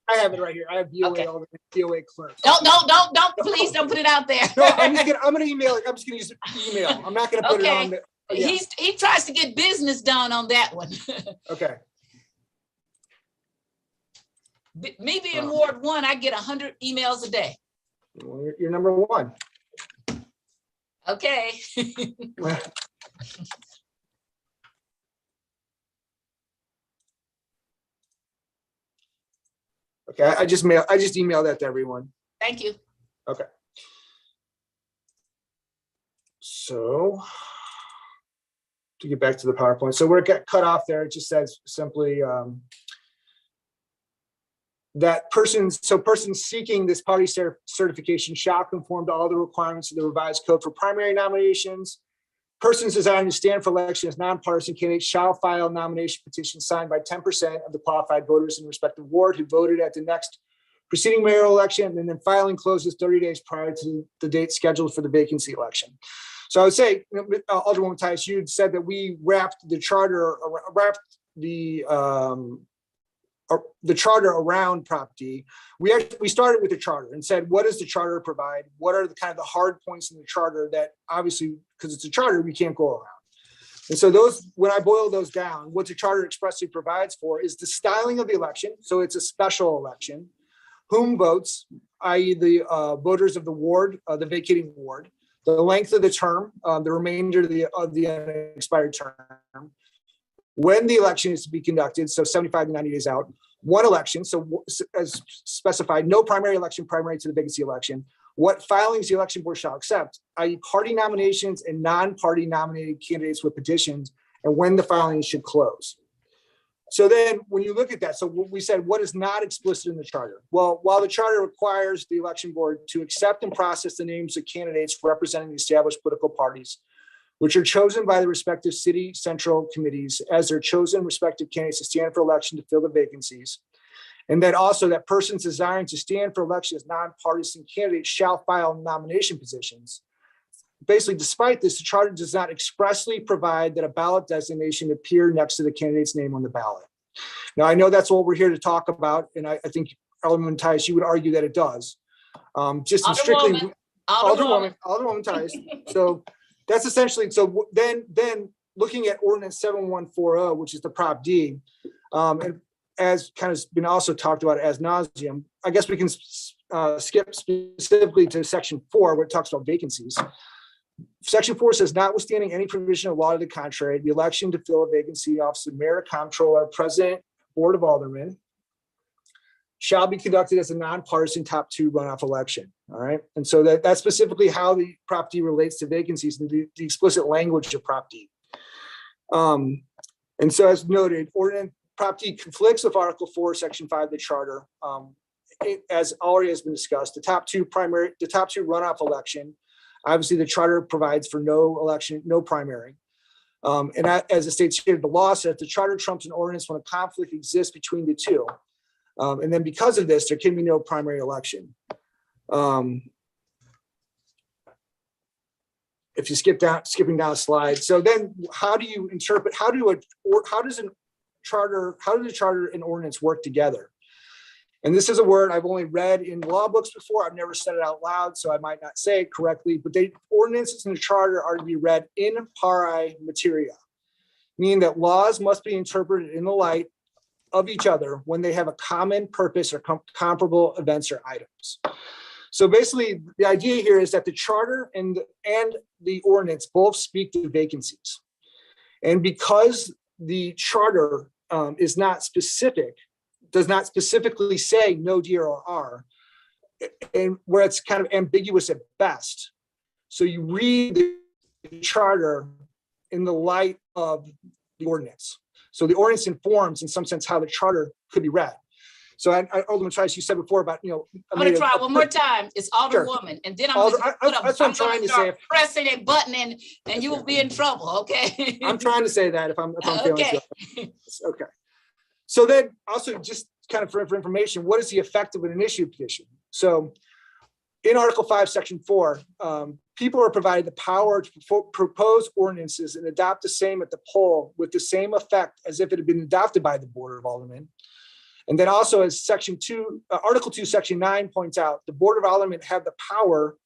have it right here. I have BOA Alderman, BOA clerk. Don't, please don't put it out there. No, I'm gonna email it. I'm just gonna use email. I'm not gonna put it on the. Yeah. He tries to get business done on that one. Okay. Me being Ward 1, I get 100 emails a day. Well, you're number 1. Okay. Okay, I just emailed that to everyone. Thank you. Okay. So to get back to the PowerPoint, so where it got cut off there, it just says simply that persons seeking this party certification shall conform to all the requirements of the revised code for primary nominations. Persons desiring to stand for election as nonpartisan candidates shall file a nomination petition signed by 10% of the qualified voters in respective ward who voted at the next preceding mayoral election, and then filing closes 30 days prior to the date scheduled for the vacancy election. So I would say, Alderwoman Tice, you had said that we wrapped the charter around Prop D. We started with the charter and said, what does the charter provide? What are the kind of the hard points in the charter that obviously, because it's a charter, we can't go around. And so those, when I boil those down, what the charter expressly provides for is the styling of the election. So it's a special election. Whom votes, i.e. the voters of the ward, the vacating ward, the length of the term, the remainder of the unexpired term, when the election is to be conducted, so 75 to 90 days out, one election, so as specified, no primary election primary to the vacancy election, what filings the election board shall accept, i.e. party nominations and non-party nominated candidates with petitions, and when the filings should close. So then when you look at that, so we said, what is not explicit in the charter? Well, while the charter requires the election board to accept and process the names of candidates representing the established political parties, which are chosen by the respective city central committees as their chosen respective candidates to stand for election to fill the vacancies. And then also that persons desiring to stand for election as nonpartisan candidates shall file nomination petitions. Basically, despite this, the charter does not expressly provide that a ballot designation appear next to the candidate's name on the ballot. Now, I know that's what we're here to talk about, and I think Alderwoman Tice, you would argue that it does. Just in strictly Alderwoman Tice. So that's essentially, so then looking at ordinance 7140, which is the Prop D, and as kind of been also talked about as nauseum, I guess we can skip specifically to section 4, where it talks about vacancies. Section 4 says, notwithstanding any provision of law to the contrary, the election to fill a vacancy office of mayor, comptroller, president, board of aldermen shall be conducted as a nonpartisan top 2 runoff election. All right. And so that's specifically how the Prop D relates to vacancies and the explicit language of Prop D. And so as noted, ordinance Prop D conflicts with Article 4, Section 5 of the charter. As already has been discussed, the top two runoff election. Obviously, the charter provides for no election, no primary. And as the state stated, the law says the charter trumps an ordinance when a conflict exists between the two. And then because of this, there can be no primary election. If you skipping down a slide. So then how do you interpret, how do the charter and ordinance work together? And this is a word I've only read in law books before. I've never said it out loud, so I might not say it correctly, but ordinances in the charter are to be read in pari materia, meaning that laws must be interpreted in the light of each other when they have a common purpose or comparable events or items. So basically, the idea here is that the charter and the ordinance both speak to vacancies. And because the charter is not specific, does not specifically say no DRR, and where it's kind of ambiguous at best. So you read the charter in the light of the ordinance. So the ordinance informs, in some sense, how the charter could be read. So Alderman Trice, you said before about, I'm gonna try one more time. It's Alderwoman, and then I'm gonna start pressing a button and you will be in trouble, okay? I'm trying to say that if I'm feeling okay. Okay. So then also just kind of for information, what is the effect of an initiative petition? So in Article 5, Section 4, people are provided the power to propose ordinances and adopt the same at the poll with the same effect as if it had been adopted by the Board of Aldermen. And then also as Article 2, Section 9 points out, the Board of Aldermen have the power,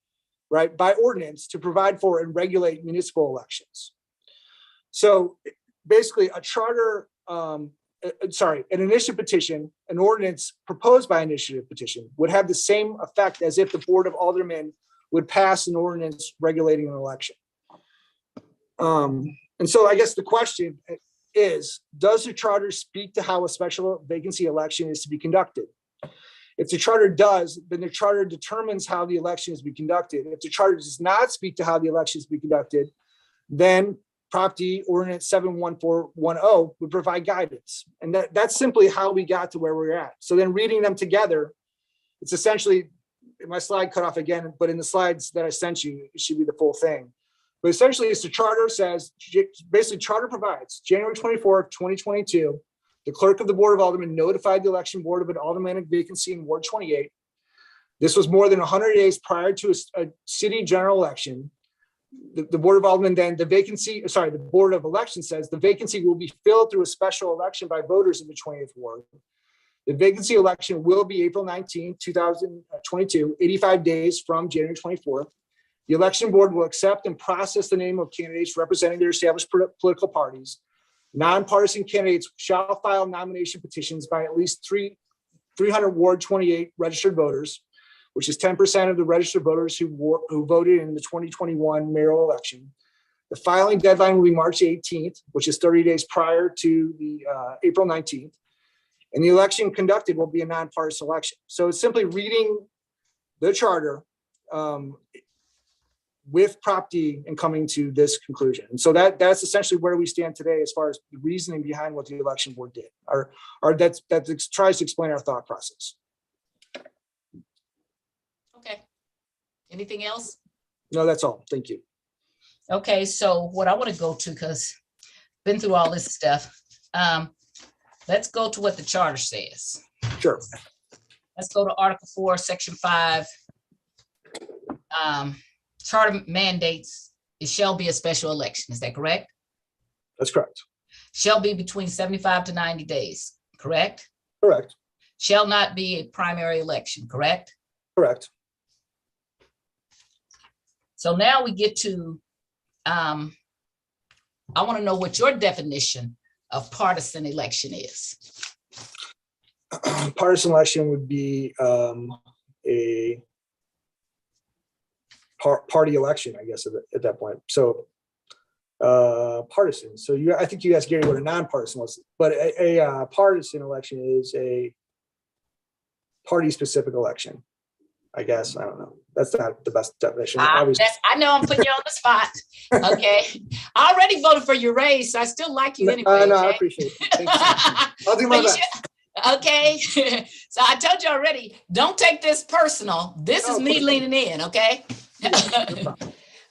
right, by ordinance to provide for and regulate municipal elections. So basically a charter, an initiative petition, an ordinance proposed by initiative petition would have the same effect as if the Board of Aldermen would pass an ordinance regulating an election. And so I guess the question is, does the charter speak to how a special vacancy election is to be conducted? If the charter does, then the charter determines how the election is to be conducted. If the charter does not speak to how the election is to be conducted, then Property Ordinance 71410 would provide guidance. And that's simply how we got to where we're at. So then reading them together, it's essentially, my slide cut off again, but in the slides that I sent you, it should be the full thing. But essentially, it's the charter says, basically charter provides January 24th, 2022, the clerk of the Board of Aldermen notified the election board of an aldermanic vacancy in Ward 28. This was more than 100 days prior to a city general election. The Board of Aldermen then, the Board of Elections says the vacancy will be filled through a special election by voters in the 20th ward. The vacancy election will be April 19, 2022, 85 days from January 24th. The election board will accept and process the name of candidates representing their established political parties. Nonpartisan candidates shall file nomination petitions by at least 300 Ward 28 registered voters, which is 10% of the registered voters who voted in the 2021 mayoral election. The filing deadline will be March 18th, which is 30 days prior to the April 19th. And the election conducted will be a nonpartisan election. So it's simply reading the charter with Prop D and coming to this conclusion. And so that's essentially where we stand today as far as the reasoning behind what the election board did, or that tries to explain our thought process. Okay. Anything else? No, that's all. Thank you. Okay, so what I want to go to, because been through all this stuff. Let's go to what the charter says. Sure. Let's go to Article 4, Section 5. Charter mandates it shall be a special election. Is that correct? That's correct. Shall be between 75 to 90 days, correct? Correct. Shall not be a primary election, correct? Correct. So now we get to, I want to know what your definition of partisan election is. Partisan election would be a party election, I guess, at that point. So partisan. So I think you asked Gary what a nonpartisan was, but a partisan election is a party-specific election. I guess, I don't know. That's not the best definition. I know I'm putting you on the spot. Okay. I already voted for your raise, so I still like you anyway. No, okay? I appreciate it. Thank you. I'll do my best. Okay. So I told you already, don't take this personal. This is me leaning in, okay?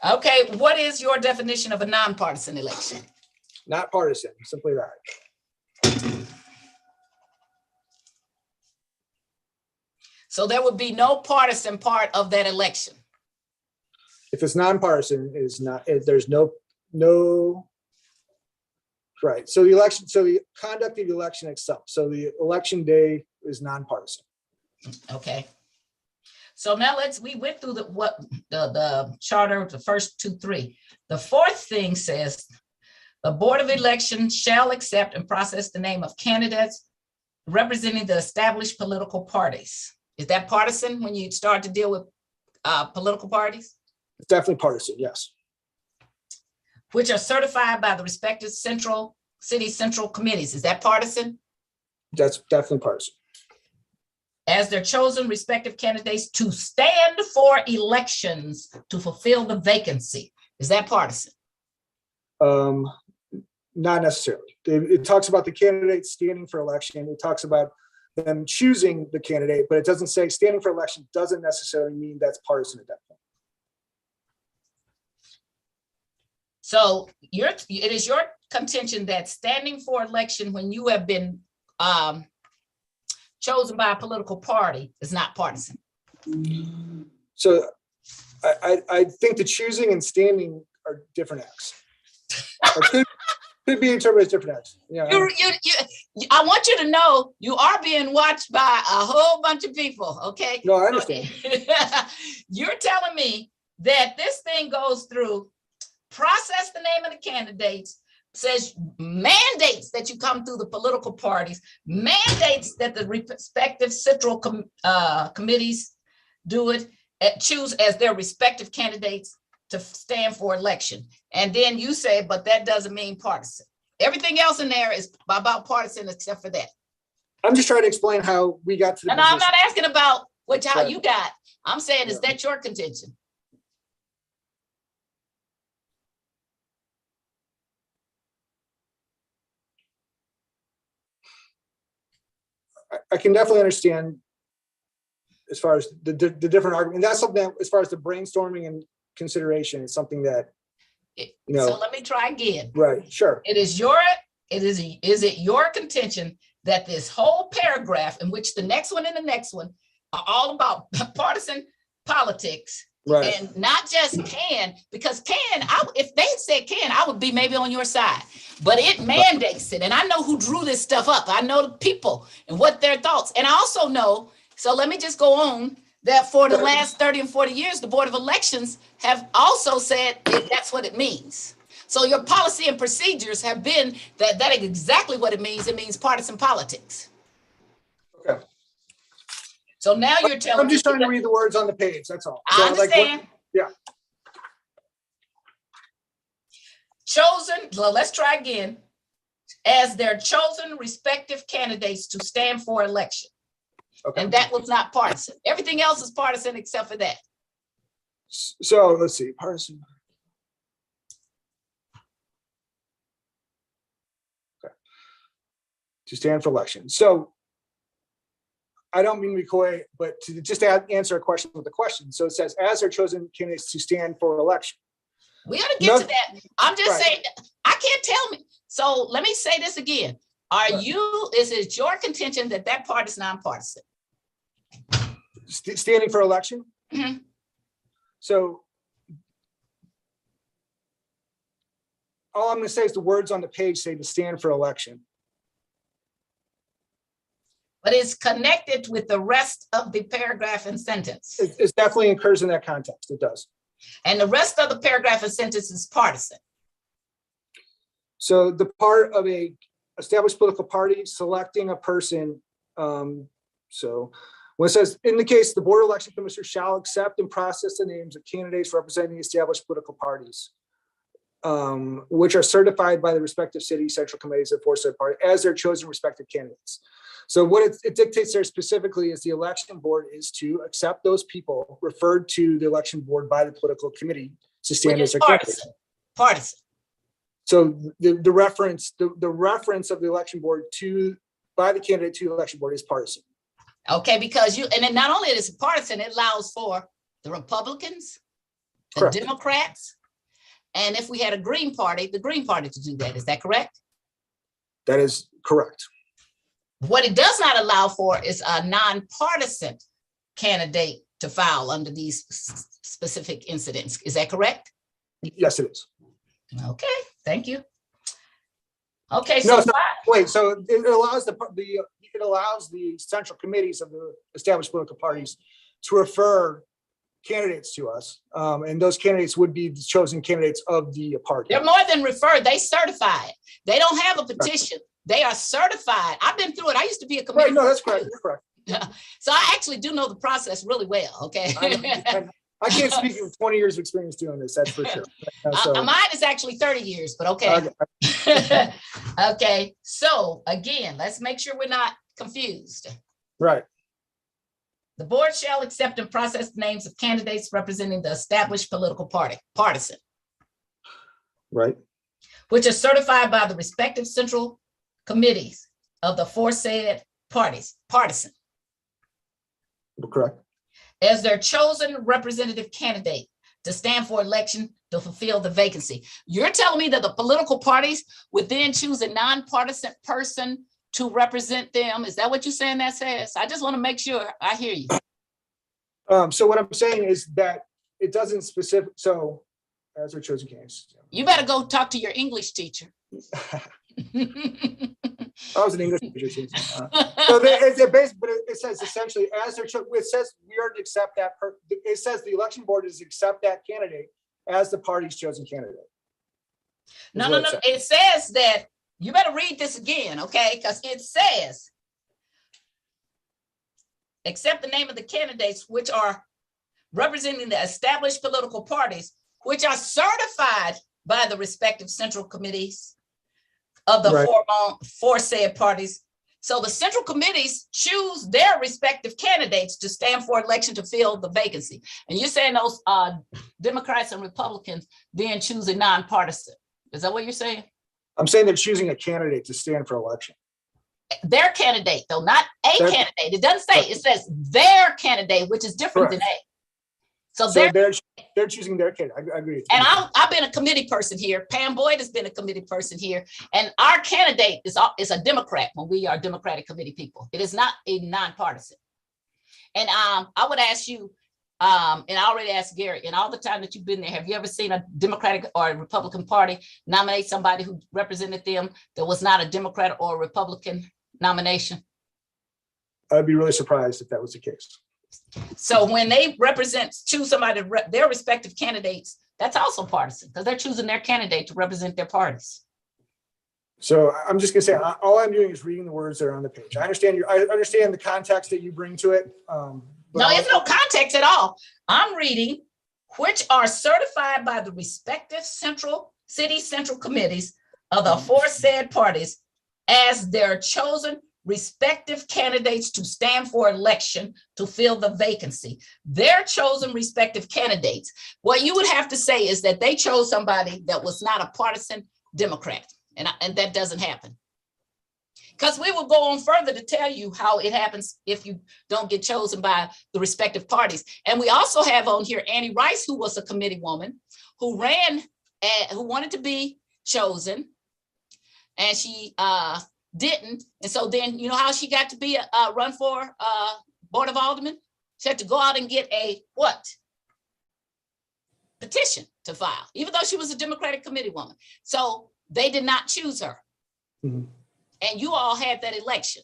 Okay. What is your definition of a nonpartisan election? Not partisan, simply that. So there would be no partisan part of that election. If it's nonpartisan, it is not. There's no. Right. So the election. So the conduct of the election itself. So the election day is nonpartisan. Okay. So now we went through the charter, the first 2, 3. The fourth thing says the Board of Elections shall accept and process the name of candidates representing the established political parties. Is that partisan when you start to deal with political parties? It's definitely partisan, yes. Which are certified by the respective city central committees. Is that partisan? That's definitely partisan. As their chosen respective candidates to stand for elections to fulfill the vacancy. Is that partisan? Not necessarily. It talks about the candidate standing for election. It talks about them choosing the candidate, but it doesn't say standing for election doesn't necessarily mean that's partisan at that point. So it is your contention that standing for election when you have been chosen by a political party is not partisan. So I think the choosing and standing are different acts. Could be interpreted as different acts. Yeah. I want you to know you are being watched by a whole bunch of people. Okay. No, I understand. You're telling me that this thing goes through, process the name of the candidates, says mandates that you come through the political parties, mandates that the respective central committees do it, choose as their respective candidates to stand for election. And then you say, but that doesn't mean partisan. Everything else in there is about partisan except for that. I'm just trying to explain how we got to the And I'm position. not asking about how Right. you got. I'm saying, is that your contention? I can definitely understand as far as the different argument. And that's something that, as far as the brainstorming and consideration, is something that, So let me try again. right, sure. Is it your contention that this whole paragraph, in which the next one and the next one are all about partisan politics, Right. and not just can, because if they said can, I would be maybe on your side, but it mandates it. And I know who drew this stuff up. I know the people and what their thoughts. And I also know, so let me just go on, that for the last 30 and 40 years, the Board of Elections have also said that's what it means. So your policy and procedures have been that is exactly what it means. It means partisan politics. Okay. So now you're telling I'm just me trying to read the words on the page, that's all. I So, like, what- understand. yeah. Chosen, well, let's try again. As their chosen respective candidates to stand for election. Okay. And that was not partisan. Everything else is partisan except for that. So let's see, partisan. Okay. To stand for election. So I don't mean to be coy, but to just answer a question with a question. So it says, as their chosen candidates to stand for election. We gotta get to that. I'm just Right. saying, I can't tell me. So let me say this again. Is it your contention that that part is nonpartisan? Standing for election? Mhm. So all I'm gonna say is the words on the page say to stand for election. But it's connected with the rest of the paragraph and sentence. It definitely occurs in that context, it does. And the rest of the paragraph and sentence is partisan. So the part of a established political party selecting a person, so when it says, in the case, the Board of Election Commissioners shall accept and process the names of candidates representing established political parties, which are certified by the respective city central committees of said party as their chosen respective candidates. So what it dictates there specifically is the election board is to accept those people referred to the election board by the political committee to stand as their candidates. Partisan. So the reference of the election board by the candidate to the election board is partisan. Okay, because and then not only is it partisan, it allows for the Republicans, the Correct. Democrats, and if we had a Green Party, the Green Party to do that. Is that correct? That is correct. What it does not allow for is a nonpartisan candidate to file under these specific incidents. Is that correct? Yes, it is. Okay, thank you. Okay, No, so wait, so it allows it allows the central committees of the established political parties to refer candidates to us. And those candidates would be the chosen candidates of the party. they're more than referred, they certify it. They don't have a petition. They are certified. I've been through it. I used to be a committee. Right, no, that's correct. You're correct. So I actually do know the process really well, okay? I can't speak with 20 years of experience doing this, that's for sure. So, Mine is actually 30 years, but okay. Okay, so again, let's make sure we're not confused. right. The board shall accept and process the names of candidates representing the established political party, partisan, Right. which are certified by the respective central committees of the aforesaid parties, partisan, Correct. as their chosen representative candidate to stand for election to fulfill the vacancy. You're telling me that the political parties would then choose a nonpartisan person to represent them? Is that what you're saying that says? I just want to make sure I hear you. So what I'm saying is that it doesn't specific, so as their chosen candidates. You better go talk to your English teacher. I was an English teacher. So it says essentially as their, it says we are to accept that, it says the election board is to accept that candidate as the party's chosen candidate. No. It says that, you better read this again, okay? Because it says, accept the name of the candidates which are representing the established political parties, which are certified by the respective central committees of the aforesaid parties So the central committees choose their respective candidates to stand for election to fill the vacancy. And you're saying those Democrats and Republicans then choose a nonpartisan. Is that what you're saying? I'm saying they're choosing a candidate to stand for election. Their candidate, though, not a Their- candidate. It doesn't say, it says their candidate, which is different than a. So So they're, they're choosing their candidate. I agree. with you. and I've been a committee person here. Pam Boyd has been a committee person here. And our candidate is a Democrat when we are Democratic committee people. It is not a nonpartisan. And I would ask you, and I already asked Gary, in all the time that you've been there, have you ever seen a Democratic or a Republican Party nominate somebody who represented them that was not a Democrat or a Republican nomination? I'd be really surprised if that was the case. So when they choose somebody, their respective candidates, that's also partisan because they're choosing their candidate to represent their parties. So I'm just gonna say, all I'm doing is reading the words that are on the page. I understand the context that you bring to it. But No, there's no context at all. I'm reading which are certified by the respective city central committees of the aforesaid parties as their chosen respective candidates to stand for election to fill the vacancy. Their chosen respective candidates. What you would have to say is that they chose somebody that was not a partisan Democrat, and that doesn't happen. Because we will go on further to tell you how it happens if you don't get chosen by the respective parties. And we also have on here Annie Rice, who was a committee woman, who wanted to be chosen, and she didn't. And so then, you know how she got to be run for Board of Aldermen? She had to go out and get a what? Petition to file, even though she was a Democratic committee woman. So they did not choose her. Mhm. And you all had that election.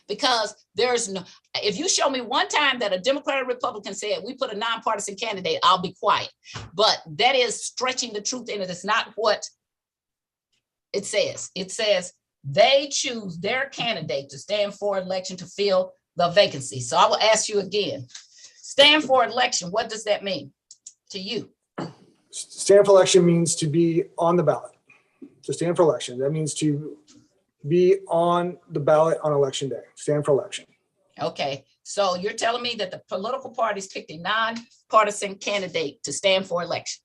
Because there's no, if you show me one time that a Democrat or Republican said, we put a nonpartisan candidate, I'll be quiet. But that is stretching the truth, and it is not what it says. It says they choose their candidate to stand for election to fill the vacancy. So I will ask you again, stand for election, what does that mean to you? Stand for election means to be on the ballot. To stand for election, that means to be on the ballot on election day. Stand for election. Okay, so you're telling me that the political parties picked a nonpartisan candidate to stand for election.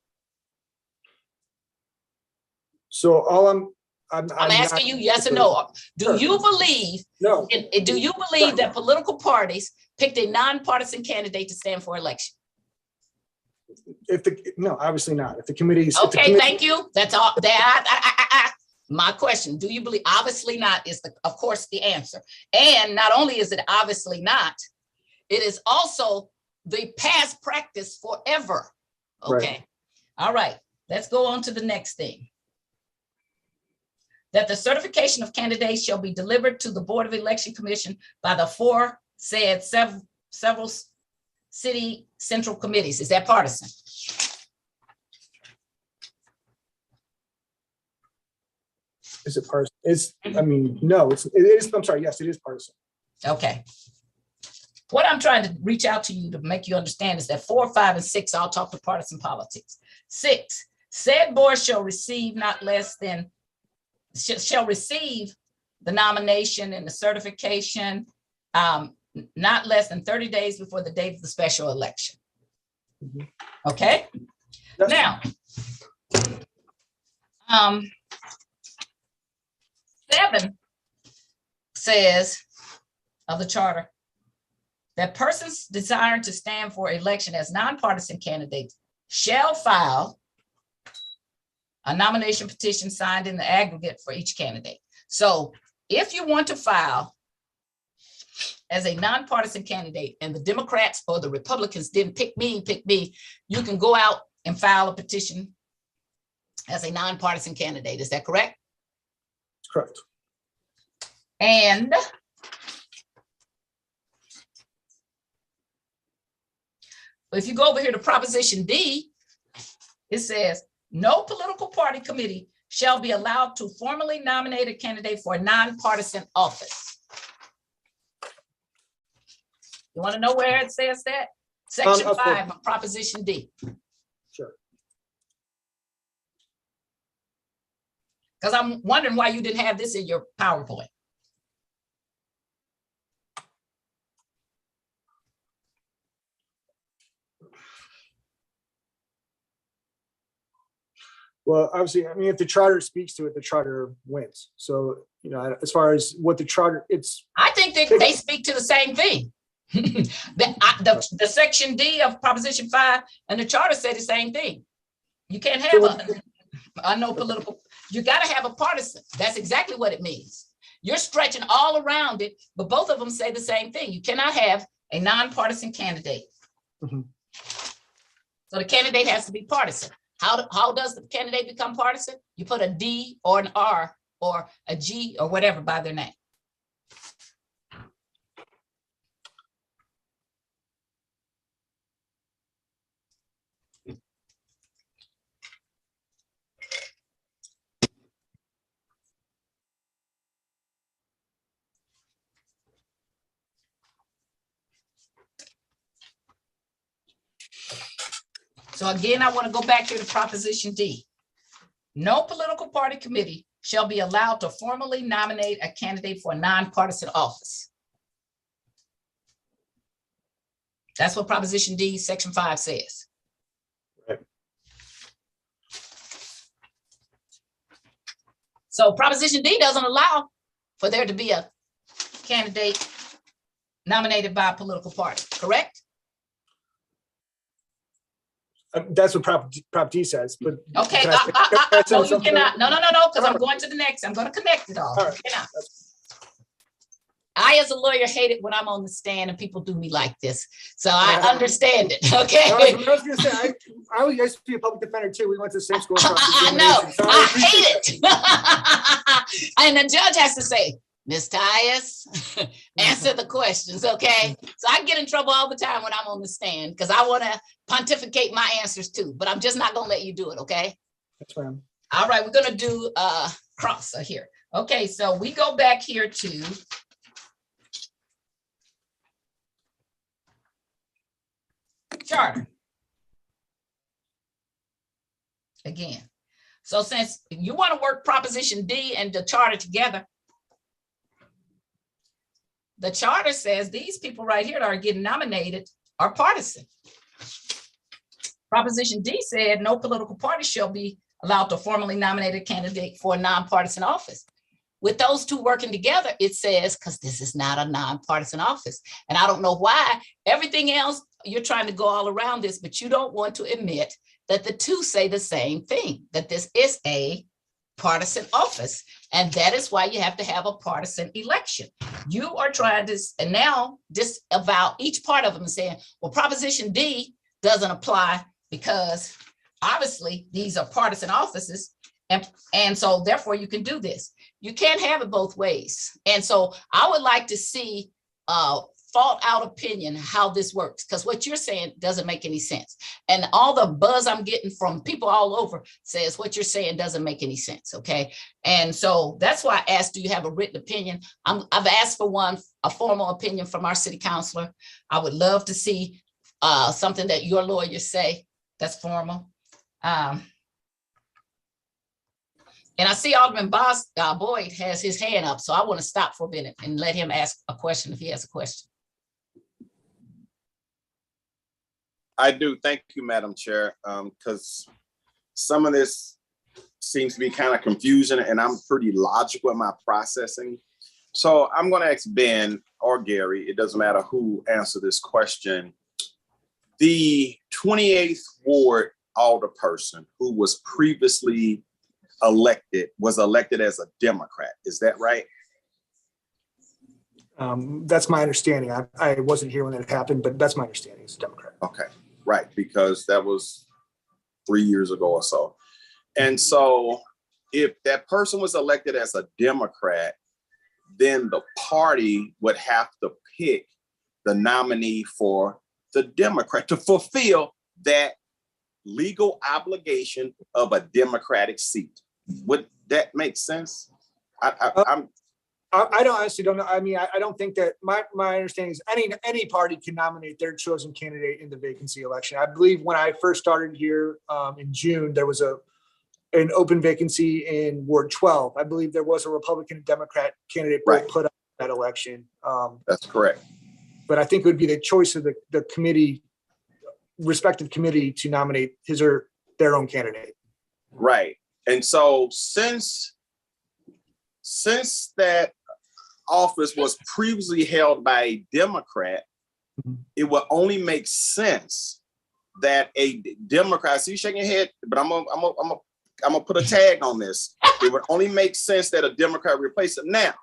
So all I'm asking you yes or no. Do you believe? No. Do you believe that political parties picked a nonpartisan candidate to stand for election? No, obviously not. If the committees. Okay, thank you. That's all. My question, do you believe? Obviously not is of course the answer. And not only is it obviously not, it is also the past practice forever. Okay. Right. All right. Let's go on to the next thing. That the certification of candidates shall be delivered to the Board of Election Commission by the aforesaid several city central committees. Is that partisan? Is it partisan? No, it is, I'm sorry, yes, it is partisan. Okay. What I'm trying to reach out to you to make you understand is that 4, 5, and 6 all talk to partisan politics. 6, said board shall receive not less than, shall receive the nomination and the certification not less than 30 days before the date of the special election. Mhm. Okay? Now, 7 says of the charter that persons desiring to stand for election as nonpartisan candidates shall file a nomination petition signed in the aggregate for each candidate. So if you want to file as a nonpartisan candidate and the Democrats or the Republicans didn't pick me, you can go out and file a petition as a nonpartisan candidate. Is that correct? Correct. And if you go over here to Proposition D, it says, no political party committee shall be allowed to formally nominate a candidate for a nonpartisan office. You want to know where it says that? Section 5 of Proposition D. Sure. Because I'm wondering why you didn't have this in your PowerPoint. Well, obviously, I mean, if the charter speaks to it, the charter wins. So, you know, as far as what the charter, I think that they speak to the same thing. The section D of Proposition 5 and the charter say the same thing. You can't have a no political, you got to have a partisan. That's exactly what it means. You're stretching all around it, but both of them say the same thing. You cannot have a nonpartisan candidate. Mm-hmm. So the candidate has to be partisan. How does the candidate become partisan? You put a D or an R or a G or whatever by their name. So again, I want to go back here to Proposition D. No political party committee shall be allowed to formally nominate a candidate for a nonpartisan office. That's what Proposition D, Section 5 says. Right. So Proposition D doesn't allow for there to be a candidate nominated by a political party, correct? that's what Prop D says, but. Okay, can I say no, you something? cannot. No, because I'm going to the next. I'm going to connect it all. All right. You cannot. I, as a lawyer, hate it when I'm on the stand and people do me like this. So I understand it, okay? I was gonna say, I used to be a public defender too. We went to the same school. I know, So I appreciate hate it. And the judge has to say, Ms. Tyus, answer the questions, okay? So I get in trouble all the time when I'm on the stand because I want to pontificate my answers too, but I'm just not gonna let you do it, okay? That's fine. All right, we're gonna do crosser here. Okay, so we go back here to charter. Again, so since you want to work Proposition D and the charter together, the charter says these people right here that are getting nominated are partisan. Proposition D said no political party shall be allowed to formally nominate a candidate for a nonpartisan office. With those two working together, it says, because this is not a nonpartisan office. And I don't know why everything else, you're trying to go all around this, but you don't want to admit that the two say the same thing, that this is a partisan office. And that is why you have to have a partisan election. You are trying to, and now disavow each part of them and saying, well, Proposition D doesn't apply because obviously these are partisan offices. And so therefore you can do this. You can't have it both ways. And so I would like to see thought out opinion how this works, because what you're saying doesn't make any sense. And all the buzz I'm getting from people all over says what you're saying doesn't make any sense, okay? And so that's why I asked, do you have a written opinion? I've asked for one, a formal opinion from our city councilor. I would love to see something that your lawyers say that's formal. And I see Alderman Boyd has his hand up, so I want to stop for a minute and let him ask a question if he has a question. I do. Thank you, Madam Chair, because some of this seems to be kind of confusion and I'm pretty logical in my processing. So I'm going to ask Ben or Gary, it doesn't matter who answer this question. The 28th Ward alderperson who was previously was elected as a Democrat. Is that right? That's my understanding. I wasn't here when it happened, but that's my understanding. It's a Democrat. Okay, right, because that was 3 years ago or so. And so if that person was elected as a Democrat, then the party would have to pick the nominee for the Democrat to fulfill that legal obligation of a Democratic seat. Would that make sense? I honestly don't know. I mean, I don't think that my understanding is any party can nominate their chosen candidate in the vacancy election. I believe when I first started here in June, there was an open vacancy in Ward 12. I believe there was a Republican and Democrat candidate both put up that election. That's correct. But I think it would be the choice of the committee, respective committee, to nominate his or their own candidate. Right. And so since that office was previously held by a Democrat, it would only make sense that a Democrat, see you shaking your head, but I'm gonna put a tag on this. It would only make sense that a Democrat replace it. Now,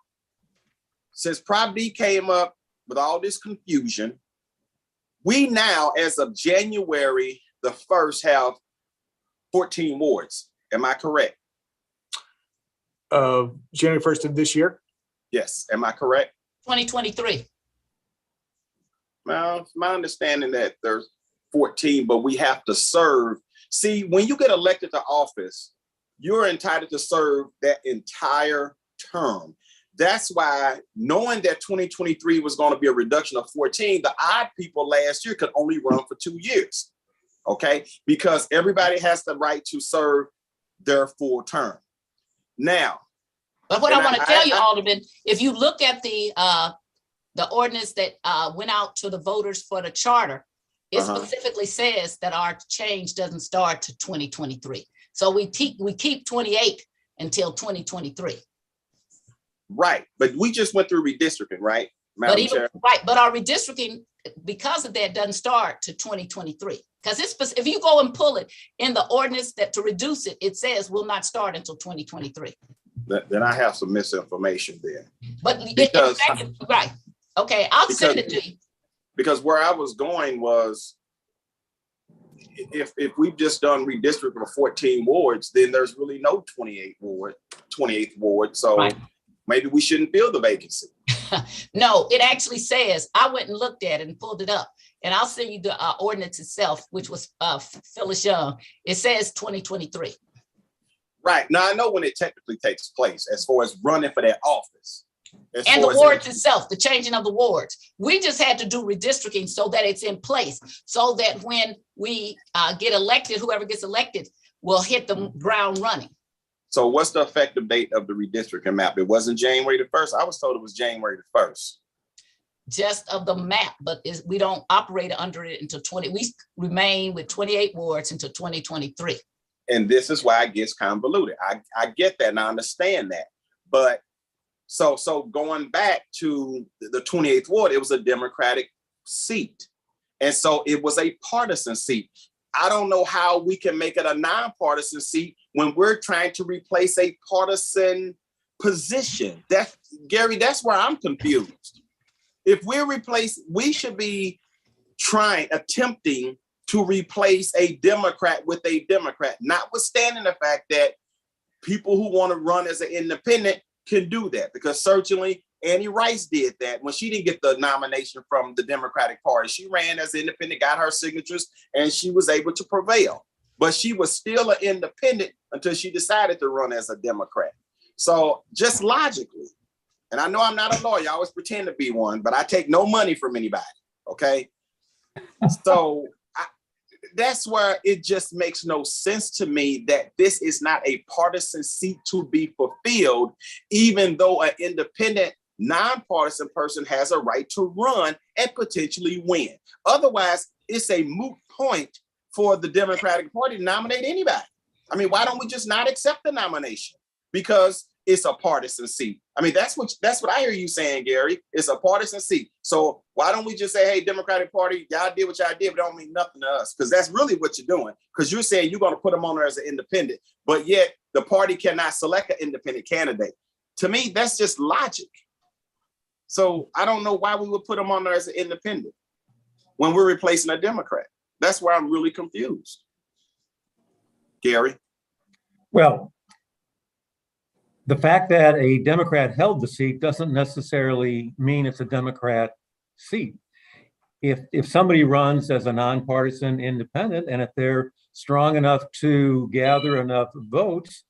since Prop D came up with all this confusion, we now, as of January the 1st, have 14 wards. Am I correct? January 1st of this year? Yes. Am I correct? 2023. Now, it's my understanding that there's 14, but we have to serve. See, when you get elected to office, you're entitled to serve that entire term. That's why, knowing that 2023 was going to be a reduction of 14, the odd people last year could only run for 2 years. Okay, because everybody has the right to serve their full term. Now, but what I want to tell you, Alderman, if you look at the ordinance that went out to the voters for the charter, it specifically says that our change doesn't start to 2023. So we keep 28 until 2023. Right, but we just went through redistricting, right, Madam Chair? Right, but our redistricting, because of that, doesn't start to 2023. Because if you go and pull it in the ordinance that to reduce it, it says will not start until 2023. Then I have some misinformation there. But because, right, okay, I'll send it to you. Because where I was going was, if we've just done redistricting of 14 wards, then there's really no 28th ward. So maybe we shouldn't fill the vacancy. No, it actually says, I went and looked at it and pulled it up, and I'll send you the ordinance itself, which was Phyllis Young. It says 2023. Right. Now I know when it technically takes place as far as running for that office. And the wards itself, the changing of the wards. We just had to do redistricting so that it's in place, so that when we get elected, whoever gets elected will hit the ground running. So what's the effective date of the redistricting map? It wasn't January the 1st. I was told it was January the 1st. Just of the map, but we don't operate under it until we remain with 28 wards until 2023. And this is why it gets convoluted. I get that and I understand that. But so going back to the 28th ward, it was a Democratic seat. And so it was a partisan seat. I don't know how we can make it a nonpartisan seat when we're trying to replace a partisan position. Gary, that's where I'm confused. If we should be attempting to replace a Democrat with a Democrat, notwithstanding the fact that people who want to run as an independent can do that, because certainly Annie Rice did that when she didn't get the nomination from the Democratic Party. She ran as an independent, got her signatures, and she was able to prevail. But she was still an independent until she decided to run as a Democrat. So just logically, and I know I'm not a lawyer, I always pretend to be one, but I take no money from anybody, okay? So that's where it just makes no sense to me that this is not a partisan seat to be fulfilled, even though an independent, nonpartisan person has a right to run and potentially win. Otherwise, it's a moot point for the Democratic Party to nominate anybody. I mean, why don't we just not accept the nomination? Because it's a partisan seat. I mean, that's what I hear you saying, Gary. It's a partisan seat. So why don't we just say, hey, Democratic Party, y'all did what y'all did, but it don't mean nothing to us? Because that's really what you're doing. Because you're saying you're going to put them on there as an independent, but yet the party cannot select an independent candidate. To me, that's just logic. So I don't know why we would put them on there as an independent when we're replacing a Democrat. That's where I'm really confused. Gary? Well, the fact that a Democrat held the seat doesn't necessarily mean it's a Democrat seat. If somebody runs as a nonpartisan independent, and if they're strong enough to gather enough votes,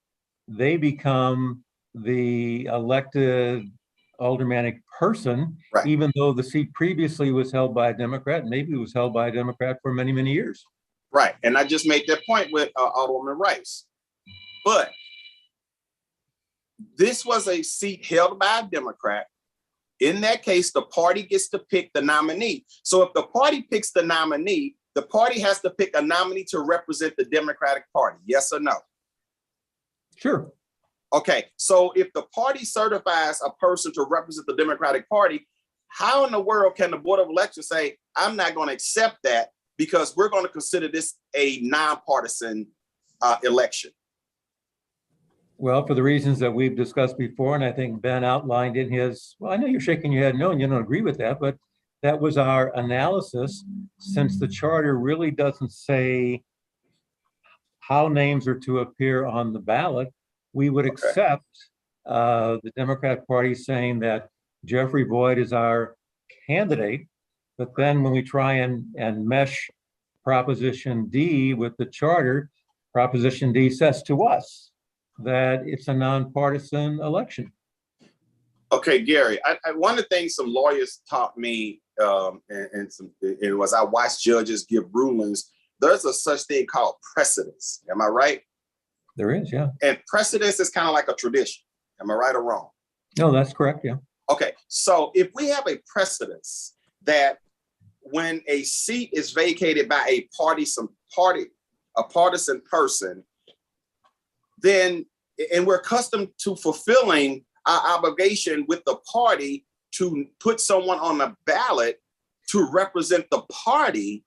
they become the elected aldermanic person, right, even though the seat previously was held by a Democrat, maybe it was held by a Democrat for many, many years. Right, and I just made that point with Alderwoman Rice. But this was a seat held by a Democrat. In that case, the party gets to pick the nominee. So if the party picks the nominee, the party has to pick a nominee to represent the Democratic Party. Yes or no? Sure. Okay, so if the party certifies a person to represent the Democratic Party, how in the world can the Board of Elections say, I'm not going to accept that because we're going to consider this a nonpartisan election? Well, for the reasons that we've discussed before, and I think Ben outlined in his, well, I know you're shaking your head no, and you don't agree with that, but that was our analysis. Since the charter really doesn't say how names are to appear on the ballot, we would accept the Democratic Party saying that Jeffrey Boyd is our candidate. But then when we try and mesh Proposition D with the charter, Proposition D says to us that it's a nonpartisan election. Okay, Gary, one of the things some lawyers taught me, it was I watched judges give rulings. There's a such thing called precedence. Am I right? There is, yeah. And precedence is kind of like a tradition. Am I right or wrong? No, that's correct, yeah. Okay, so if we have a precedence that when a seat is vacated by a partisan person, then, and we're accustomed to fulfilling our obligation with the party to put someone on the ballot to represent the party,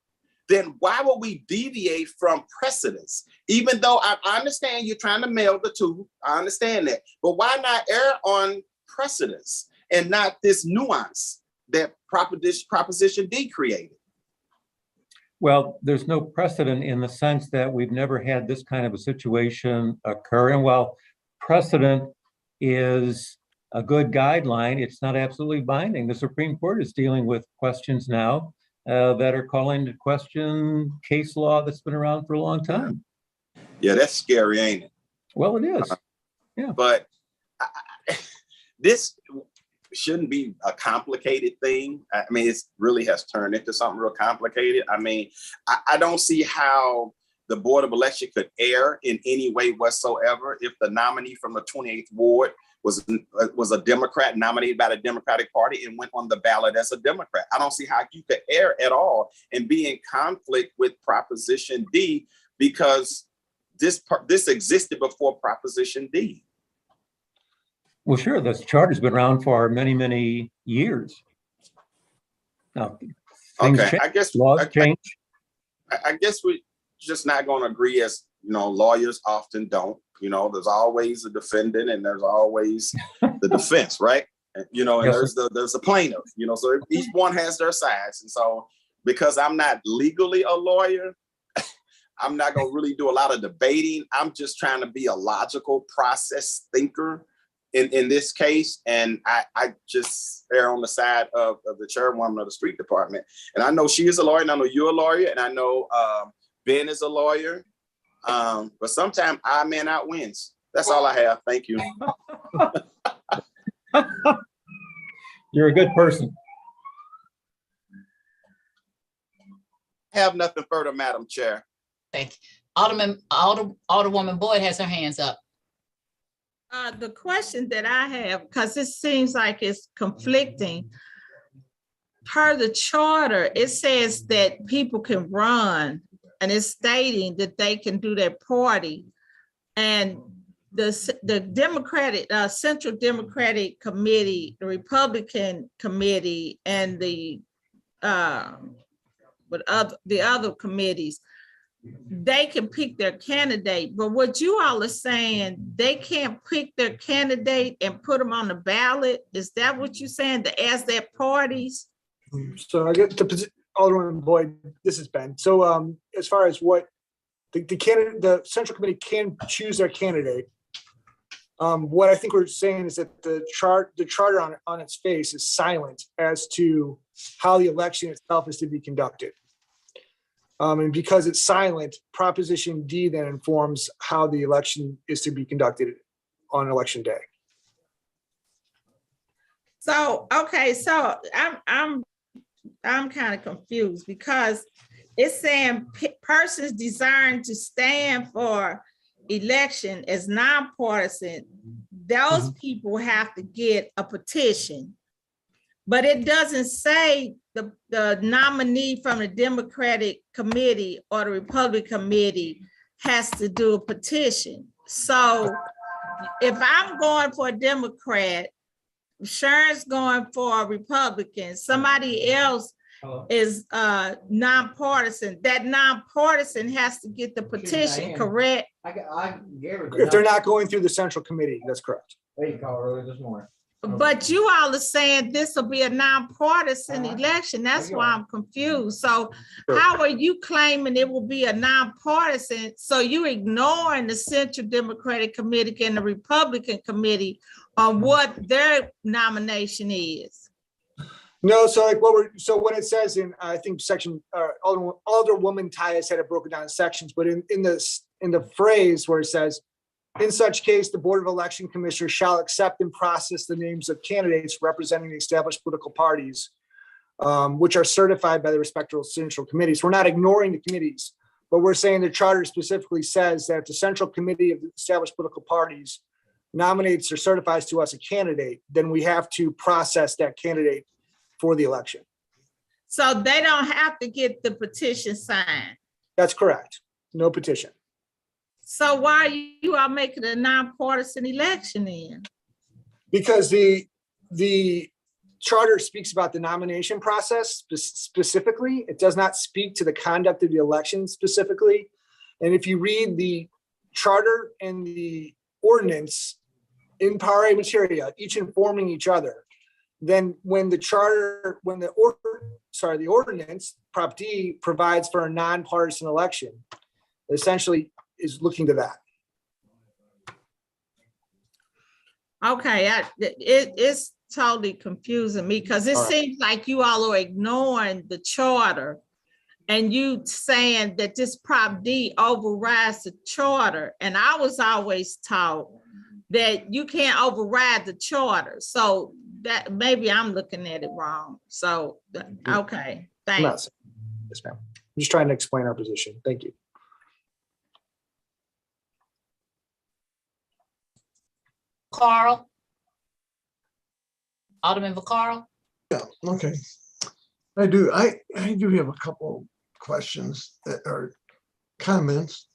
then why would we deviate from precedence? Even though I understand you're trying to meld the two, I understand that, but why not err on precedence and not this nuance that Proposition D created? Well, there's no precedent in the sense that we've never had this kind of a situation occur. And while precedent is a good guideline, it's not absolutely binding. The Supreme Court is dealing with questions now that are calling into question case law that's been around for a long time. Yeah, that's scary, ain't it? Well, it is. Yeah. But this shouldn't be a complicated thing. I mean, it really has turned into something real complicated. I mean, I don't see how the Board of Election could err in any way whatsoever if the nominee from the 28th Ward was a Democrat nominated by the Democratic Party and went on the ballot as a Democrat. I don't see how you could err at all and be in conflict with Proposition D because this existed before Proposition D. Well, sure, this charter's been around for many, many years. Now, Okay, change, I guess laws change. I guess we're just not going to agree, as you know, lawyers often don't. You know, there's always a defendant and there's always the defense, right? And, you know, and Yes, there's the plaintiff. You know, so each one has their sides, and so because I'm not legally a lawyer, I'm not going to really do a lot of debating. I'm just trying to be a logical process thinker in this case. And I just err on the side of the chairwoman of the street department. And I know she is a lawyer, and I know you're a lawyer, and I know Ben is a lawyer. But sometimes odd man outwins. That's all I have. Thank you. You're a good person. I have nothing further, Madam Chair. Thank you. Alderwoman Boyd has her hands up. The question that I have, because it seems like it's conflicting. Per the charter, it says that people can run, and it's stating that they can do their party. And the Democratic, Central Democratic Committee, the Republican Committee, and the other committees, they can pick their candidate. But what you all are saying, they can't pick their candidate and put them on the ballot. Is that what you're saying? As their parties? So I get to Alderman Boyd, this is Ben. So as far as what the candidate, the Central Committee can choose their candidate. What I think we're saying is that the charter on its face is silent as to how the election itself is to be conducted. And because it's silent, Proposition D then informs how the election is to be conducted on election day. So, okay, so I'm kind of confused because it's saying persons desiring to stand for election as nonpartisan, those people have to get a petition. But it doesn't say the nominee from the Democratic committee or the Republican committee has to do a petition. So if I'm going for a Democrat, Sharon's going for a Republican, somebody else is nonpartisan, that nonpartisan has to get the petition, correct? If they're not going through the central committee, that's correct. But you all are saying this will be a nonpartisan election. That's why I'm confused. So how are you claiming it will be a nonpartisan? So you ignoring the Central Democratic Committee and the Republican Committee on what their nomination is? No, so like when it says in, I think section, Alderwoman Tyus had it broken down in sections, but in the phrase where it says, in such case, the Board of Election Commissioners shall accept and process the names of candidates representing the established political parties, which are certified by the respective central committees. We're not ignoring the committees, but we're saying the charter specifically says that the central committee of the established political parties nominates or certifies to us a candidate, then we have to process that candidate for the election. So they don't have to get the petition signed. That's correct. No petition. So why are you all making a nonpartisan election then? Because the charter speaks about the nomination process specifically. It does not speak to the conduct of the election specifically. And if you read the charter and the ordinance in pari materia, each informing each other, then when the ordinance, Prop D, provides for a nonpartisan election, essentially is looking to that. Okay, it's totally confusing me because it seems like you all are ignoring the charter and you saying that this Prop D overrides the charter. And I was always taught that you can't override the charter. So that maybe I'm looking at it wrong. So, okay, thanks. Yes, ma'am. I'm just trying to explain our position. Thank you. Carl? Alderman Vaccaro? Yeah, okay. I do have a couple questions or comments.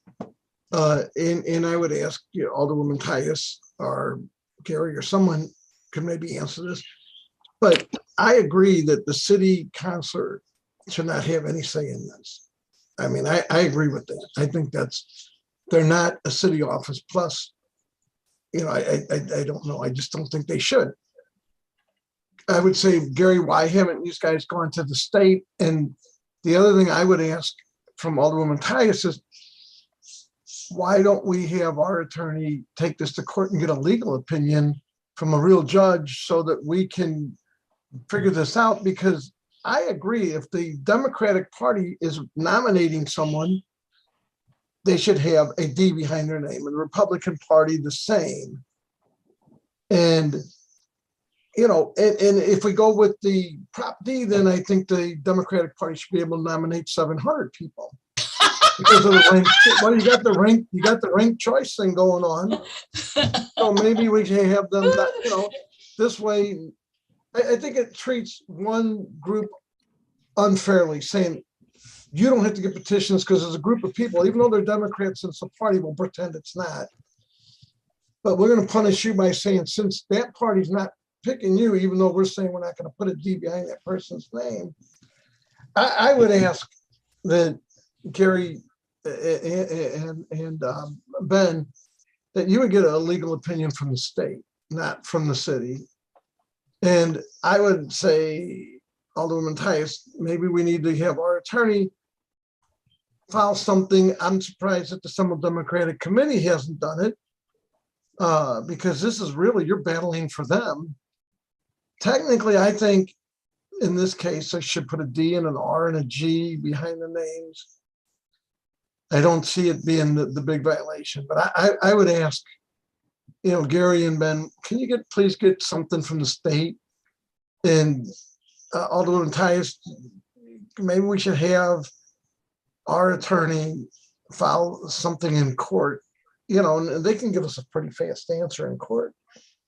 And I would ask Alderwoman Tyus or Gary or someone could maybe answer this. But I agree that the city councilor should not have any say in this. I mean, I agree with that. I think they're not a city office. Plus, I don't know. I just don't think they should. I would say, Gary, why haven't these guys gone to the state? And the other thing I would ask from Alderwoman Tyus is, why don't we have our attorney take this to court and get a legal opinion from a real judge so that we can figure this out? Because I agree, if the Democratic Party is nominating someone, they should have a D behind their name, and the Republican Party the same. And and if we go with the Prop D, then I think the Democratic Party should be able to nominate 700 people. Because of the rank, well, you got the ranked choice thing going on. So maybe we should have them, this way. I think it treats one group unfairly, saying you don't have to get petitions because there's a group of people, even though they're Democrats, and some party will pretend it's not. But we're going to punish you by saying, since that party's not picking you, even though we're saying we're not going to put a D behind that person's name. I would ask that Gary and Ben, that you would get a legal opinion from the state, not from the city. And I would say, Alderwoman Tyus, maybe we need to have our attorney file something. I'm surprised that the Senate Democratic Committee hasn't done it, because this is really, you're battling for them. Technically, I think in this case, I should put a D and an R and a G behind the names. I don't see it being the big violation, but I would ask, Gary and Ben, can you please get something from the state? And Alderwoman Tyus, maybe we should have our attorney file something in court you know, and they can give us a pretty fast answer in court,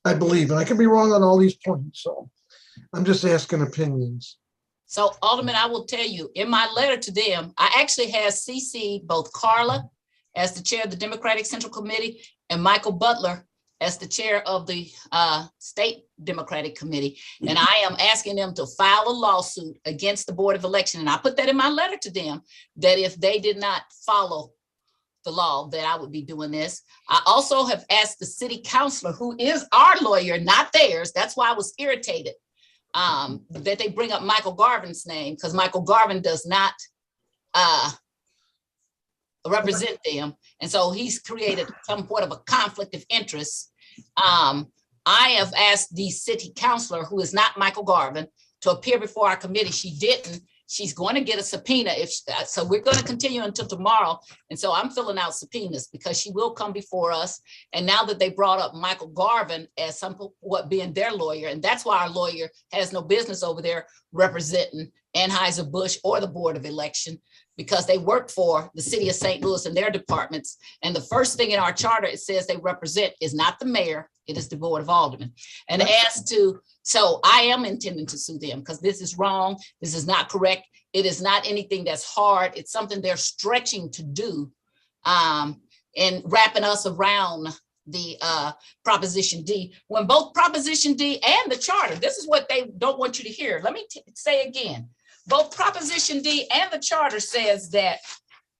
I believe, and I could be wrong on all these points, so I'm just asking opinions. So Alderman, I will tell you, in my letter to them, I actually have CC'd both Carla as the chair of the Democratic Central Committee and Michael Butler as the chair of the State Democratic Committee. And I am asking them to file a lawsuit against the Board of Election. And I put that in my letter to them, that if they did not follow the law, that I would be doing this. I also have asked the city councilor, who is our lawyer, not theirs. That's why I was irritated that they bring up Michael Garvin's name, because Michael Garvin does not represent them. And so he's created some sort of a conflict of interest. I have asked the city councilor, who is not Michael Garvin, to appear before our committee. She didn't. She's going to get a subpoena. So we're going to continue until tomorrow. And so I'm filling out subpoenas because she will come before us. And now that they brought up Michael Garvin as somewhat being their lawyer, and that's why our lawyer has no business over there representing Anheuser-Busch or the Board of Election, because they work for the city of St. Louis and their departments. And the first thing in our charter, it says they represent is not the mayor, it is the Board of Aldermen. And as to, so I am intending to sue them because this is wrong. This is not correct. It is not anything that's hard. It's something they're stretching to do and wrapping us around the Proposition D, when both Proposition D and the charter, this is what they don't want you to hear. Let me say again, both Proposition D and the charter says that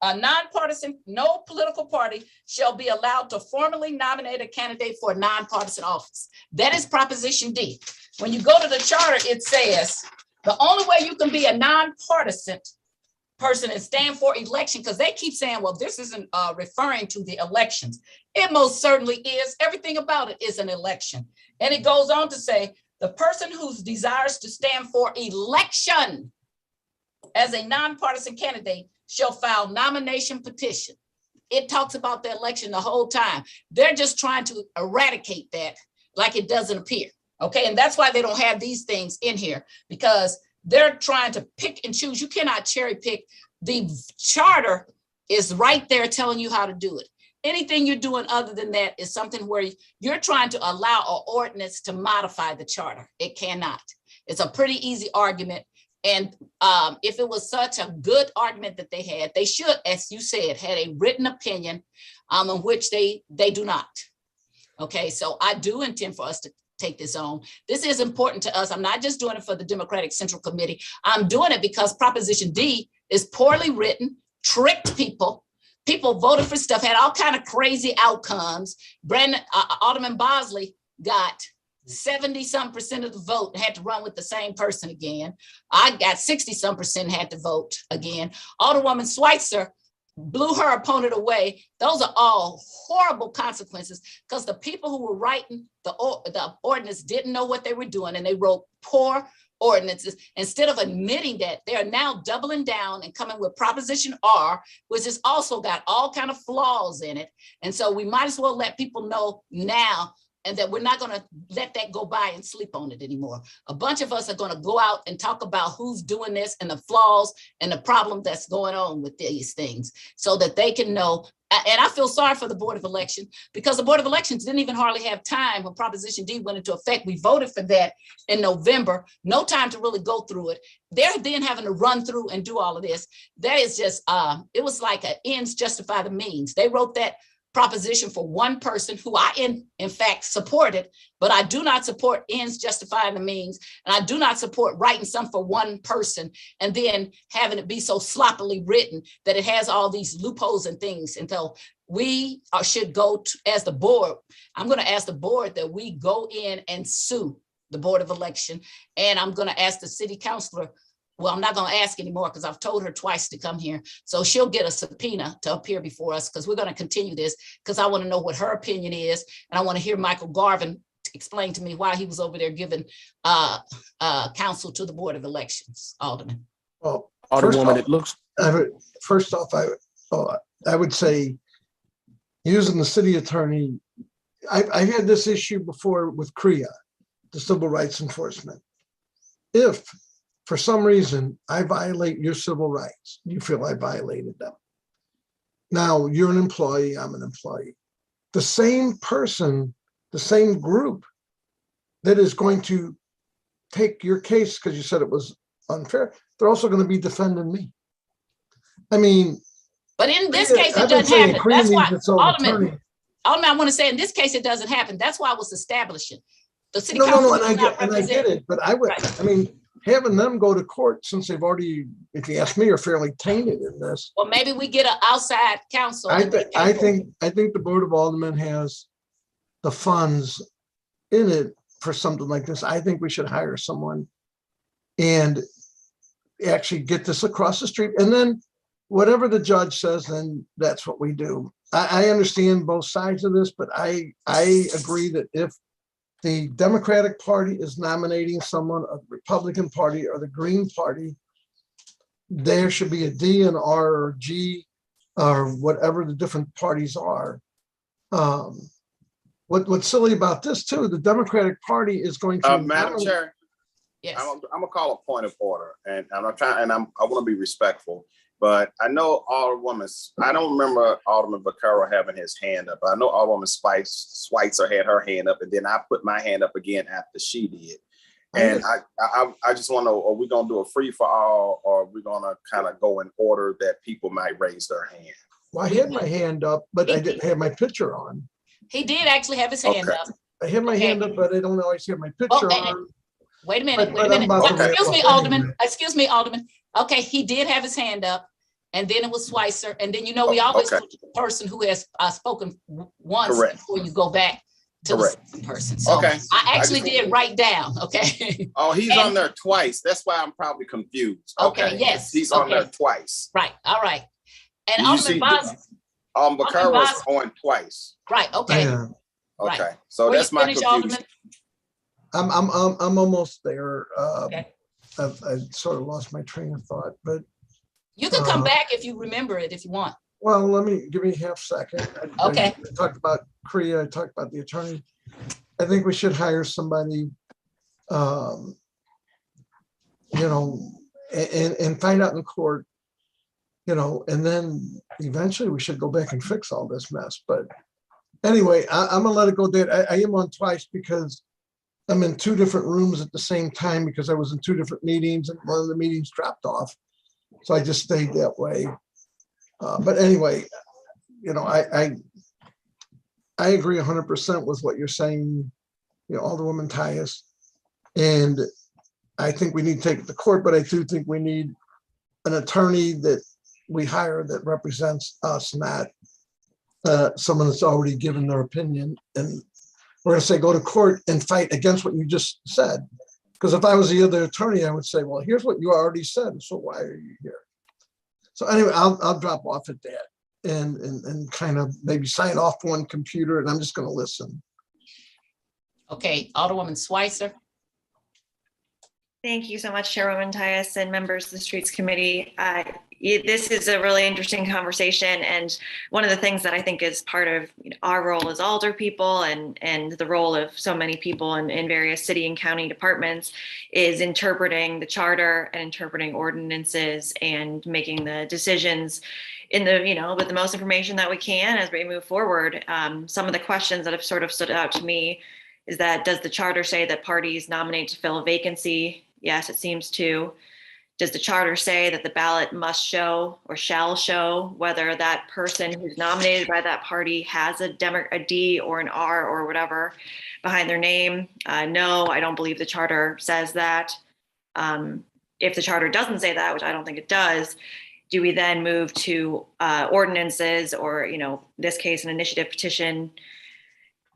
a nonpartisan, no political party shall be allowed to formally nominate a candidate for a nonpartisan office. That is Proposition D. When you go to the charter, it says the only way you can be a nonpartisan person and stand for election, because they keep saying, well, this isn't referring to the elections. It most certainly is. Everything about it is an election. And it goes on to say, the person who desires to stand for election as a nonpartisan candidate shall file nomination petition. It talks about the election the whole time. They're just trying to eradicate that like it doesn't appear. Okay, and that's why they don't have these things in here, because they're trying to pick and choose. You cannot cherry pick. The charter is right there telling you how to do it. Anything you're doing other than that is something where you're trying to allow an ordinance to modify the charter. It cannot. It's a pretty easy argument. And if it was such a good argument that they had, they should, as you said, had a written opinion in which they do not. Okay, so I do intend for us to take this on. This is important to us. I'm not just doing it for the Democratic Central Committee. I'm doing it because Proposition D is poorly written, tricked people. People voted for stuff, had all kind of crazy outcomes. Alderman Bosley got 70-some% of the vote and had to run with the same person again. I got 60-some% had to vote again. Alderwoman Schweitzer blew her opponent away. Those are all horrible consequences because the people who were writing the ordinance didn't know what they were doing, and they wrote poor ordinances. Instead of admitting that, they are now doubling down and coming with Proposition R, which has also got all kind of flaws in it. And so we might as well let people know now, and that we're not going to let that go by and sleep on it anymore. A bunch of us are going to go out and talk about who's doing this and the flaws and the problem that's going on with these things so that they can know. And I feel sorry for the Board of Election, because the Board of Elections didn't even hardly have time when Proposition D went into effect. We voted for that in November, no time to really go through it. They're then having to run through and do all of this. That is just, it was like an ends justify the means. They wrote that proposition for one person who I in fact supported, but I do not support ends justifying the means, and I do not support writing some for one person and then having it be so sloppily written that it has all these loopholes and things. And so we should go to, as the board, I'm going to ask the board that we go in and sue the Board of Election, and I'm going to ask the city councilor. Well, I'm not going to ask anymore because I've told her twice to come here. So she'll get a subpoena to appear before us, because we're going to continue this, because I want to know what her opinion is. And I want to hear Michael Garvin explain to me why he was over there giving counsel to the Board of Elections. Alderman. Well, Alderwoman, first off, I would say, using the city attorney, I had this issue before with CREA, the Civil Rights Enforcement. If for some reason I violate your civil rights, you feel I violated them. Now you're an employee, I'm an employee. the same person, the same group that is going to take your case because you said it was unfair, they're also going to be defending me. I mean, But in this Korea- case, it I've been doesn't saying happen. Korea That's why, needs its own attorney. Alderman, I want to say, in this case, it doesn't happen. That's why I was establishing. The city No, council. and I does not get represent- it, but I would, I mean, having them go to court since they've already, if you ask me, are fairly tainted in this. Well, maybe we get an outside counsel. I and they think, pay I for think, it. I think the Board of Aldermen has the funds in it for something like this. I think we should hire someone and actually get this across the street. And then whatever the judge says, then that's what we do. I understand both sides of this, but I agree that if the Democratic Party is nominating someone, a Republican Party or the Green Party, there should be a D and R or G or whatever the different parties are. What's silly about this too, the Democratic Party is going to. Madam Chair, yes. I'm gonna call a point of order, and I'm not trying, and I want to be respectful. But I know Alderwoman, I don't remember Alderman Vaccaro having his hand up. I know Alderwoman Schweitzer had her hand up, and then I put my hand up again after she did. And I just want to know, are we going to do a free for all, or are we going to kind of go in order that people might raise their hand? Well, I had my hand up, but I didn't have my picture on. He did actually have his hand up. I have my hand up, but I don't always have my picture on. Wait a minute, But I'm about to wrap Excuse me, up Alderman. anyway. Excuse me, Alderman. Okay, he did have his hand up, and then it was Schweitzer, and then we always go to the person who has spoken once Correct. before you go back to Correct. the second person. So Okay. I actually did write down. Okay. Oh, he's on there twice. That's why I'm probably confused. Okay, yes, He's on there okay. twice. Right. All right. And You Alderman see, Bos. Vaccaro's on twice. Right. Okay. Yeah. Right. Okay, so Were that's you my finished, confusion. Alderman? I'm almost there. Okay. I sort of lost my train of thought, but You can come back if you remember it if you want. well, give me a half second. Okay. I talked about Korea. I talked about the attorney. I think we should hire somebody, and find out in court, and then eventually we should go back and fix all this mess. But anyway, I'm gonna let it go there. I am on twice because I'm in two different rooms at the same time because I was in two different meetings and one of the meetings dropped off. So I just stayed that way. But anyway, I agree 100% with what you're saying, Alderwoman Tyus. And I think we need to take it to court, but I do think we need an attorney that we hire that represents us, not someone that's already given their opinion. And we're going to say, go to court and fight against what you just said. Because if I was the other attorney, I would say, well, here's what you already said. So why are you here? So anyway, I'll drop off at that and kind of maybe sign off one computer and I'm just going to listen. Okay, Alderwoman Schweitzer. Thank you so much, Chairwoman Tyus and members of the Streets Committee. This is a really interesting conversation, and one of the things that I think is part of our role as alder people and the role of so many people in various city and county departments is interpreting the charter and interpreting ordinances and making the decisions in the with the most information that we can as we move forward. Some of the questions that have sort of stood out to me is that, does the charter say that parties nominate to fill a vacancy? Yes, it seems to. Does the charter say that the ballot must show or shall show whether that person who's nominated by that party has a D or an R or whatever behind their name? No, I don't believe the charter says that. If the charter doesn't say that, which I don't think it does, do we then move to ordinances or, this case, an initiative petition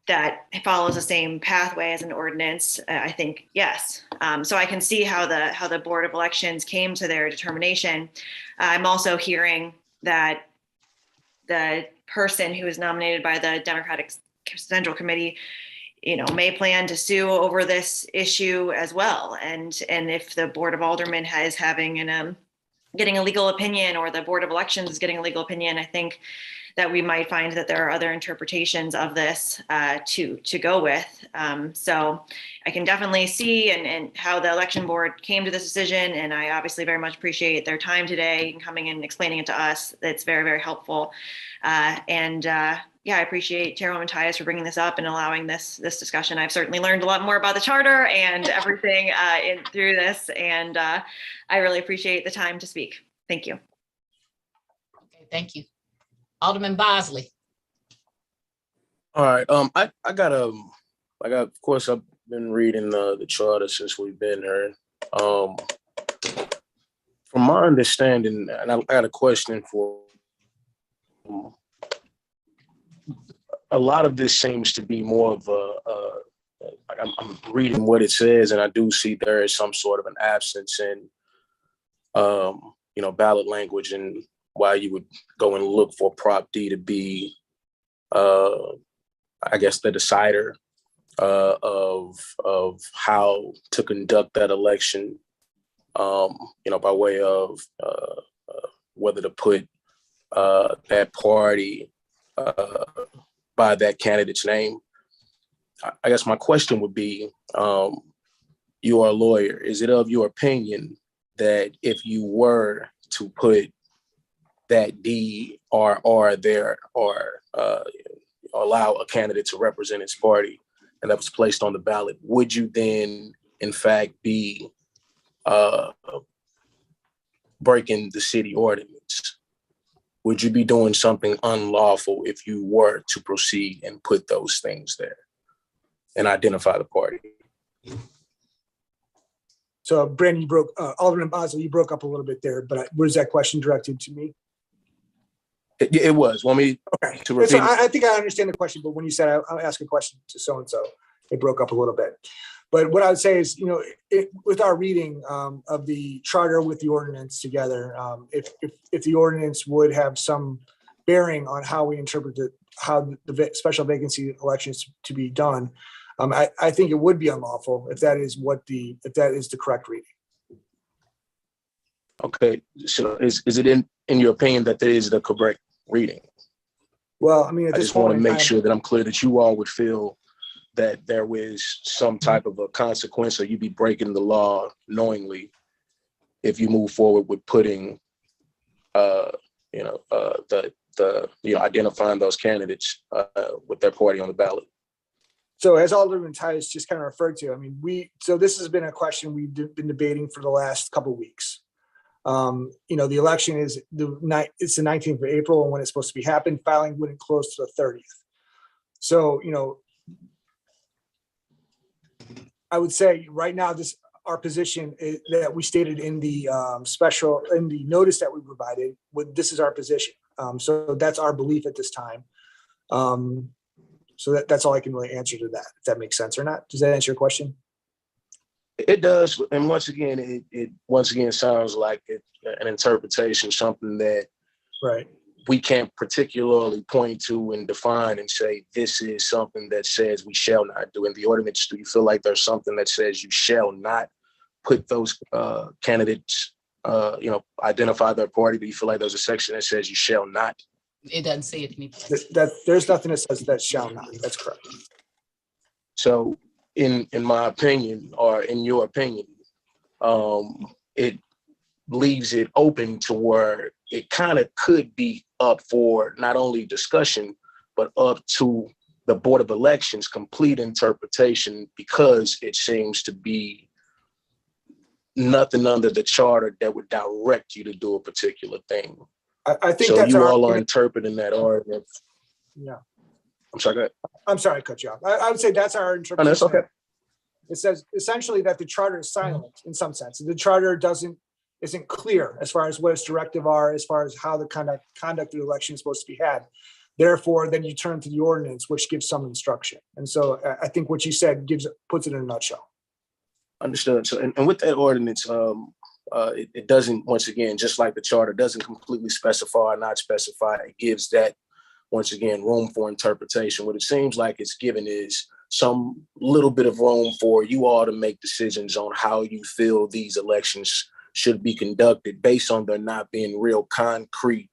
that follows the same pathway as an ordinance? I think yes. So I can see how the Board of Elections came to their determination. I'm also hearing that the person who is nominated by the Democratic Central Committee, may plan to sue over this issue as well. And if the Board of Aldermen is having getting a legal opinion, or the Board of Elections is getting a legal opinion, I think that we might find that there are other interpretations of this to go with. So I can definitely see and how the election board came to this decision, and I obviously very much appreciate their time today and coming and explaining it to us. It's very, very helpful. Yeah, I appreciate Chairwoman Tyus for bringing this up and allowing this discussion. I've certainly learned a lot more about the charter and everything through this, and I really appreciate the time to speak. Thank you. Okay, thank you. Alderman Bosley. All right. I got, of course, I've been reading the charter since we've been here. From my understanding, and I got a question for. A lot of this seems to be more of I'm reading what it says, and I do see there is some sort of an absence in, ballot language, and why you would go and look for Prop D to be, I guess, the decider of how to conduct that election, by way of whether to put that party by that candidate's name. I guess my question would be, you are a lawyer. Is it of your opinion that if you were to put that D or there or allow a candidate to represent its party and that was placed on the ballot, would you then in fact be breaking the city ordinance? Would you be doing something unlawful if you were to proceed and put those things there and identify the party? So Brandon, Alderman Bosley, you broke up a little bit there, but was that question directed to me? It was. Want me to repeat? So I think I understand the question, but when you said I'll ask a question to so-and-so, it broke up a little bit. But what I would say is, with our reading of the charter with the ordinance together, if the ordinance would have some bearing on how we interpret how the special vacancy elections to be done, I think it would be unlawful if that is the correct reading. Okay, so is it in your opinion that is the correct reading? Well, I mean, at I this just want to point, make sure that I'm clear that you all would feel that there was some type of a consequence, or you'd be breaking the law knowingly if you move forward with putting, identifying those candidates with their party on the ballot. So as Alderman Tyus just kind of referred to, I mean, so this has been a question we've been debating for the last couple of weeks. The election is it's the 19th of April, and when it's supposed to be happening, filing wouldn't close to the 30th. So, I would say right now, our position is that we stated in the notice that we provided, this is our position. So that's our belief at this time. So that's all I can really answer to that, if that makes sense or not. Does that answer your question? It does. And once again, it sounds like an interpretation, something that right. We can't particularly point to and define and say, this is something that says we shall not do. In the ordinance, do you feel like there's something that says you shall not put those candidates, identify their party? Do you feel like there's a section that says you shall not? It doesn't say it anyplace. There's nothing that says that shall not. That's correct. So in my opinion, or in your opinion, it leaves it open to where it kind of could be up for not only discussion, but up to the Board of Elections' complete interpretation, because it seems to be nothing under the charter that would direct you to do a particular thing. I think so that's you all are interpreting that ordinance. Yeah. I'm sorry, go ahead. I'm sorry, I cut you off. I would say that's our interpretation. Oh, that's okay. It says essentially that the charter is silent in some sense. The charter isn't clear as far as what its directive are, as far as how the conduct of the election is supposed to be had. Therefore, then you turn to the ordinance, which gives some instruction. And so I think what you said puts it in a nutshell. Understood. So, and with that ordinance, it doesn't, once again, just like the charter, doesn't completely specify or not specify. It gives that, once again, room for interpretation. What it seems like it's given is some little bit of room for you all to make decisions on how you feel these elections should be conducted based on there not being real concrete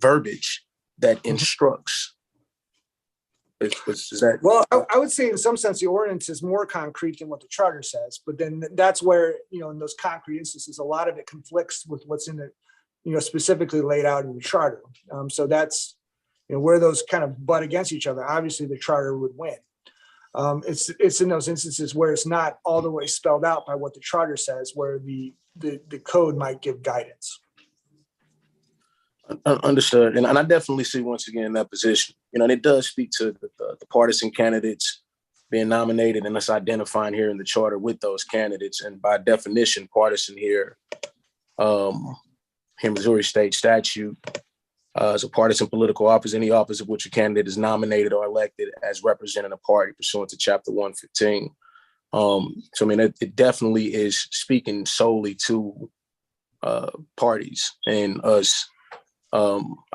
verbiage that instructs. Is that? Well, I would say in some sense, the ordinance is more concrete than what the charter says, but then that's where, in those concrete instances, a lot of it conflicts with what's in the, specifically laid out in the charter. So that's, where those kind of butt against each other. Obviously, the charter would win. It's in those instances where it's not all the way spelled out by what the charter says, where the code might give guidance. Understood. And I definitely see once again that position. And it does speak to the partisan candidates being nominated and us identifying here in the charter with those candidates. And by definition, partisan here in Missouri state statute is a partisan political office, any office of which a candidate is nominated or elected as representing a party pursuant to Chapter 115. So, I mean, it definitely is speaking solely to parties and us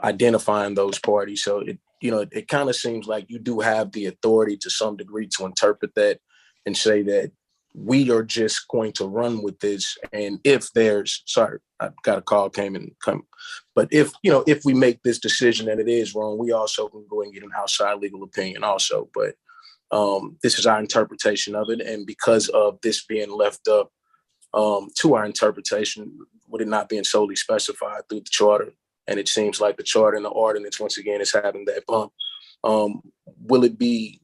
identifying those parties. So it kind of seems like you do have the authority to some degree to interpret that and say that we are just going to run with this. And if there's, sorry, I got a call but if we make this decision and it is wrong, we also can go and get an outside legal opinion also. But this is our interpretation of it. And because of this being left up to our interpretation, with it not being solely specified through the charter, and it seems like the charter and the ordinance, once again, is having that bump. Will it be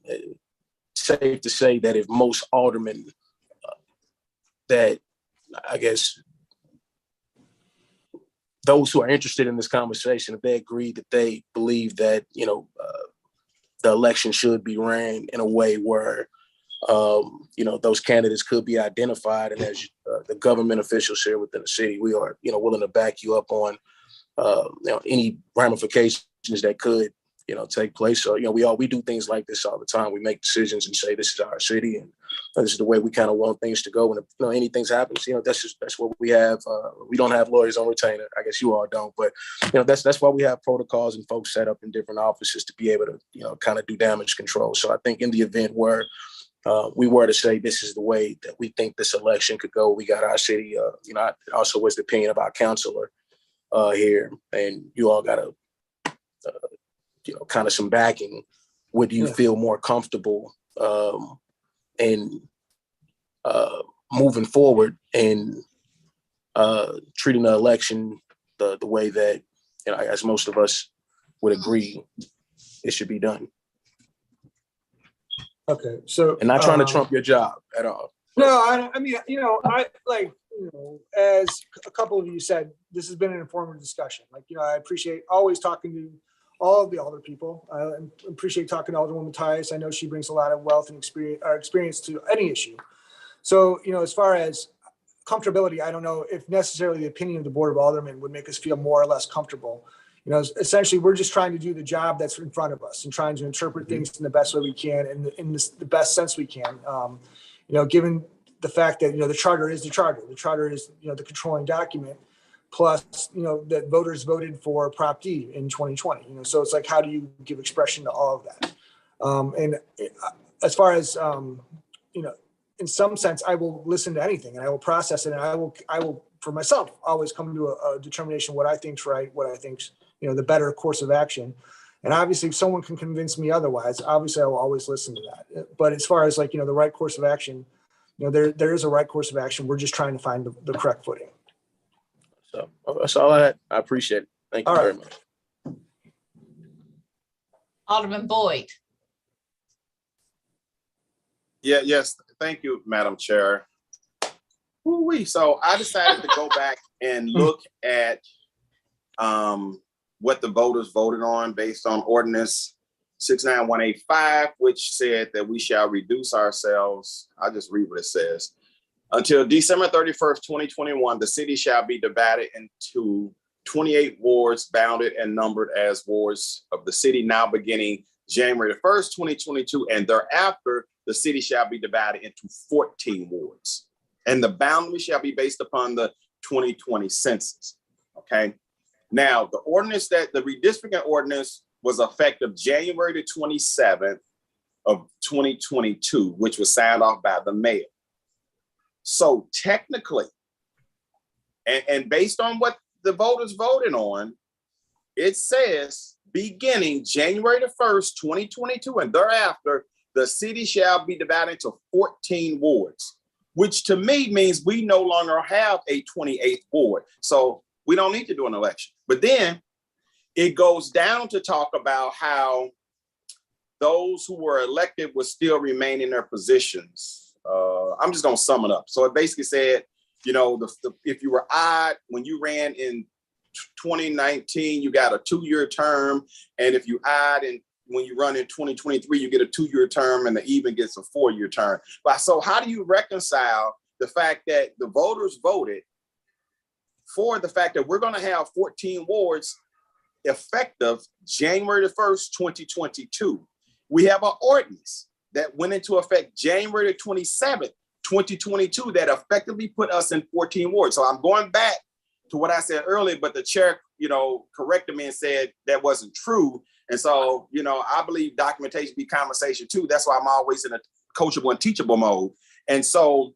safe to say that if most aldermen that, I guess, those who are interested in this conversation, if they agree that they believe that, the election should be ran in a way where, those candidates could be identified, and as the government officials here within the city, we are, willing to back you up on any ramifications that could, take place. So, we do things like this all the time. We make decisions and say, this is our city and this is the way we kind of want things to go. And if, anything happens, that's what we have. We don't have lawyers on retainer. I guess you all don't, but, that's why we have protocols and folks set up in different offices to be able to, kind of do damage control. So I think in the event where we were to say, this is the way that we think this election could go, we got our city, I also was the opinion of our councilor here, and you all got kind of some backing. Would you feel more comfortable in moving forward and treating the election the way that, as most of us would agree it should be done? Okay, so. And not trying to trump your job at all. No, I mean, as a couple of you said, this has been an informative discussion. I appreciate always talking to all of the older people. I appreciate talking to Alderwoman Tyus. I know she brings a lot of wealth and experience to any issue. So, as far as comfortability, I don't know if necessarily the opinion of the Board of Aldermen would make us feel more or less comfortable. Essentially, we're just trying to do the job that's in front of us and trying to interpret things in the best way we can and in the best sense we can. Given the fact that, the charter is the charter. The charter is, the controlling document. Plus, that voters voted for Prop D in 2020. So it's like, how do you give expression to all of that? And as far as, in some sense, I will listen to anything and I will process it, and I will for myself always come to a determination what I think's right, what I think's, the better course of action. And obviously, if someone can convince me otherwise, obviously I will always listen to that. But as far as the right course of action, there is a right course of action. We're just trying to find the correct footing. So that's all I had. I appreciate it. Thank you very much. Alderman Boyd. Yes. Thank you, Madam Chair. So I decided to go back and look at what the voters voted on based on ordinance 69185, which said that we shall reduce ourselves. I'll just read what it says. Until December 31st, 2021, the city shall be divided into 28 wards, bounded and numbered as wards of the city, now beginning January 1st, 2022, and thereafter, the city shall be divided into 14 wards. And the boundary shall be based upon the 2020 census, okay? Now, the ordinance the redistricting ordinance was effective January the 27th of 2022, which was signed off by the mayor. So technically, and based on what the voters voted on, it says beginning January the 1st, 2022, and thereafter, the city shall be divided into 14 wards, which to me means we no longer have a 28th ward. So we don't need to do an election. But then it goes down to talk about how those who were elected would still remain in their positions. I'm just gonna sum it up. So it basically said, you know, if you were odd when you ran in 2019, you got a 2-year term. And if you odd and when you run in 2023, you get a 2-year term, and the even gets a 4-year term. But so how do you reconcile the fact that the voters voted for the fact that we're gonna have 14 wards effective January the 1st, 2022? We have an ordinance that went into effect January the 27th, 2022, that effectively put us in 14 wards. So I'm going back to what I said earlier, but the chair, you know, corrected me and said that wasn't true. And so, you know, I believe documentation be conversation too. That's why I'm always in a coachable and teachable mode. And so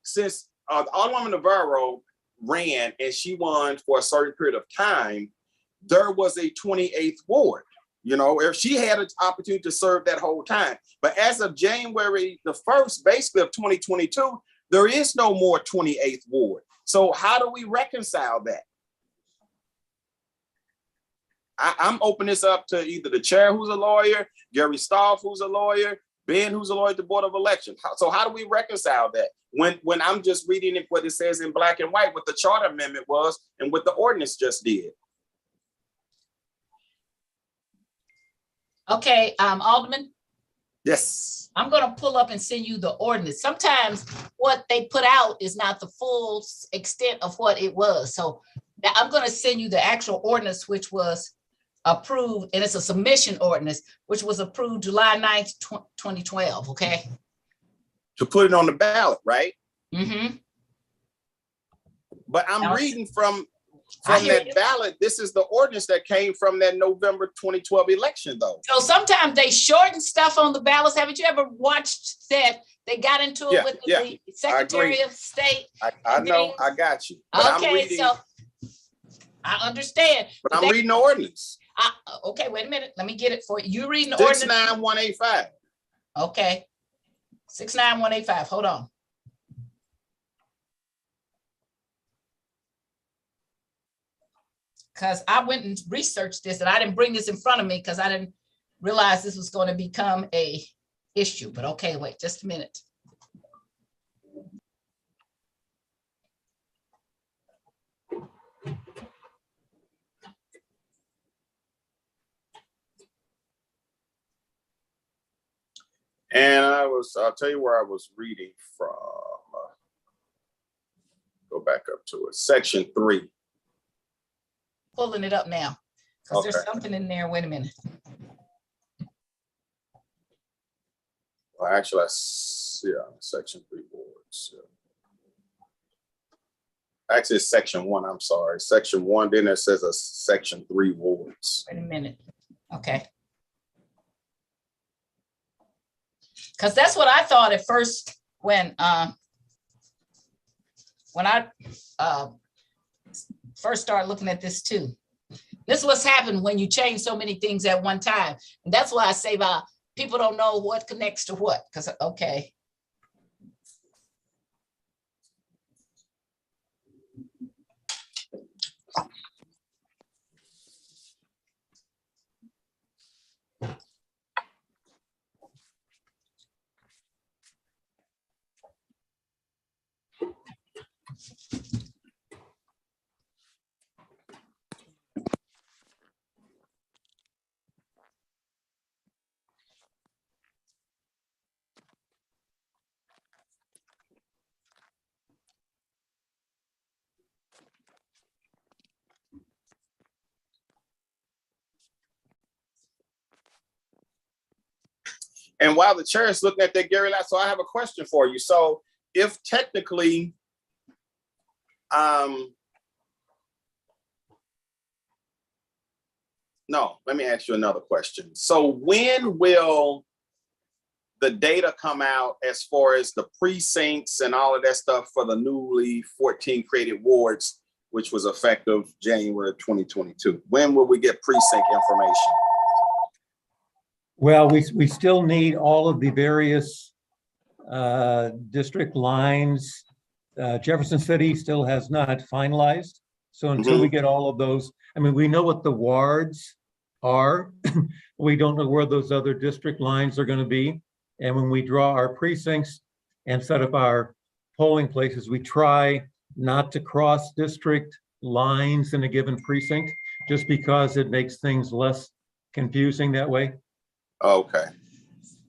since Alderwoman Navarro ran and she won for a certain period of time, there was a 28th ward. You know, if she had an opportunity to serve that whole time. But as of January the 1st, basically of 2022, there is no more 28th ward. So how do we reconcile that? I'm opening this up to either the chair, who's a lawyer, Gary Staff, who's a lawyer, Ben, who's a lawyer at the Board of Elections. So how do we reconcile that? When I'm just reading it, what it says in black and white, what the charter amendment was and what the ordinance just did. Okay, Alderman, Yes. I'm gonna pull up and send you the ordinance. Sometimes what they put out is not the full extent of what it was. So now I'm gonna send you the actual ordinance, which was approved, and it's a submission ordinance, which was approved July 9th, 2012, okay? To put it on the ballot, right? Mm-hmm. But I'm reading from that ballot. This is the ordinance that came from that November 2012 election, though. So sometimes they shorten stuff on the ballots. Haven't you ever watched that? They got into it with the Secretary of State. I know, I got you. But okay, I'm reading, so I understand. But I'm reading the ordinance. Okay, wait a minute. Let me get it for you. You reading the ordinance? 69185. Okay. 69185. Hold on. Because I went and researched this, and I didn't bring this in front of me because I didn't realize this was going to become a issue. But okay, wait just a minute. And I'll tell you where I was reading from. Go back up to it. Section 3. Pulling it up now because there's something in there. Wait a minute. Well, actually, section 3 boards. Actually, it's section 1. I'm sorry. Section 1. Then it says a section 3 wards. Wait a minute. Okay. Because that's what I thought at first when I first started looking at this too. This is what's happened when you change so many things at one time. And that's why I say people don't know what connects to what, because, okay. And while the chair is looking at that, Gary, so I have a question for you. So if technically, no, let me ask you another question. So when will the data come out as far as the precincts and all of that stuff for the newly 14 created wards, which was effective January 2022? When will we get precinct information? Well, we still need all of the various district lines. Jefferson City still has not finalized. So until we get all of those, I mean, we know what the wards are. We don't know where those other district lines are going to be. And when we draw our precincts and set up our polling places, we try not to cross district lines in a given precinct, just because it makes things less confusing that way. Okay.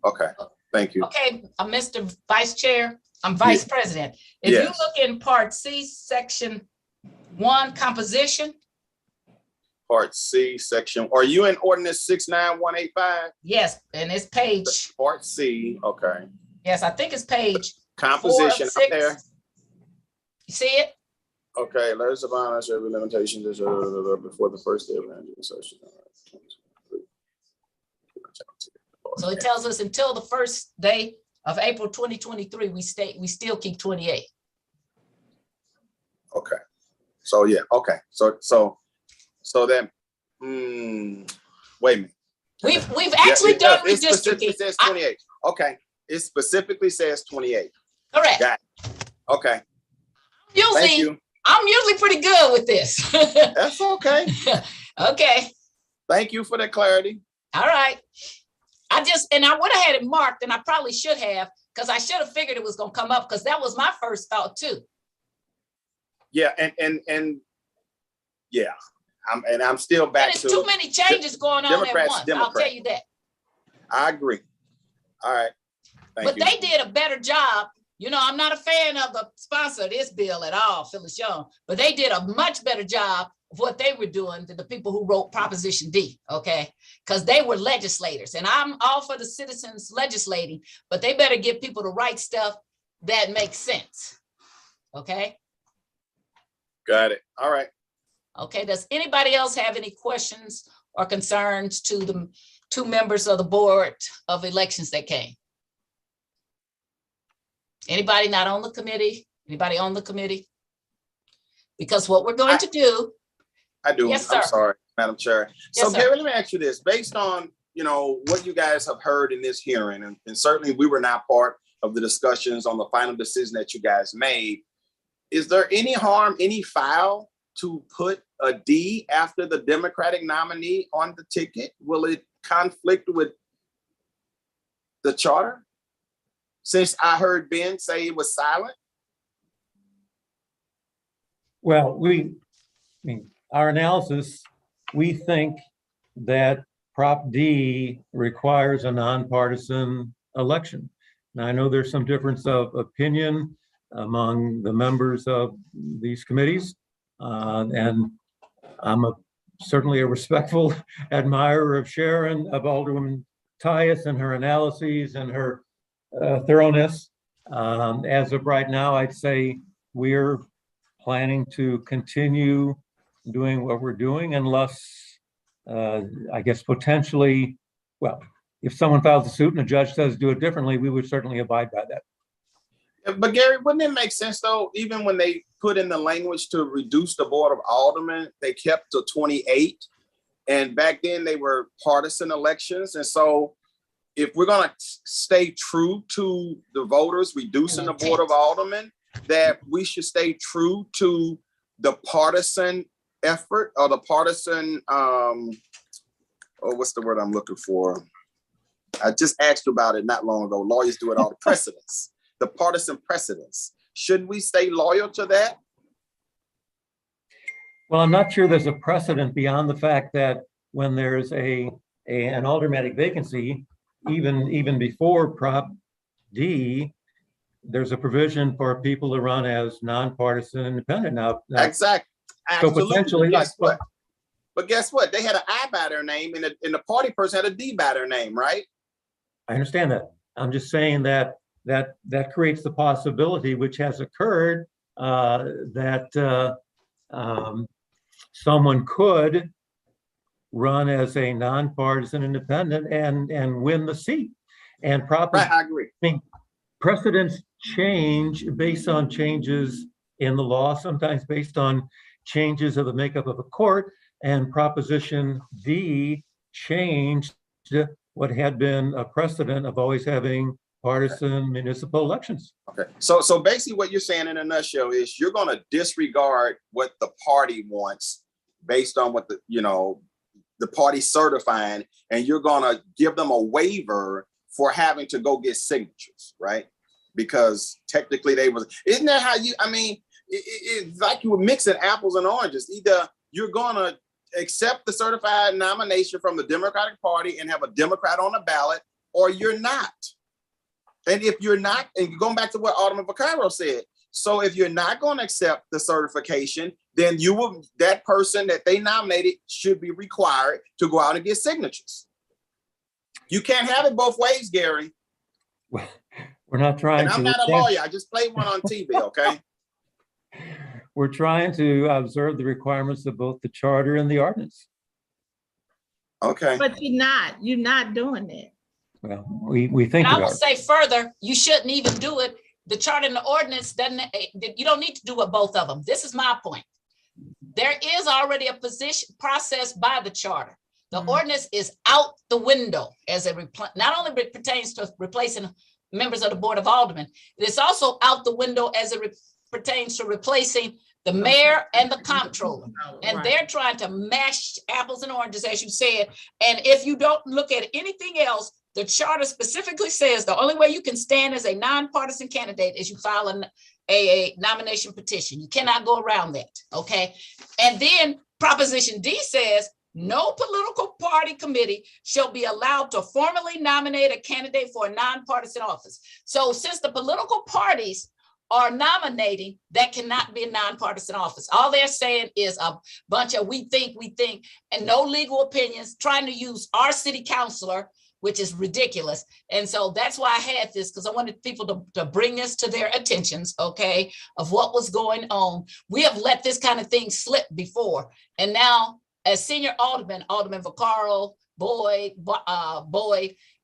Okay. Thank you. Okay, Mr. Vice Chair, I'm Vice President. If you look in Part C, Section 1, composition. Part C, section, are you in ordinance 69185? Yes, and it's page. Part C, okay. Yes, I think it's page. Composition 4 of 6. up there. You see it? Okay, letters of honors, every limitation before the first day of land insertion. So it tells us until the first day of April 2023, we still keep 28. Okay. So yeah, okay. So that wait a minute. We've actually done it specifically redistricting. says 28. Okay. It specifically says 28. Correct. Got it. Okay. Thank you. I'm usually pretty good with this. That's okay. Okay. Thank you for the clarity. All right. I would have had it marked, and I probably should have, because I should have figured it was going to come up, because that was my first thought too. Yeah, and yeah, I'm still back and to too many changes going on at once. I'll tell you that. I agree. All right. Thank you. They did a better job. You know, I'm not a fan of the sponsor of this bill at all, Phyllis Young, but they did a much better job of what they were doing than the people who wrote Proposition D, okay? Because they were legislators, and I'm all for the citizens legislating, but they better give people the right stuff that makes sense, okay? Got it. All right. Okay, does anybody else have any questions or concerns to the two members of the Board of Elections that came? Anybody not on the committee? Anybody on the committee? Because what we're going to do. I do. Yes, sir. I'm sorry, Madam Chair. Yes, So sir. Gary, let me ask you this. Based on, what you guys have heard in this hearing, and certainly we were not part of the discussions on the final decision that you guys made, is there any harm, any foul to put a D after the Democratic nominee on the ticket? Will it conflict with the charter? Since I heard Ben say it was silent? Well, our analysis, we think that Prop D requires a nonpartisan election. Now, I know there's some difference of opinion among the members of these committees, and I'm certainly a respectful admirer of Sharon, of Alderwoman Tyus and her analyses and her thoroughness. As of right now, I'd say we're planning to continue doing what we're doing unless, I guess, potentially, well, if someone files a suit and a judge says do it differently, we would certainly abide by that. But Gary, wouldn't it make sense though, even when they put in the language to reduce the Board of Aldermen, they kept to 28. And back then they were partisan elections. And so if we're gonna stay true to the voters, reducing the Board of Aldermen, that we should stay true to the partisan effort or the partisan, what's the word I'm looking for? I just asked you about it not long ago. Lawyers do it all, the precedents, the partisan precedents. Shouldn't we stay loyal to that? Well, I'm not sure there's a precedent beyond the fact that when there's an aldermanic vacancy, even before Prop D, there's a provision for people to run as nonpartisan independent. Now exactly. So potentially, but guess what? They had an I by their name, and the party person had a D by their name, right? I understand that. I'm just saying that creates the possibility, which has occurred, that someone could run as a nonpartisan independent and win the seat. And Right, I agree. I mean, precedents change based on changes in the law, sometimes based on changes of the makeup of a court. And Proposition D changed what had been a precedent of always having partisan municipal elections. Okay, so basically what you're saying in a nutshell is you're gonna disregard what the party wants based on what the party certifying, and you're gonna give them a waiver for having to go get signatures, right? Because technically isn't that how you, I mean, it's like you were mixing apples and oranges. Either you're gonna accept the certified nomination from the Democratic Party and have a Democrat on the ballot, or you're not. And if you're not, and going back to what Alderman Vaccaro said, so if you're not going to accept the certification, then that person that they nominated should be required to go out and get signatures. You can't have it both ways, Gary. We're not trying and I'm to. not a lawyer. I just played one on TV, okay? We're trying to observe the requirements of both the charter and the ordinance. Okay. But you're not doing it. Well, we think And I about will it. say further, you shouldn't even do it. The charter and the ordinance doesn't, you don't need to do it, both of them. This is my point. There is already a process by the charter. The ordinance is out the window as not only pertains to replacing members of the Board of Aldermen, it's also out the window as it pertains to replacing the mayor and the comptroller. And they're trying to mash apples and oranges, as you said. And if you don't look at anything else, the charter specifically says the only way you can stand as a nonpartisan candidate is you file a nomination petition. You cannot go around that, okay? And then Proposition D says, no political party committee shall be allowed to formally nominate a candidate for a nonpartisan office. So since the political parties are nominating, that cannot be a nonpartisan office. All they're saying is a bunch of we think, and no legal opinions, trying to use our city councilor, which is ridiculous. And so that's why I had this, because I wanted people to bring this to their attentions, okay, of what was going on. We have let this kind of thing slip before. And now, as senior alderman, Alderman Vaccaro, Boyd,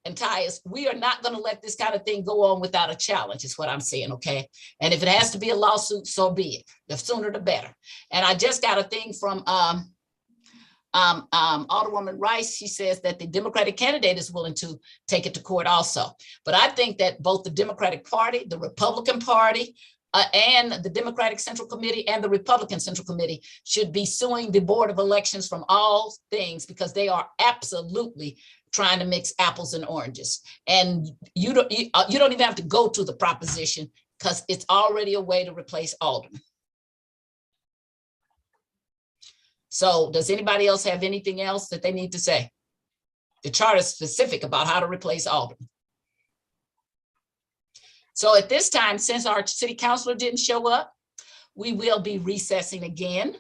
and Tyus, we are not going to let this kind of thing go on without a challenge, is what I'm saying, okay? And if it has to be a lawsuit, so be it. The sooner the better. And I just got a thing from Alderwoman Rice. She says that the Democratic candidate is willing to take it to court also. But I think that both the Democratic Party, the Republican Party, and the Democratic Central Committee and the Republican Central Committee should be suing the Board of Elections from all things, because they are absolutely trying to mix apples and oranges. And you don't even have to go to the proposition, because it's already a way to replace aldermen. So does anybody else have anything else that they need to say? The charter is specific about how to replace aldermen. So at this time, since our city councilor didn't show up, we will be recessing again.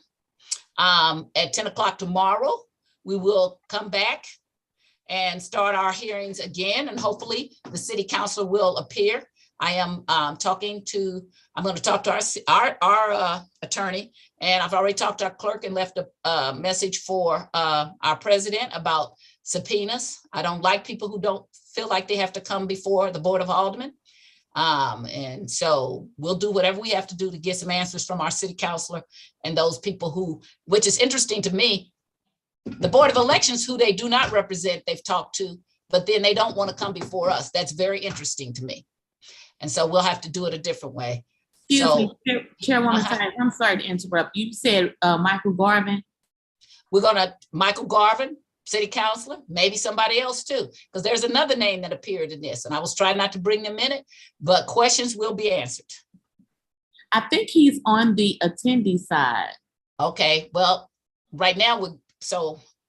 At 10 o'clock tomorrow, we will come back and start our hearings again, and hopefully the city councilor will appear. I am I'm going to talk to our attorney, and I've already talked to our clerk and left a message for our president about subpoenas. I don't like people who don't feel like they have to come before the Board of Aldermen. And so we'll do whatever we have to do to get some answers from our city councilor and those people who, which is interesting to me, the Board of Elections, who they do not represent, they've talked to, but then they don't want to come before us. That's very interesting to me. And so we'll have to do it a different way. Excuse me, Chairwoman, I'm sorry to interrupt. You said Michael Garvin. We're gonna, Michael Garvin, city councilor, maybe somebody else too, because there's another name that appeared in this, and I was trying not to bring them in it, but questions will be answered. I think he's on the attendee side. Okay, well, right now,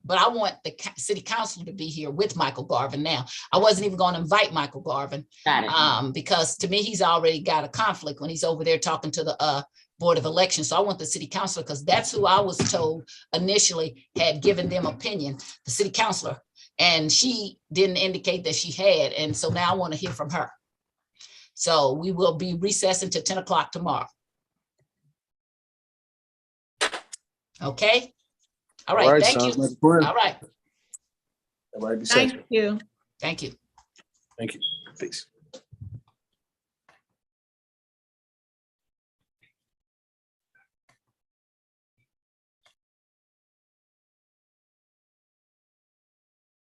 but I want the city councilor to be here with Michael Garvin now. I wasn't even going to invite Michael Garvin. Got it. Because to me, he's already got a conflict when he's over there talking to the Board of Elections. So I want the city councilor, because that's who I was told initially had given them opinion, the city councilor, and she didn't indicate that she had. And so now I want to hear from her. So we will be recessing to 10 o'clock tomorrow. Okay. All right. Thank you. All right. Everybody be safe. Thank you. Thank you. Thank you. Peace.